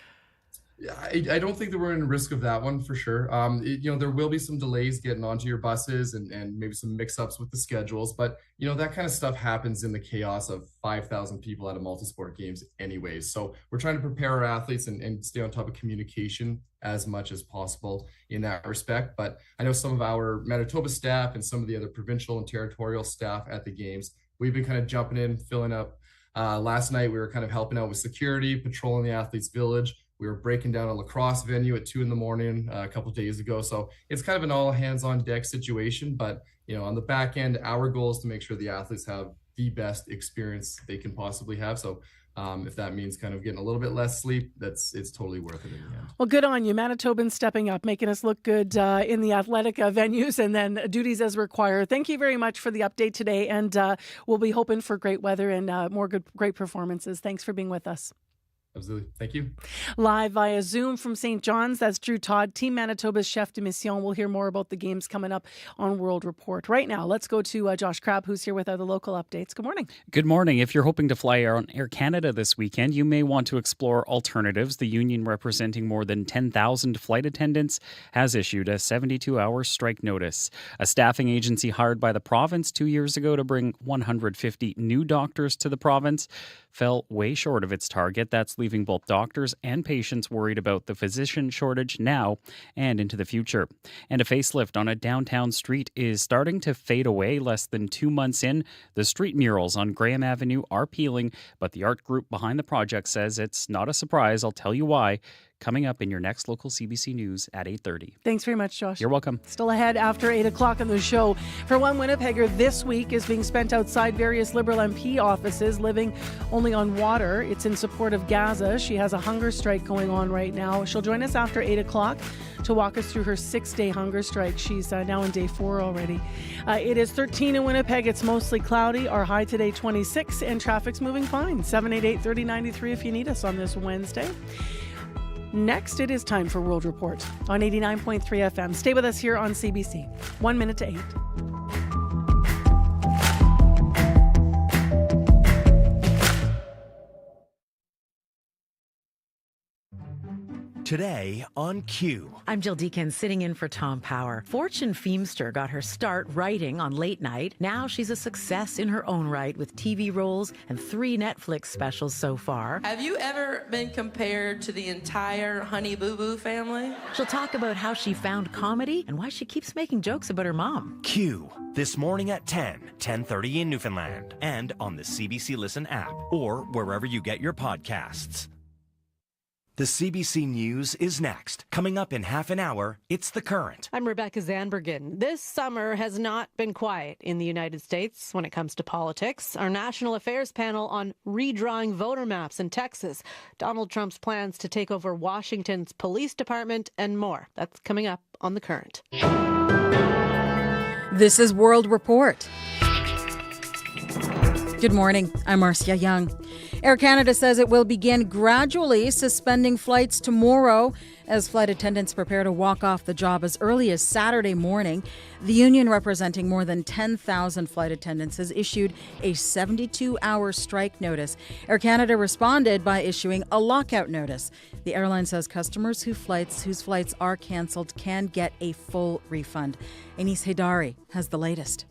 S10: Yeah, I don't think that we're in risk of that one for sure. There will be some delays getting onto your buses and maybe some mix-ups with the schedules, but that kind of stuff happens in the chaos of 5,000 people at a multi-sport games anyways. So we're trying to prepare our athletes and stay on top of communication as much as possible in that respect. But I know some of our Manitoba staff and some of the other provincial and territorial staff at the games, we've been kind of jumping in, filling up. Last night we were kind of helping out with security, patrolling the Athletes Village. We were breaking down a lacrosse venue at 2 a.m. A couple of days ago. So it's kind of an all hands on deck situation. But, on the back end, our goal is to make sure the athletes have the best experience they can possibly have. So if that means kind of getting a little bit less sleep, it's totally worth it in the end.
S3: Well, good on you. Manitobans stepping up, making us look good in the athletic venues and then duties as required. Thank you very much for the update today. And we'll be hoping for great weather and great performances. Thanks for being with us.
S10: Absolutely. Thank you.
S3: Live via Zoom from St. John's, that's Drew Todd, Team Manitoba's chef de mission. We'll hear more about the games coming up on World Report. Right now, let's go to Josh Crabb, who's here with other local updates. Good morning.
S1: Good morning. If you're hoping to fly on Air Canada this weekend, you may want to explore alternatives. The union representing more than 10,000 flight attendants has issued a 72-hour strike notice. A staffing agency hired by the province 2 years ago to bring 150 new doctors to the province fell way short of its target. That's leaving both doctors and patients worried about the physician shortage now and into the future. And a facelift on a downtown street is starting to fade away. Less than 2 months in, the street murals on Graham Avenue are peeling, but the art group behind the project says it's not a surprise. I'll tell you why. Coming up in your next local CBC News at 8:30.
S3: Thanks very much, Josh.
S1: You're welcome.
S3: Still ahead after 8 o'clock on the show. For one Winnipegger, this week is being spent outside various Liberal MP offices, living only on water. It's in support of Gaza. She has a hunger strike going on right now. She'll join us after 8 o'clock to walk us through her 6-day hunger strike. She's now on day 4 already. It is 13 in Winnipeg. It's mostly cloudy. Our high today 26, and traffic's moving fine. 788-3093 if you need us on this Wednesday. Next, it is time for World Report on 89.3 FM. Stay with us here on CBC. 1 minute to 8.
S25: Today on Q.
S11: I'm Jill Deacon, sitting in for Tom Power. Fortune Feemster got her start writing on late night. Now she's a success in her own right with TV roles and 3 Netflix specials so far.
S12: Have you ever been compared to the entire Honey Boo Boo family?
S11: She'll talk about how she found comedy and why she keeps making jokes about her mom.
S25: Q. This morning at 10:30 in Newfoundland, and on the CBC Listen app or wherever you get your podcasts. The CBC News is next. Coming up in half an hour, it's The Current.
S24: I'm Rebecca Zandbergen. This summer has not been quiet in the United States when it comes to politics. Our National Affairs panel on redrawing voter maps in Texas, Donald Trump's plans to take over Washington's police department, and more. That's coming up on The Current.
S13: This is World Report. Good morning. I'm Marcia Young. Air Canada says it will begin gradually suspending flights tomorrow as flight attendants prepare to walk off the job as early as Saturday morning. The union, representing more than 10,000 flight attendants, has issued a 72-hour strike notice. Air Canada responded by issuing a lockout notice. The airline says customers whose flights are cancelled can get a full refund. Anis Haidari has the latest.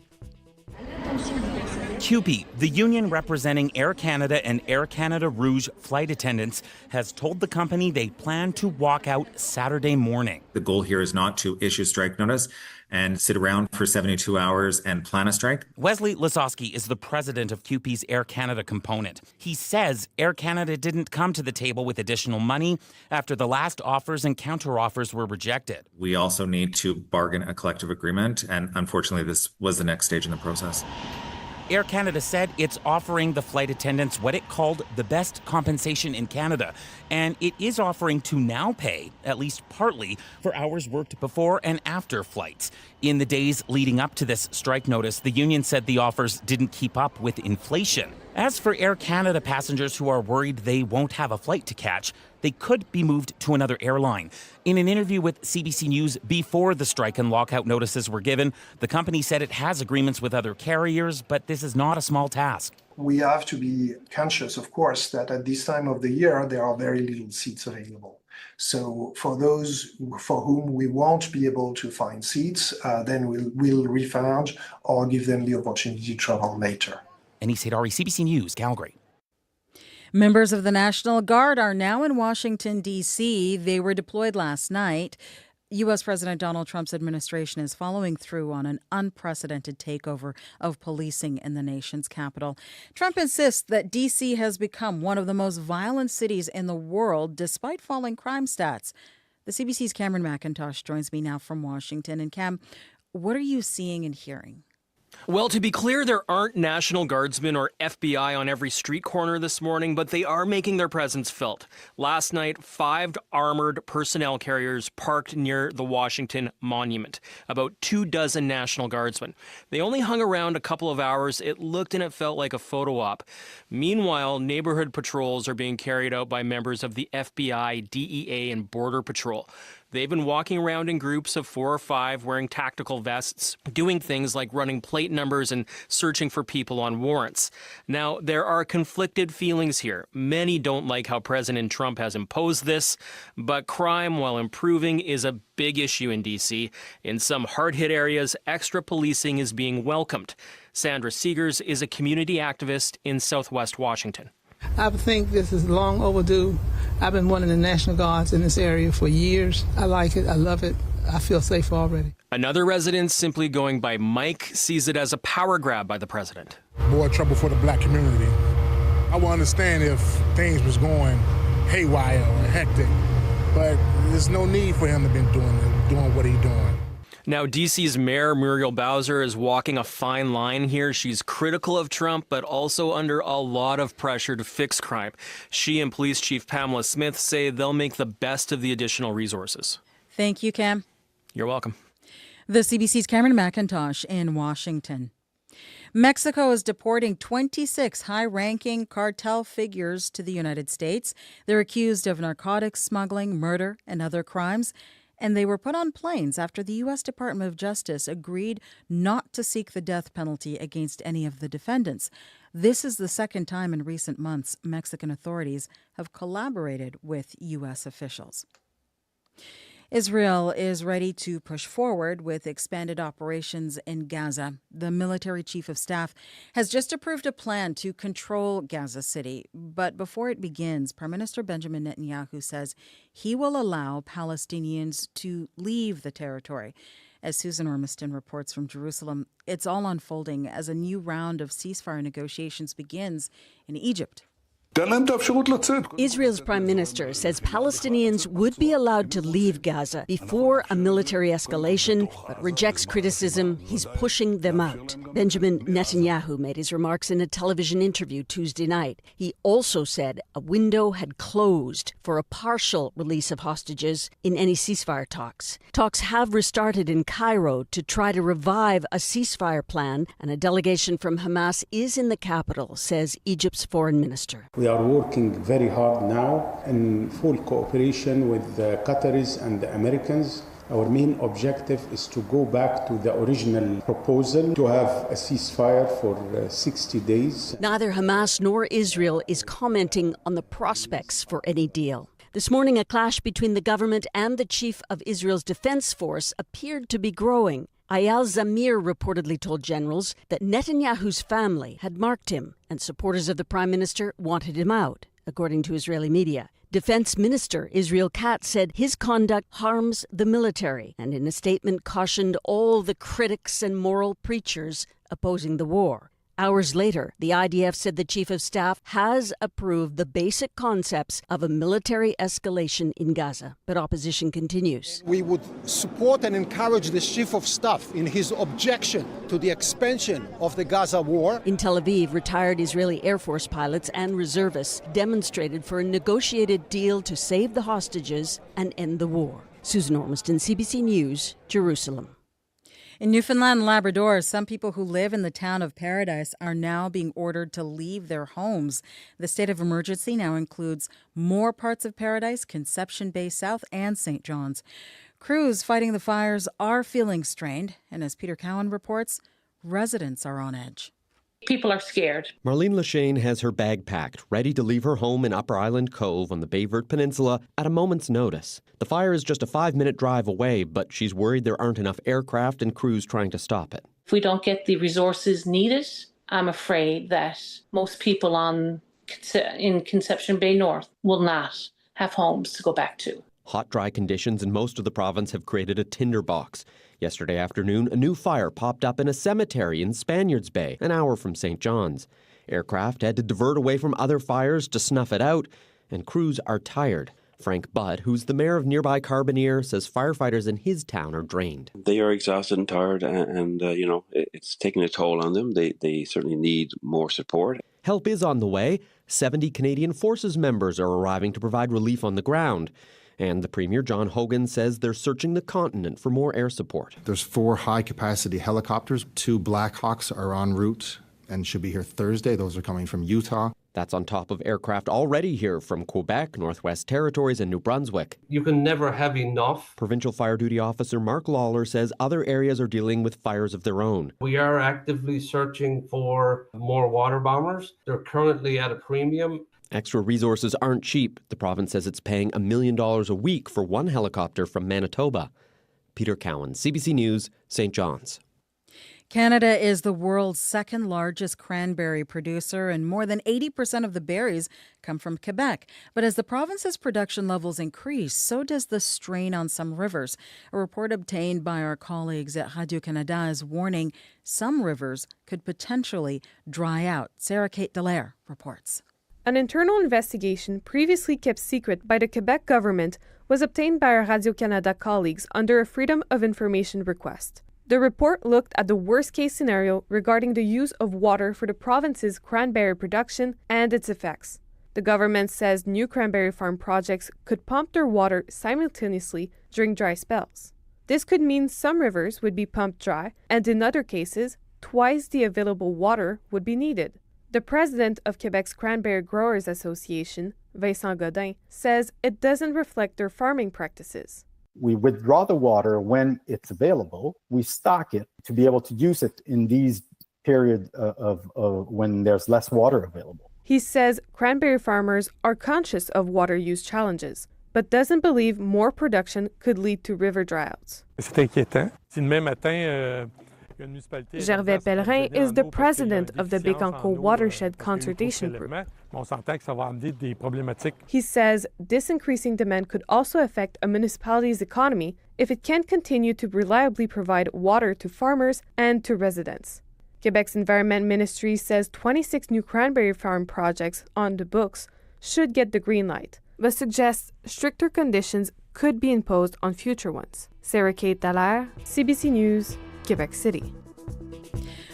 S14: CUPE, the union representing Air Canada and Air Canada Rouge flight attendants, has told the company they plan to walk out Saturday morning.
S15: The goal here is not to issue strike notice and sit around for 72 hours and plan a strike.
S14: Wesley Lasowski is the president of CUPE's Air Canada component. He says Air Canada didn't come to the table with additional money after the last offers and counteroffers were rejected.
S15: We also need to bargain a collective agreement, and unfortunately this was the next stage in the process.
S14: Air Canada said it's offering the flight attendants what it called the best compensation in Canada, and it is offering to now pay, at least partly, for hours worked before and after flights. In the days leading up to this strike notice, the union said the offers didn't keep up with inflation. As for Air Canada passengers who are worried they won't have a flight to catch, they could be moved to another airline. In an interview with CBC News before the strike and lockout notices were given, the company said it has agreements with other carriers, but this is not a small task.
S16: We have to be conscious, of course, that at this time of the year, there are very little seats available. So for those for whom we won't be able to find seats, then we'll refund or give them the opportunity to travel later.
S14: Anis Haidari, CBC News, Calgary.
S13: Members of the National Guard are now in Washington, D.C. They were deployed last night. U.S. President Donald Trump's administration is following through on an unprecedented takeover of policing in the nation's capital. Trump insists that D.C. has become one of the most violent cities in the world, despite falling crime stats. The CBC's Cameron McIntosh joins me now from Washington. And Cam, what are you seeing and hearing?
S17: Well, to be clear, there aren't National Guardsmen or FBI on every street corner this morning, but they are making their presence felt. Last night, 5 armored personnel carriers parked near the Washington Monument, about 24 National Guardsmen. They only hung around a couple of hours. It looked and it felt like a photo op. Meanwhile, neighborhood patrols are being carried out by members of the FBI, DEA, and Border Patrol. They've been walking around in groups of 4 or 5 wearing tactical vests, doing things like running plate numbers and searching for people on warrants. Now, there are conflicted feelings here. Many don't like how President Trump has imposed this, but crime, while improving, is a big issue in D.C. In some hard-hit areas, extra policing is being welcomed. Sandra Seegers is a community activist in Southwest Washington.
S4: I think this is long overdue. I've been wanting the National Guards in this area for years. I like it. I love it. I feel safe already.
S17: Another resident, simply going by Mike, sees it as a power grab by the president.
S5: More trouble for the black community. I would understand if things was going haywire or hectic, but there's no need for him to be doing what he's doing.
S17: Now, D.C.'s Mayor Muriel Bowser is walking a fine line here. She's critical of Trump, but also under a lot of pressure to fix crime. She and Police Chief Pamela Smith say they'll make the best of the additional resources.
S13: Thank you, Cam.
S17: You're welcome.
S13: The CBC's Cameron McIntosh in Washington. Mexico is deporting 26 high-ranking cartel figures to the United States. They're accused of narcotics smuggling, murder, and other crimes. And they were put on planes after the U.S. Department of Justice agreed not to seek the death penalty against any of the defendants. This is the second time in recent months Mexican authorities have collaborated with U.S. officials. Israel is ready to push forward with expanded operations in Gaza. The military chief of staff has just approved a plan to control Gaza City. But before it begins, Prime Minister Benjamin Netanyahu says he will allow Palestinians to leave the territory. As Susan Ormiston reports from Jerusalem, it's all unfolding as a new round of ceasefire negotiations begins in Egypt.
S6: Israel's prime minister says Palestinians would be allowed to leave Gaza before a military escalation, but rejects criticism he's pushing them out. Benjamin Netanyahu made his remarks in a television interview Tuesday night. He also said a window had closed for a partial release of hostages in any ceasefire talks. Talks have restarted in Cairo to try to revive a ceasefire plan, and a delegation from Hamas is in the capital, says Egypt's foreign minister.
S7: We are working very hard now in full cooperation with the Qataris and the Americans. Our main objective is to go back to the original proposal to have a ceasefire for 60 days.
S6: Neither Hamas nor Israel is commenting on the prospects for any deal. This morning, a clash between the government and the chief of Israel's defense force appeared to be growing. Eyal Zamir reportedly told generals that Netanyahu's family had marked him and supporters of the prime minister wanted him out, according to Israeli media. Defense Minister Israel Katz said his conduct harms the military and in a statement cautioned all the critics and moral preachers opposing the war. Hours later, the IDF said the chief of staff has approved the basic concepts of a military escalation in Gaza, but opposition continues.
S18: We would support and encourage the chief of staff in his objection to the expansion of the Gaza war.
S6: In Tel Aviv, retired Israeli Air Force pilots and reservists demonstrated for a negotiated deal to save the hostages and end the war. Susan Ormiston, CBC News, Jerusalem.
S13: In Newfoundland and Labrador, some people who live in the town of Paradise are now being ordered to leave their homes. The state of emergency now includes more parts of Paradise, Conception Bay South, and St. John's. Crews fighting the fires are feeling strained, and as Peter Cowan reports, residents are on edge.
S19: People are scared.
S20: Marlene Lachane has her bag packed, ready to leave her home in Upper Island Cove on the Bayvert Peninsula at a moment's notice. The fire is just a 5-minute drive away, but she's worried there aren't enough aircraft and crews trying to stop it.
S19: If we don't get the resources needed, I'm afraid that most people in Conception Bay North will not have homes to go back to.
S20: Hot, dry conditions in most of the province have created a tinderbox. Yesterday afternoon, a new fire popped up in a cemetery in Spaniards Bay, an hour from St. John's. Aircraft had to divert away from other fires to snuff it out, and crews are tired. Frank Budd, who's the mayor of nearby Carbonear, says firefighters in his town are drained.
S21: They are exhausted and tired, and it's taking a toll on them. They certainly need more support.
S20: Help is on the way. 70 Canadian Forces members are arriving to provide relief on the ground. And the Premier, John Hogan, says they're searching the continent for more air support.
S22: There's 4 high-capacity helicopters. 2 Black Hawks are en route and should be here Thursday. Those are coming from Utah.
S20: That's on top of aircraft already here from Quebec, Northwest Territories, and New Brunswick.
S23: You can never have enough.
S20: Provincial Fire Duty Officer Mark Lawler says other areas are dealing with fires of their own.
S23: We are actively searching for more water bombers. They're currently at a premium.
S20: Extra resources aren't cheap. The province says it's paying $1 million a week for one helicopter from Manitoba. Peter Cowan, CBC News, St. John's.
S13: Canada is the world's second largest cranberry producer, and more than 80% of the berries come from Quebec. But as the province's production levels increase, so does the strain on some rivers. A report obtained by our colleagues at Radio-Canada is warning some rivers could potentially dry out. Sarah Kate Dallaire reports.
S1: An internal investigation previously kept secret by the Quebec government was obtained by our Radio-Canada colleagues under a Freedom of Information request. The report looked at the worst-case scenario regarding the use of water for the province's cranberry production and its effects. The government says new cranberry farm projects could pump their water simultaneously during dry spells. This could mean some rivers would be pumped dry, and in other cases, twice the available water would be needed. The president of Quebec's Cranberry Growers Association, Vincent Godin, says it doesn't reflect their farming practices.
S2: We withdraw the water when it's available. We stock it to be able to use it in these periods of when there's less water available.
S1: He says cranberry farmers are conscious of water use challenges, but doesn't believe more production could lead to river droughts.
S8: C'est inquiétant. Si demain matin,
S1: Gervais Pellerin is the president of the Bécancour Watershed Conservation Group. He says this increasing demand could also affect a municipality's economy if it can't continue to reliably provide water to farmers and to residents. Quebec's Environment Ministry says 26 new cranberry farm projects on the books should get the green light, but suggests stricter conditions could be imposed on future ones. Sarah Kate Dallaire, CBC News, Quebec City.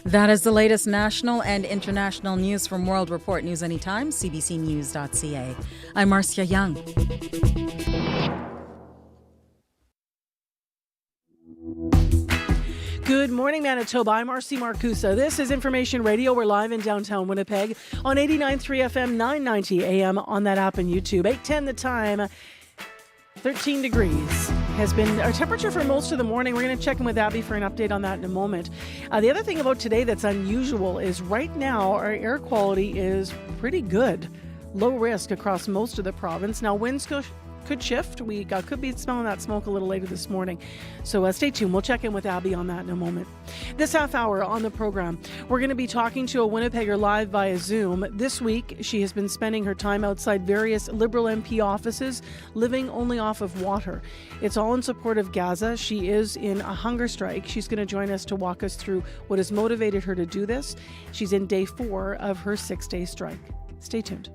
S13: That is the latest national and international news from World Report News Anytime, cbcnews.ca. I'm Marcia Young.
S3: Good morning, Manitoba. I'm R.C. Marcusa. This is Information Radio. We're live in downtown Winnipeg on 89.3 FM, 990 AM on that app and YouTube. 8:10 the time. 13 degrees has been our temperature for most of the morning. We're going to check in with Abby for an update on that in a moment. The other thing about today that's unusual is right now our air quality is pretty good. Low risk across most of the province. Now winds could shift. We could be smelling that smoke a little later this morning. So stay tuned. We'll check in with Abby on that in a moment. This half hour on the program, we're going to be talking to a Winnipegger live via Zoom. This week, she has been spending her time outside various Liberal MP offices, living only off of water. It's all in support of Gaza. She is in a hunger strike. She's going to join us to walk us through what has motivated her to do this. She's in day 4 of her 6-day strike. Stay tuned.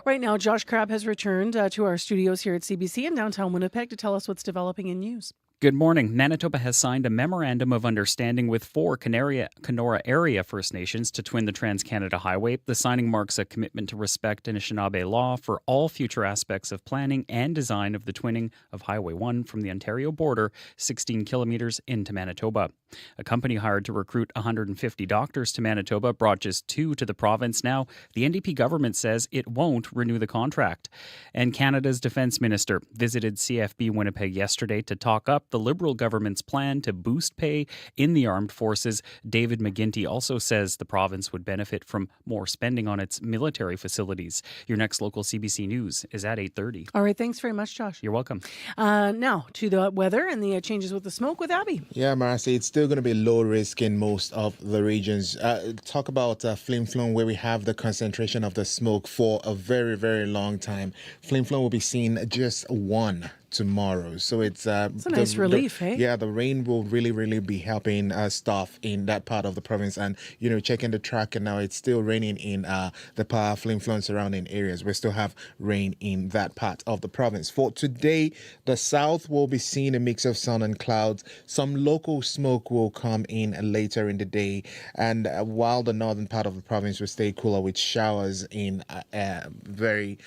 S3: Right now, Josh Crabb has returned to our studios here at CBC in downtown Winnipeg to tell us what's developing in news.
S9: Good morning. Manitoba has signed a memorandum of understanding with 4 Kenora area First Nations to twin the Trans-Canada Highway. The signing marks a commitment to respect Anishinaabe law for all future aspects of planning and design of the twinning of Highway 1 from the Ontario border 16 kilometres into Manitoba. A company hired to recruit 150 doctors to Manitoba brought just 2 to the province. Now, the NDP government says it won't renew the contract. And Canada's Defence Minister visited CFB Winnipeg yesterday to talk up the Liberal government's plan to boost pay in the armed forces. David McGuinty also says the province would benefit from more spending on its military facilities. Your next local CBC News is at 8:30.
S3: All right, thanks very much, Josh.
S9: You're welcome.
S3: Now to the weather and the changes with the smoke with Abby.
S10: Yeah, Marcy, it's still going to be low risk in most of the regions. Talk about Flin Flon, where we have the concentration of the smoke for a very, very long time. Flin Flon will be seen just 1 tomorrow. So it's a
S3: nice relief, hey?
S10: Yeah, the rain will really be helping stuff in that part of the province. And, checking the track, and now it's still raining in the Flin Flon surrounding areas. We still have rain in that part of the province. For today, the south will be seeing a mix of sun and clouds. Some local smoke will come in later in the day. And while the northern part of the province will stay cooler with showers in a very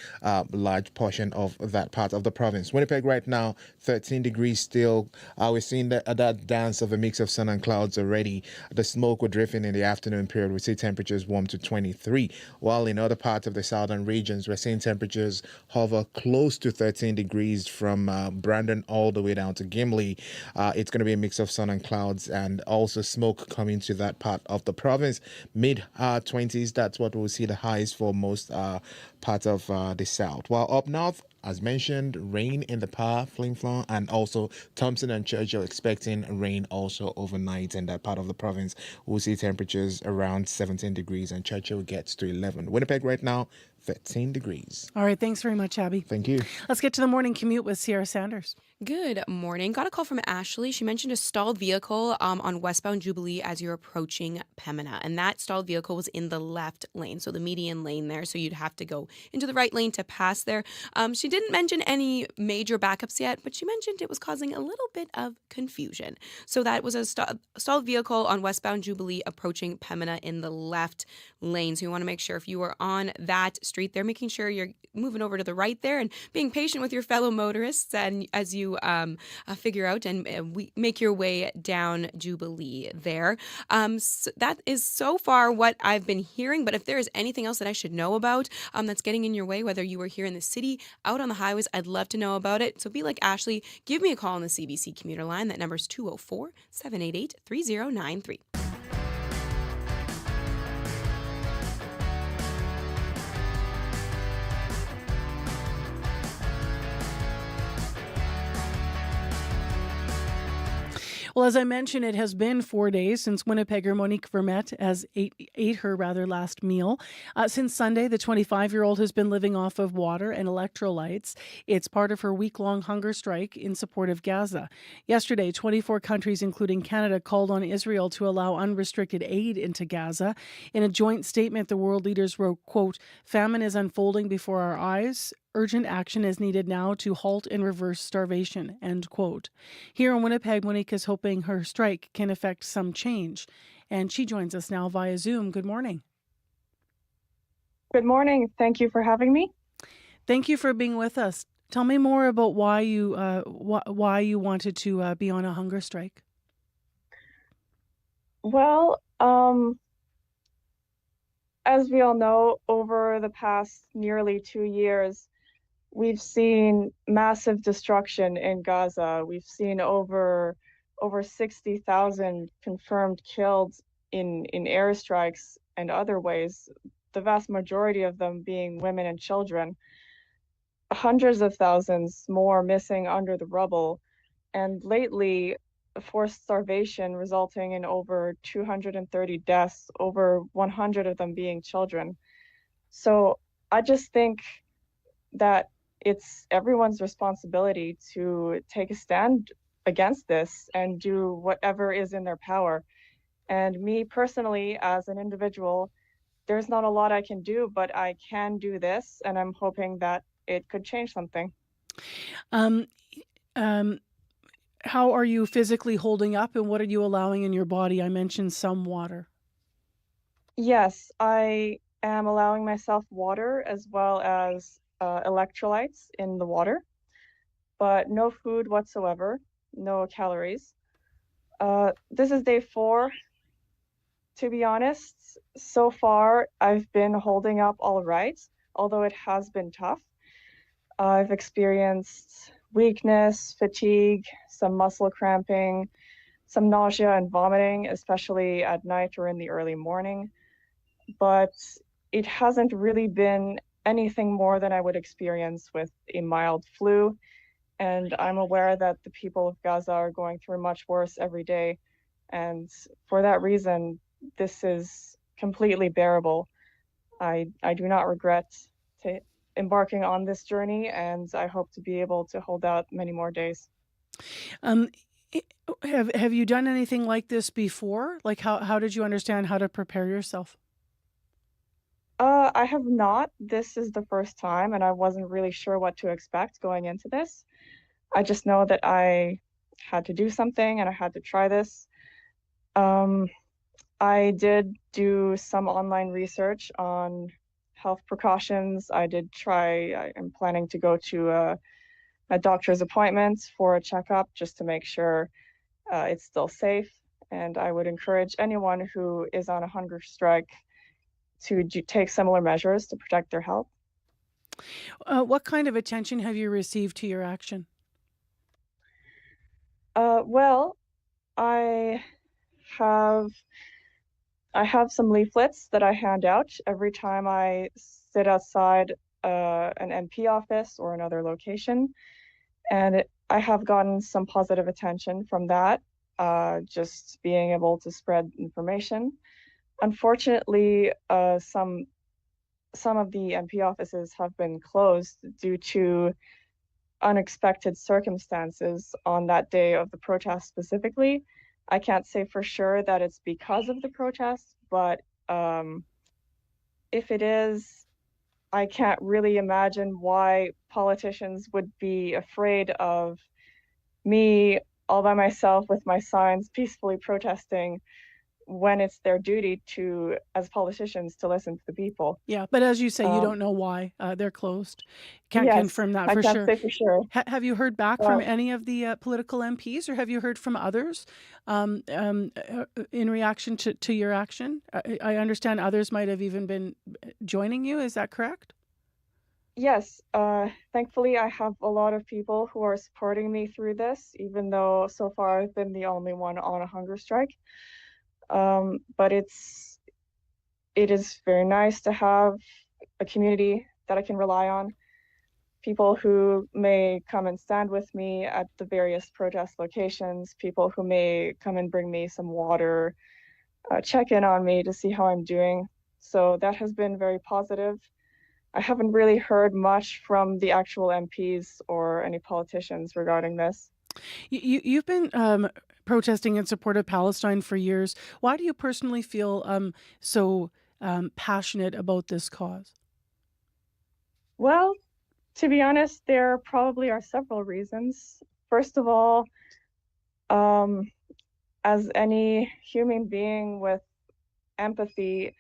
S10: large portion of that part of the province. Winnipeg right now, 13 degrees still. We're seeing that dance of a mix of sun and clouds already. The smoke will drift in the afternoon period. We see temperatures warm to 23. While in other parts of the southern regions, we're seeing temperatures hover close to 13 degrees from Brandon all the way down to Gimli. It's going to be a mix of sun and clouds and also smoke coming to that part of the province. Mid-20s, that's what we'll see the highs for most parts of the south. While up north, As mentioned, rain in the Pa, Flin Flon, and also Thompson and Churchill expecting rain also overnight in that part of the province. We'll see temperatures around 17 degrees and Churchill gets to 11. Winnipeg right now, 13 degrees.
S3: All right, thanks very much, Abby.
S10: Thank you.
S3: Let's get to the morning commute with Sierra Sanders.
S11: Good morning. Got a call from Ashley. She mentioned a stalled vehicle on westbound Jubilee as you're approaching Pembina. And that stalled vehicle was in the left lane, so the median lane there. So you'd have to go into the right lane to pass there. She didn't mention any major backups yet, but she mentioned it was causing a little bit of confusion. So that was a stalled vehicle on westbound Jubilee approaching Pembina in the left lane. So you want to make sure if you are on that street there, making sure you're moving over to the right there and being patient with your fellow motorists and as you figure out and we make your way down Jubilee there. So that is so far what I've been hearing, but if there is anything else that I should know about that's getting in your way, whether you are here in the city, out on the highways, I'd love to know about it. So be like Ashley, give me a call on the CBC commuter line. That number is 204-788-3093.
S3: Well, as I mentioned, it has been 4 days since Winnipegger Monique Vermette ate her last meal. Since Sunday, the 25-year-old has been living off of water and electrolytes. It's part of her week-long hunger strike in support of Gaza. Yesterday, 24 countries, including Canada, called on Israel to allow unrestricted aid into Gaza. In a joint statement, the world leaders wrote, quote, "Famine is unfolding before our eyes. Urgent action is needed now to halt and reverse starvation," end quote. Here in Winnipeg, Monique is hoping her strike can effect some change. And she joins us now via Zoom. Good morning.
S12: Good morning. Thank you for having me.
S3: Thank you for being with us. Tell me more about why you wanted to be on a hunger strike.
S12: Well, as we all know, over the past nearly 2 years, we've seen massive destruction in Gaza. We've seen over 60,000 confirmed killed in airstrikes and other ways, the vast majority of them being women and children. Hundreds of thousands more missing under the rubble. And lately, forced starvation resulting in over 230 deaths, over 100 of them being children. So I just think that it's everyone's responsibility to take a stand against this and do whatever is in their power. And me personally, as an individual, there's not a lot I can do, but I can do this, and I'm hoping that it could change something.
S3: How are you physically holding up, and what are you allowing in your body? I mentioned some water.
S12: Yes, I am allowing myself water as well as electrolytes in the water, but no food whatsoever, no calories. This is day 4. To be honest, so far I've been holding up all right, although it has been tough. I've experienced weakness, fatigue, some muscle cramping, some nausea and vomiting, especially at night or in the early morning. But it hasn't really been anything more than I would experience with a mild flu. And I'm aware that the people of Gaza are going through much worse every day. And for that reason, this is completely bearable. I do not regret embarking on this journey, and I hope to be able to hold out many more days.
S3: Have you done anything like this before? Like how did you understand how to prepare yourself?
S12: I have not. This is the first time, and I wasn't really sure what to expect going into this. I just know that I had to do something and I had to try this. I did do some online research on health precautions. I'm planning to go to a doctor's appointment for a checkup just to make sure it's still safe. And I would encourage anyone who is on a hunger strike to take similar measures to protect their health.
S3: What kind of attention have you received to your action?
S12: Well, I have some leaflets that I hand out every time I sit outside an MP office or another location. And I have gotten some positive attention from that, just being able to spread information. Unfortunately, some of the MP offices have been closed due to unexpected circumstances on that day of the protest specifically. I can't say for sure that it's because of the protest, but if it is, I can't really imagine why politicians would be afraid of me all by myself with my signs peacefully protesting when it's their duty to, as politicians, to listen to the people.
S3: Yeah, but as you say, you don't know why they're closed. Can't
S12: Yes,
S3: confirm that
S12: I
S3: for
S12: can't
S3: sure.
S12: say for sure.
S3: Have you heard back from any of the political MPs, or have you heard from others in reaction to your action? I understand others might have even been joining you. Is that correct?
S12: Yes, thankfully I have a lot of people who are supporting me through this, even though so far I've been the only one on a hunger strike. But it is very nice to have a community that I can rely on, people who may come and stand with me at the various protest locations, people who may come and bring me some water, check in on me to see how I'm doing. So that has been very positive. I haven't really heard much from the actual MPs or any politicians regarding this.
S3: You've been protesting in support of Palestine for years. Why do you personally feel so passionate about this cause?
S12: Well, to be honest, there probably are several reasons. First of all, as any human being with empathy,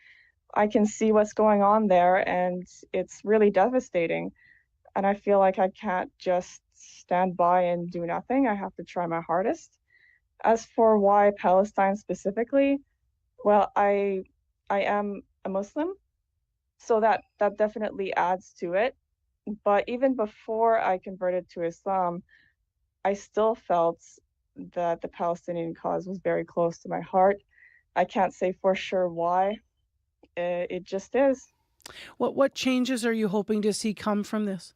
S12: I can see what's going on there, and it's really devastating. And I feel like I can't just stand by and do nothing. I have to try my hardest. As for why Palestine specifically, well, I am a Muslim, so that definitely adds to it. But even before I converted to Islam, I still felt that the Palestinian cause was very close to my heart. I can't say for sure why. It just is.
S3: What changes are you hoping to see come from this?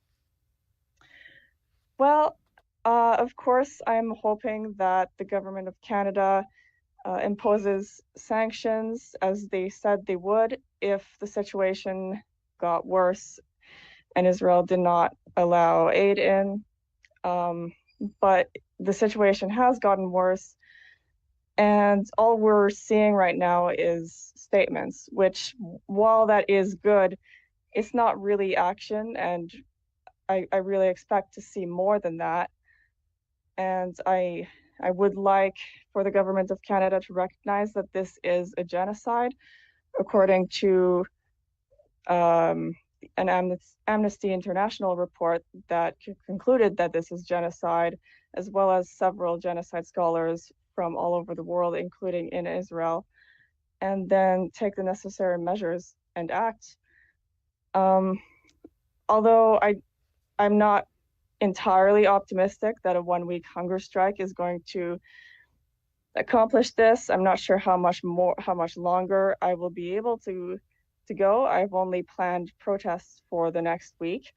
S12: Well, of course, I'm hoping that the government of Canada imposes sanctions, as they said they would, if the situation got worse and Israel did not allow aid in. But the situation has gotten worse. And all we're seeing right now is statements, which, while that is good, it's not really action. And I really expect to see more than that. And I would like for the government of Canada to recognize that this is a genocide, according to an Amnesty International report that concluded that this is genocide, as well as several genocide scholars from all over the world, including in Israel, and then take the necessary measures and act. Although I'm not entirely optimistic that a 1-week hunger strike is going to accomplish this. I'm not sure how much longer I will be able to go. I've only planned protests for the next week,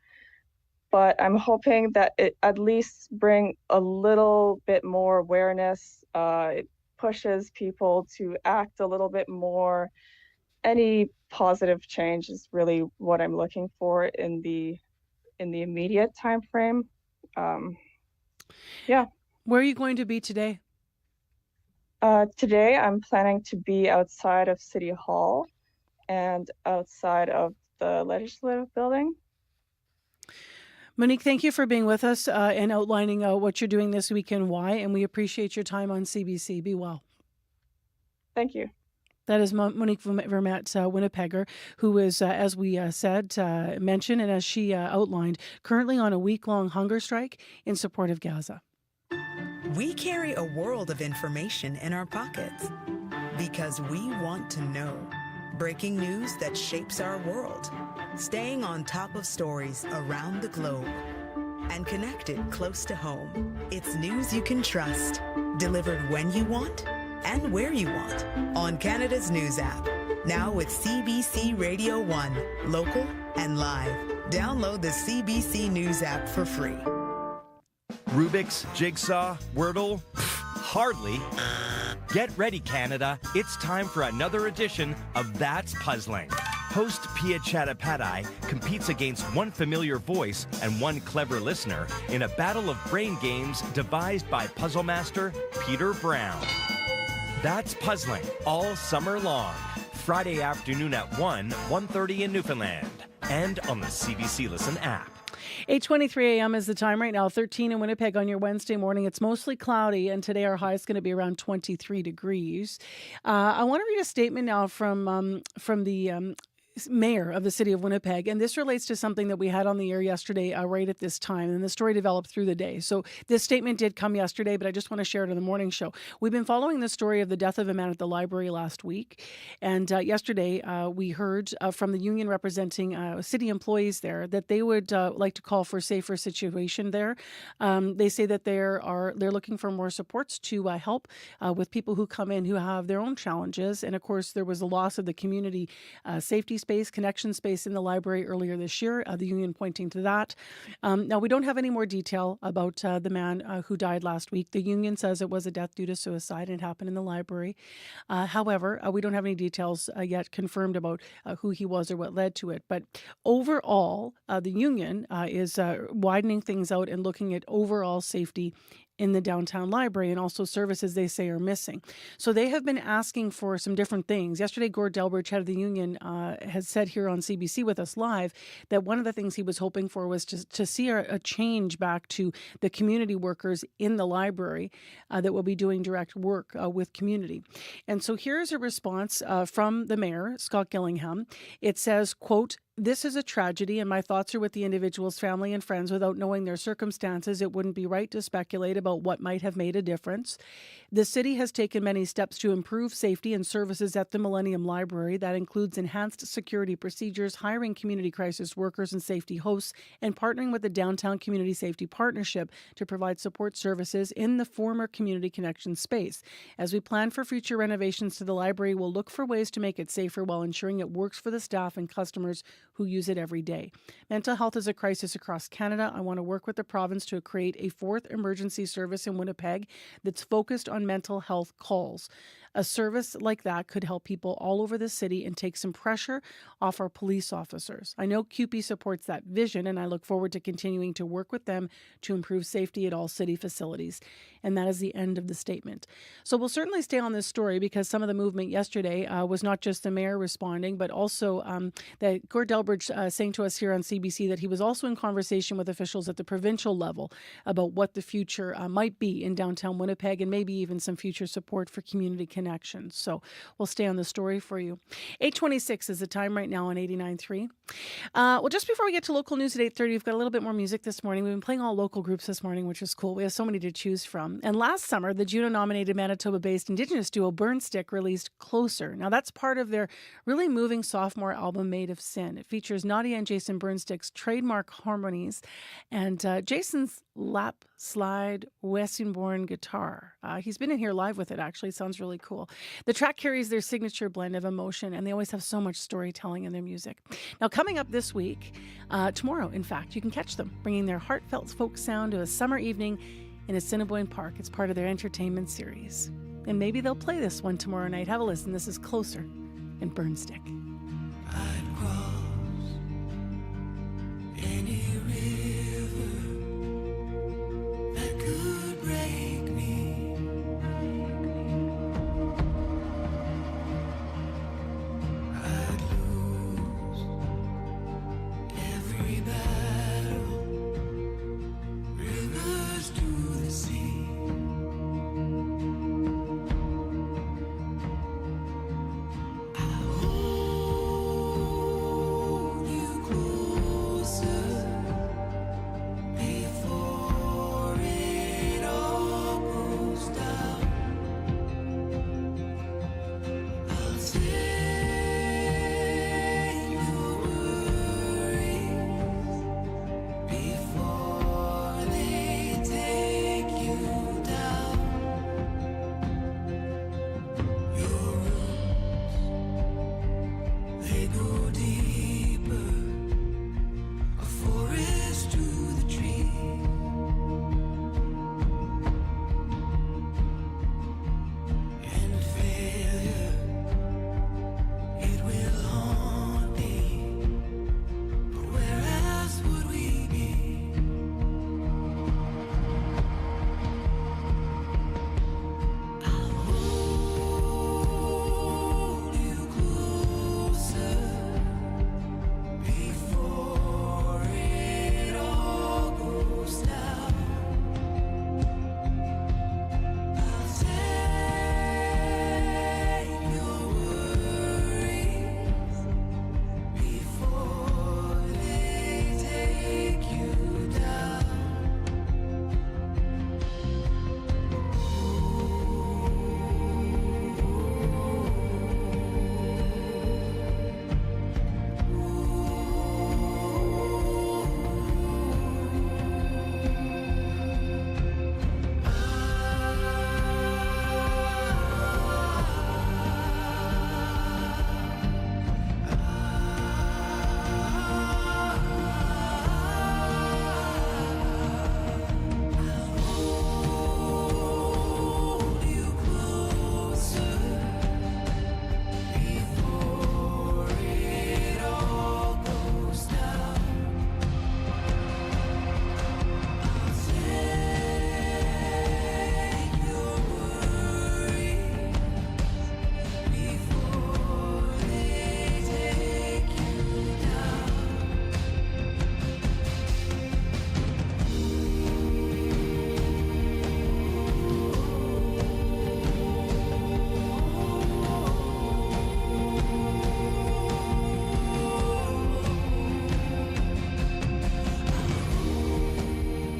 S12: but I'm hoping that it at least bring a little bit more awareness. It pushes people to act a little bit more. Any positive change is really what I'm looking for in the immediate time frame. Yeah.
S3: Where are you going to be today?
S12: Today, I'm planning to be outside of City Hall and outside of the Legislative Building.
S3: Monique, thank you for being with us and outlining what you're doing this week and why, and we appreciate your time on CBC. Be well.
S12: Thank you.
S3: That is Monique Vermette, Winnipegger, who is, as we mentioned, and as she outlined, currently on a week-long hunger strike in support of Gaza.
S14: We carry a world of information in our pockets because we want to know. Breaking news that shapes our world. Staying on top of stories around the globe. And connected close to home. It's news you can trust. Delivered when you want and where you want. On Canada's News app. Now with CBC Radio 1. Local and live. Download the CBC News app for free.
S4: Rubik's, Jigsaw, Wordle? Hardly. Get ready, Canada. It's time for another edition of That's Puzzling. Host Pia Chattopadhyay competes against one familiar voice and one clever listener in a battle of brain games devised by puzzle master Peter Brown. That's Puzzling all summer long. Friday afternoon at 1:30 in Newfoundland, and on the CBC Listen app.
S3: 8:23 a.m. is the time right now, 13 in Winnipeg on your Wednesday morning. It's mostly cloudy, and today our high is going to be around 23 degrees. I want to read a statement now from the mayor of the city of Winnipeg, and this relates to something that we had on the air yesterday right at this time, and the story developed through the day. So this statement did come yesterday, but I just want to share it in the morning show. We've been following the story of the death of a man at the library last week, and yesterday we heard from the union representing city employees there that they would like to call for a safer situation there. They say that they're looking for more supports to help with people who come in who have their own challenges, and of course there was a loss of the community safety space, connection space in the library earlier this year, the union pointing to that. Now, we don't have any more detail about the man who died last week. The union says it was a death due to suicide and it happened in the library. However, we don't have any details yet confirmed about who he was or what led to it. But overall, the union is widening things out and looking at overall safety in the downtown library, and also services they say are missing. So they have been asking for some different things. Yesterday, Gord Delbridge, head of the union, has said here on CBC with us live that one of the things he was hoping for was to see a change back to the community workers in the library that will be doing direct work with community. And so here's a response from the mayor, Scott Gillingham. It says, quote, "This is a tragedy, and my thoughts are with the individual's family and friends. Without knowing their circumstances, it wouldn't be right to speculate about what might have made a difference. The city has taken many steps to improve safety and services at the Millennium Library. That includes enhanced security procedures, hiring community crisis workers and safety hosts, and partnering with the Downtown Community Safety Partnership to provide support services in the former Community Connection space. As we plan for future renovations to the library, we'll look for ways to make it safer while ensuring it works for the staff and customers who use it every day. Mental health is a crisis across Canada. I want to work with the province to create a fourth emergency service in Winnipeg that's focused on mental health calls. A service like that could help people all over the city and take some pressure off our police officers. I know CUPE supports that vision, and I look forward to continuing to work with them to improve safety at all city facilities." And that is the end of the statement. So we'll certainly stay on this story, because some of the movement yesterday was not just the mayor responding, but also that Gord Delbridge saying to us here on CBC that he was also in conversation with officials at the provincial level about what the future might be in downtown Winnipeg, and maybe even some future support for community connections. So we'll stay on the story for you. 8:26 is the time right now on 89.3. Well, just before we get to local news at 8:30, we've got a little bit more music this morning. We've been playing all local groups this morning, which is cool. We have so many to choose from. And last summer, the Juno-nominated Manitoba-based Indigenous duo Burnstick released Closer. Now, that's part of their really moving sophomore album, Made of Sin. It features Nadia and Jason Burnstick's trademark harmonies and Jason's lap slide Western-born guitar. He's been in here live with it, actually. It sounds really cool. The track carries their signature blend of emotion, and they always have so much storytelling in their music. Now, coming up this week, tomorrow, in fact, you can catch them bringing their heartfelt folk sound to a summer evening in Assiniboine Park. It's part of their entertainment series. And maybe they'll play this one tomorrow night. Have a listen. This is Closer in Burnstick.
S15: I'd cross any river that could break me. I'd lose every battle, rivers to the sea. Hold you closer.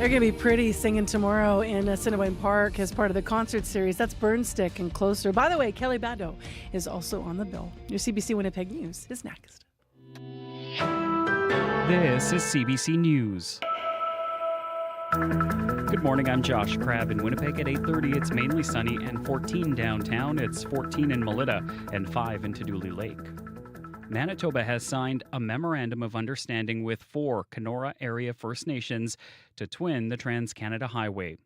S3: They're going to be pretty singing tomorrow in Assiniboine Park as part of the concert series. That's Burnstick and Closer. By the way, Kelly Bado is also on the bill. Your CBC Winnipeg News is next.
S9: This is CBC News. Good morning, I'm Josh Crabb in Winnipeg at 8:30. It's mainly sunny and 14 downtown. It's 14 in Melita and 5 in Dooley Lake. Manitoba has signed a memorandum of understanding with 4 Kenora area First Nations to twin the Trans-Canada Highway.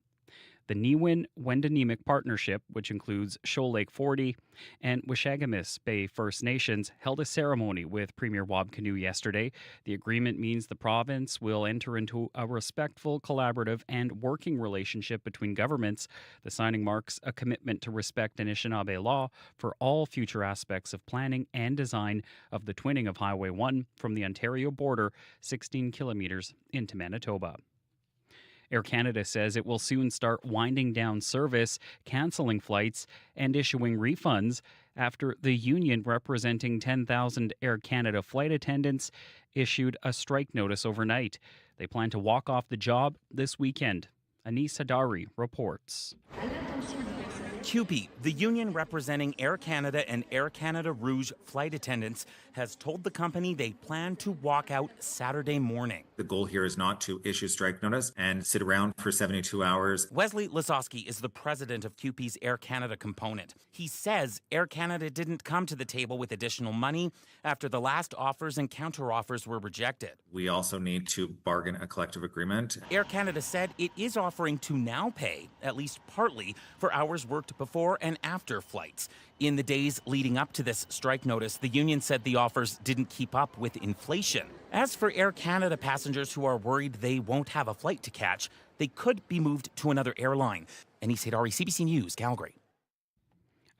S9: The Niwin-Wendanimik Partnership, which includes Shoal Lake 40 and Wishagamis Bay First Nations, held a ceremony with Premier Wab Kinew yesterday. The agreement means the province will enter into a respectful, collaborative, and working relationship between governments. The signing marks a commitment to respect Anishinaabe law for all future aspects of planning and design of the twinning of Highway 1 from the Ontario border 16 kilometers into Manitoba. Air Canada says it will soon start winding down service, cancelling flights, and issuing refunds after the union representing 10,000 Air Canada flight attendants issued a strike notice overnight. They plan to walk off the job this weekend. Anis Hadari reports.
S5: CUPE, the union representing Air Canada and Air Canada Rouge flight attendants, has told the company they plan to walk out Saturday morning.
S16: The goal here is not to issue strike notice and sit around for 72 hours.
S5: Wesley Lazowski is the president of CUPE's Air Canada component. He says Air Canada didn't come to the table with additional money after the last offers and counteroffers were rejected.
S16: We also need to bargain a collective agreement.
S5: Air Canada said it is offering to now pay, at least partly, for hours worked before and after flights. In the days leading up to this strike notice, the union said the offers didn't keep up with inflation. As for Air Canada passengers who are worried they won't have a flight to catch, they could be moved to another airline. Anis Hadari, CBC News, Calgary.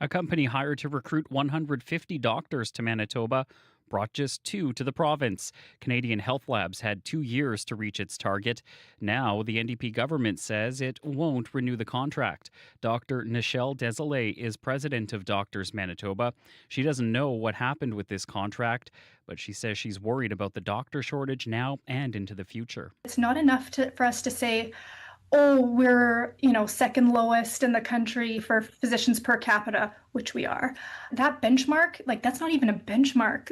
S9: A company hired to recruit 150 doctors to Manitoba brought just 2 to the province. Canadian Health Labs had 2 years to reach its target. Now, the NDP government says it won't renew the contract. Dr. Nichelle Desolé is president of Doctors Manitoba. She doesn't know what happened with this contract, but she says she's worried about the doctor shortage now and into the future.
S17: It's not enough for us to say, oh, we're, second lowest in the country for physicians per capita, which we are. That benchmark, that's not even a benchmark.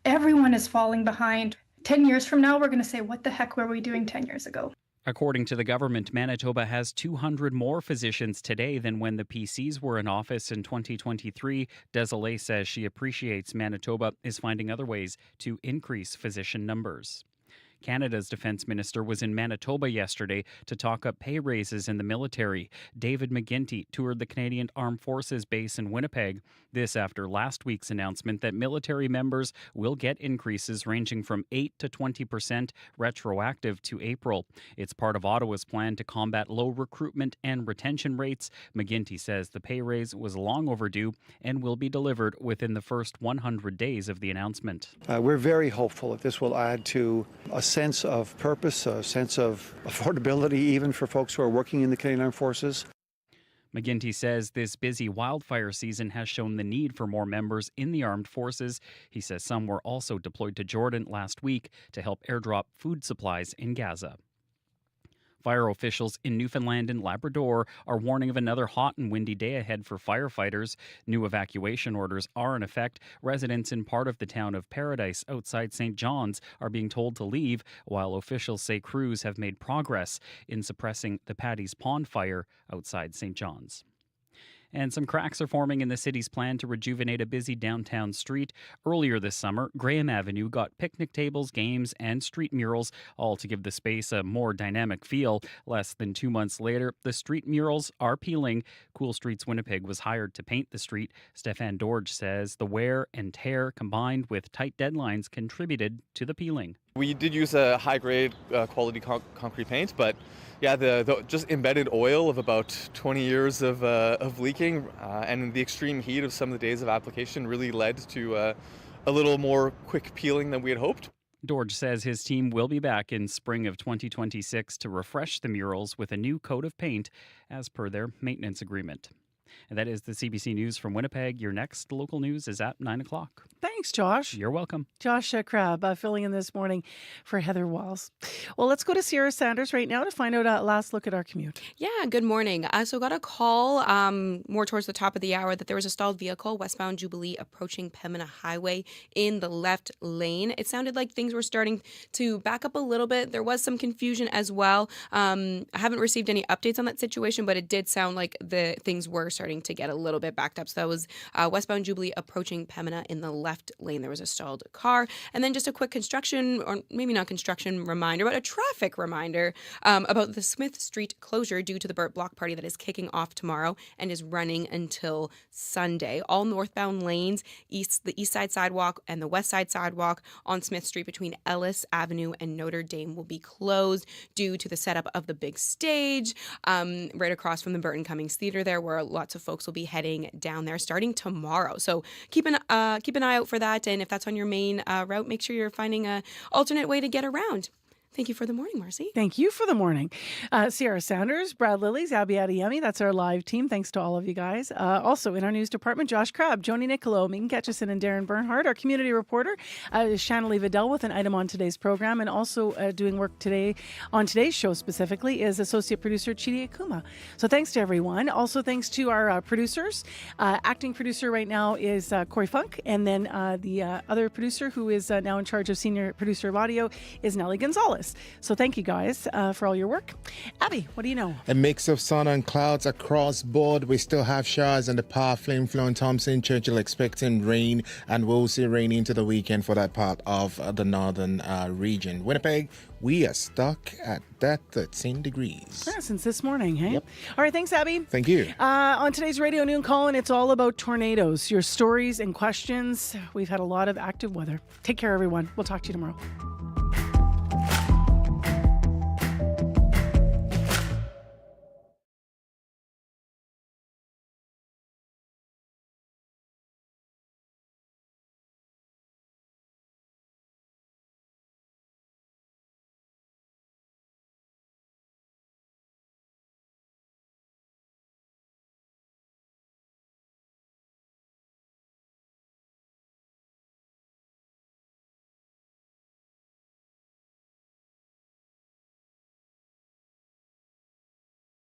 S17: Everyone is falling behind. 10 years from now, we're going to say, what the heck were we doing 10 years ago?
S9: According to the government, Manitoba has 200 more physicians today than when the PCs were in office in 2023. Desolé says she appreciates Manitoba is finding other ways to increase physician numbers. Canada's defense minister was in Manitoba yesterday to talk up pay raises in the military. David McGuinty toured the Canadian Armed Forces base in Winnipeg. This after last week's announcement that military members will get increases ranging from 8 to 20% retroactive to April. It's part of Ottawa's plan to combat low recruitment and retention rates. McGuinty says the pay raise was long overdue and will be delivered within the first 100 days of the announcement.
S24: We're very hopeful that this will add to a sense of purpose, a sense of affordability even for folks who are working in the Canadian Armed Forces.
S9: McGuinty says this busy wildfire season has shown the need for more members in the armed forces. He says some were also deployed to Jordan last week to help airdrop food supplies in Gaza. Fire officials in Newfoundland and Labrador are warning of another hot and windy day ahead for firefighters. New evacuation orders are in effect. Residents in part of the town of Paradise outside St. John's are being told to leave, while officials say crews have made progress in suppressing the Paddy's Pond fire outside St. John's. And some cracks are forming in the city's plan to rejuvenate a busy downtown street. Earlier this summer, Graham Avenue got picnic tables, games, and street murals, all to give the space a more dynamic feel. Less than 2 months later, the street murals are peeling. Cool Streets Winnipeg was hired to paint the street. Stefan Dorge says the wear and tear combined with tight deadlines contributed to the peeling.
S25: We did use a high-grade quality concrete paint, but yeah, the just embedded oil of about 20 years of leaking and the extreme heat of some of the days of application really led to a little more quick peeling than we had hoped.
S9: Dorge says his team will be back in spring of 2026 to refresh the murals with a new coat of paint as per their maintenance agreement. And that is the CBC News from Winnipeg. Your next local news is at 9 o'clock.
S3: Thanks, Josh.
S9: You're welcome.
S3: Josh Crabb filling in this morning for Heather Walls. Well, let's go to Sierra Sanders right now to find out a last look at our commute.
S11: Yeah, good morning. So got a call more towards the top of the hour that there was a stalled vehicle westbound Jubilee approaching Pembina Highway in the left lane. It sounded like things were starting to back up a little bit. There was some confusion as well. I haven't received any updates on that situation, but it did sound like the things were starting to get a little bit backed up. So that was westbound Jubilee approaching Pembina in the left lane. There was a stalled car. And then just a quick construction, or maybe not construction reminder, but a traffic reminder about the Smith Street closure due to the Burt Block Party that is kicking off tomorrow and is running until Sunday. All northbound lanes, the east side sidewalk and the west side sidewalk on Smith Street between Ellis Avenue and Notre Dame will be closed due to the setup of the big stage right across from the Burton Cummings Theatre there, where lots of folks will be heading down there starting tomorrow. So keep an eye out for that. And if that's on your main route, make sure you're finding an alternate way to get around. Thank you for the morning, Marcy.
S3: Thank you for the morning. Sierra Sanders, Brad Lillies, Abby Adiyemi. That's our live team. Thanks to all of you guys. Also in our news department, Josh Crabb, Joni Nicolo, Megan Ketchison, and Darren Bernhardt. Our community reporter is Shanley Vidal with an item on today's program. And also doing work today on today's show specifically is associate producer Chidi Akuma. So thanks to everyone. Also thanks to our producers. Acting producer right now is Corey Funk. And then the other producer who is now in charge of senior producer of audio is Nellie Gonzalez. So thank you guys for all your work. Abby, what do you know?
S10: A mix of sun and clouds across board. We still have showers in the powerful influence. Thompson, Churchill expecting rain, and we'll see rain into the weekend for that part of the northern region. Winnipeg, we are stuck at that 13 degrees.
S3: Yeah, since this morning, hey?
S10: Yep.
S3: All right, thanks, Abby.
S10: Thank you.
S3: On today's Radio Noon Call-In, it's all about tornadoes. Your stories and questions. We've had a lot of active weather. Take care, everyone. We'll talk to you tomorrow.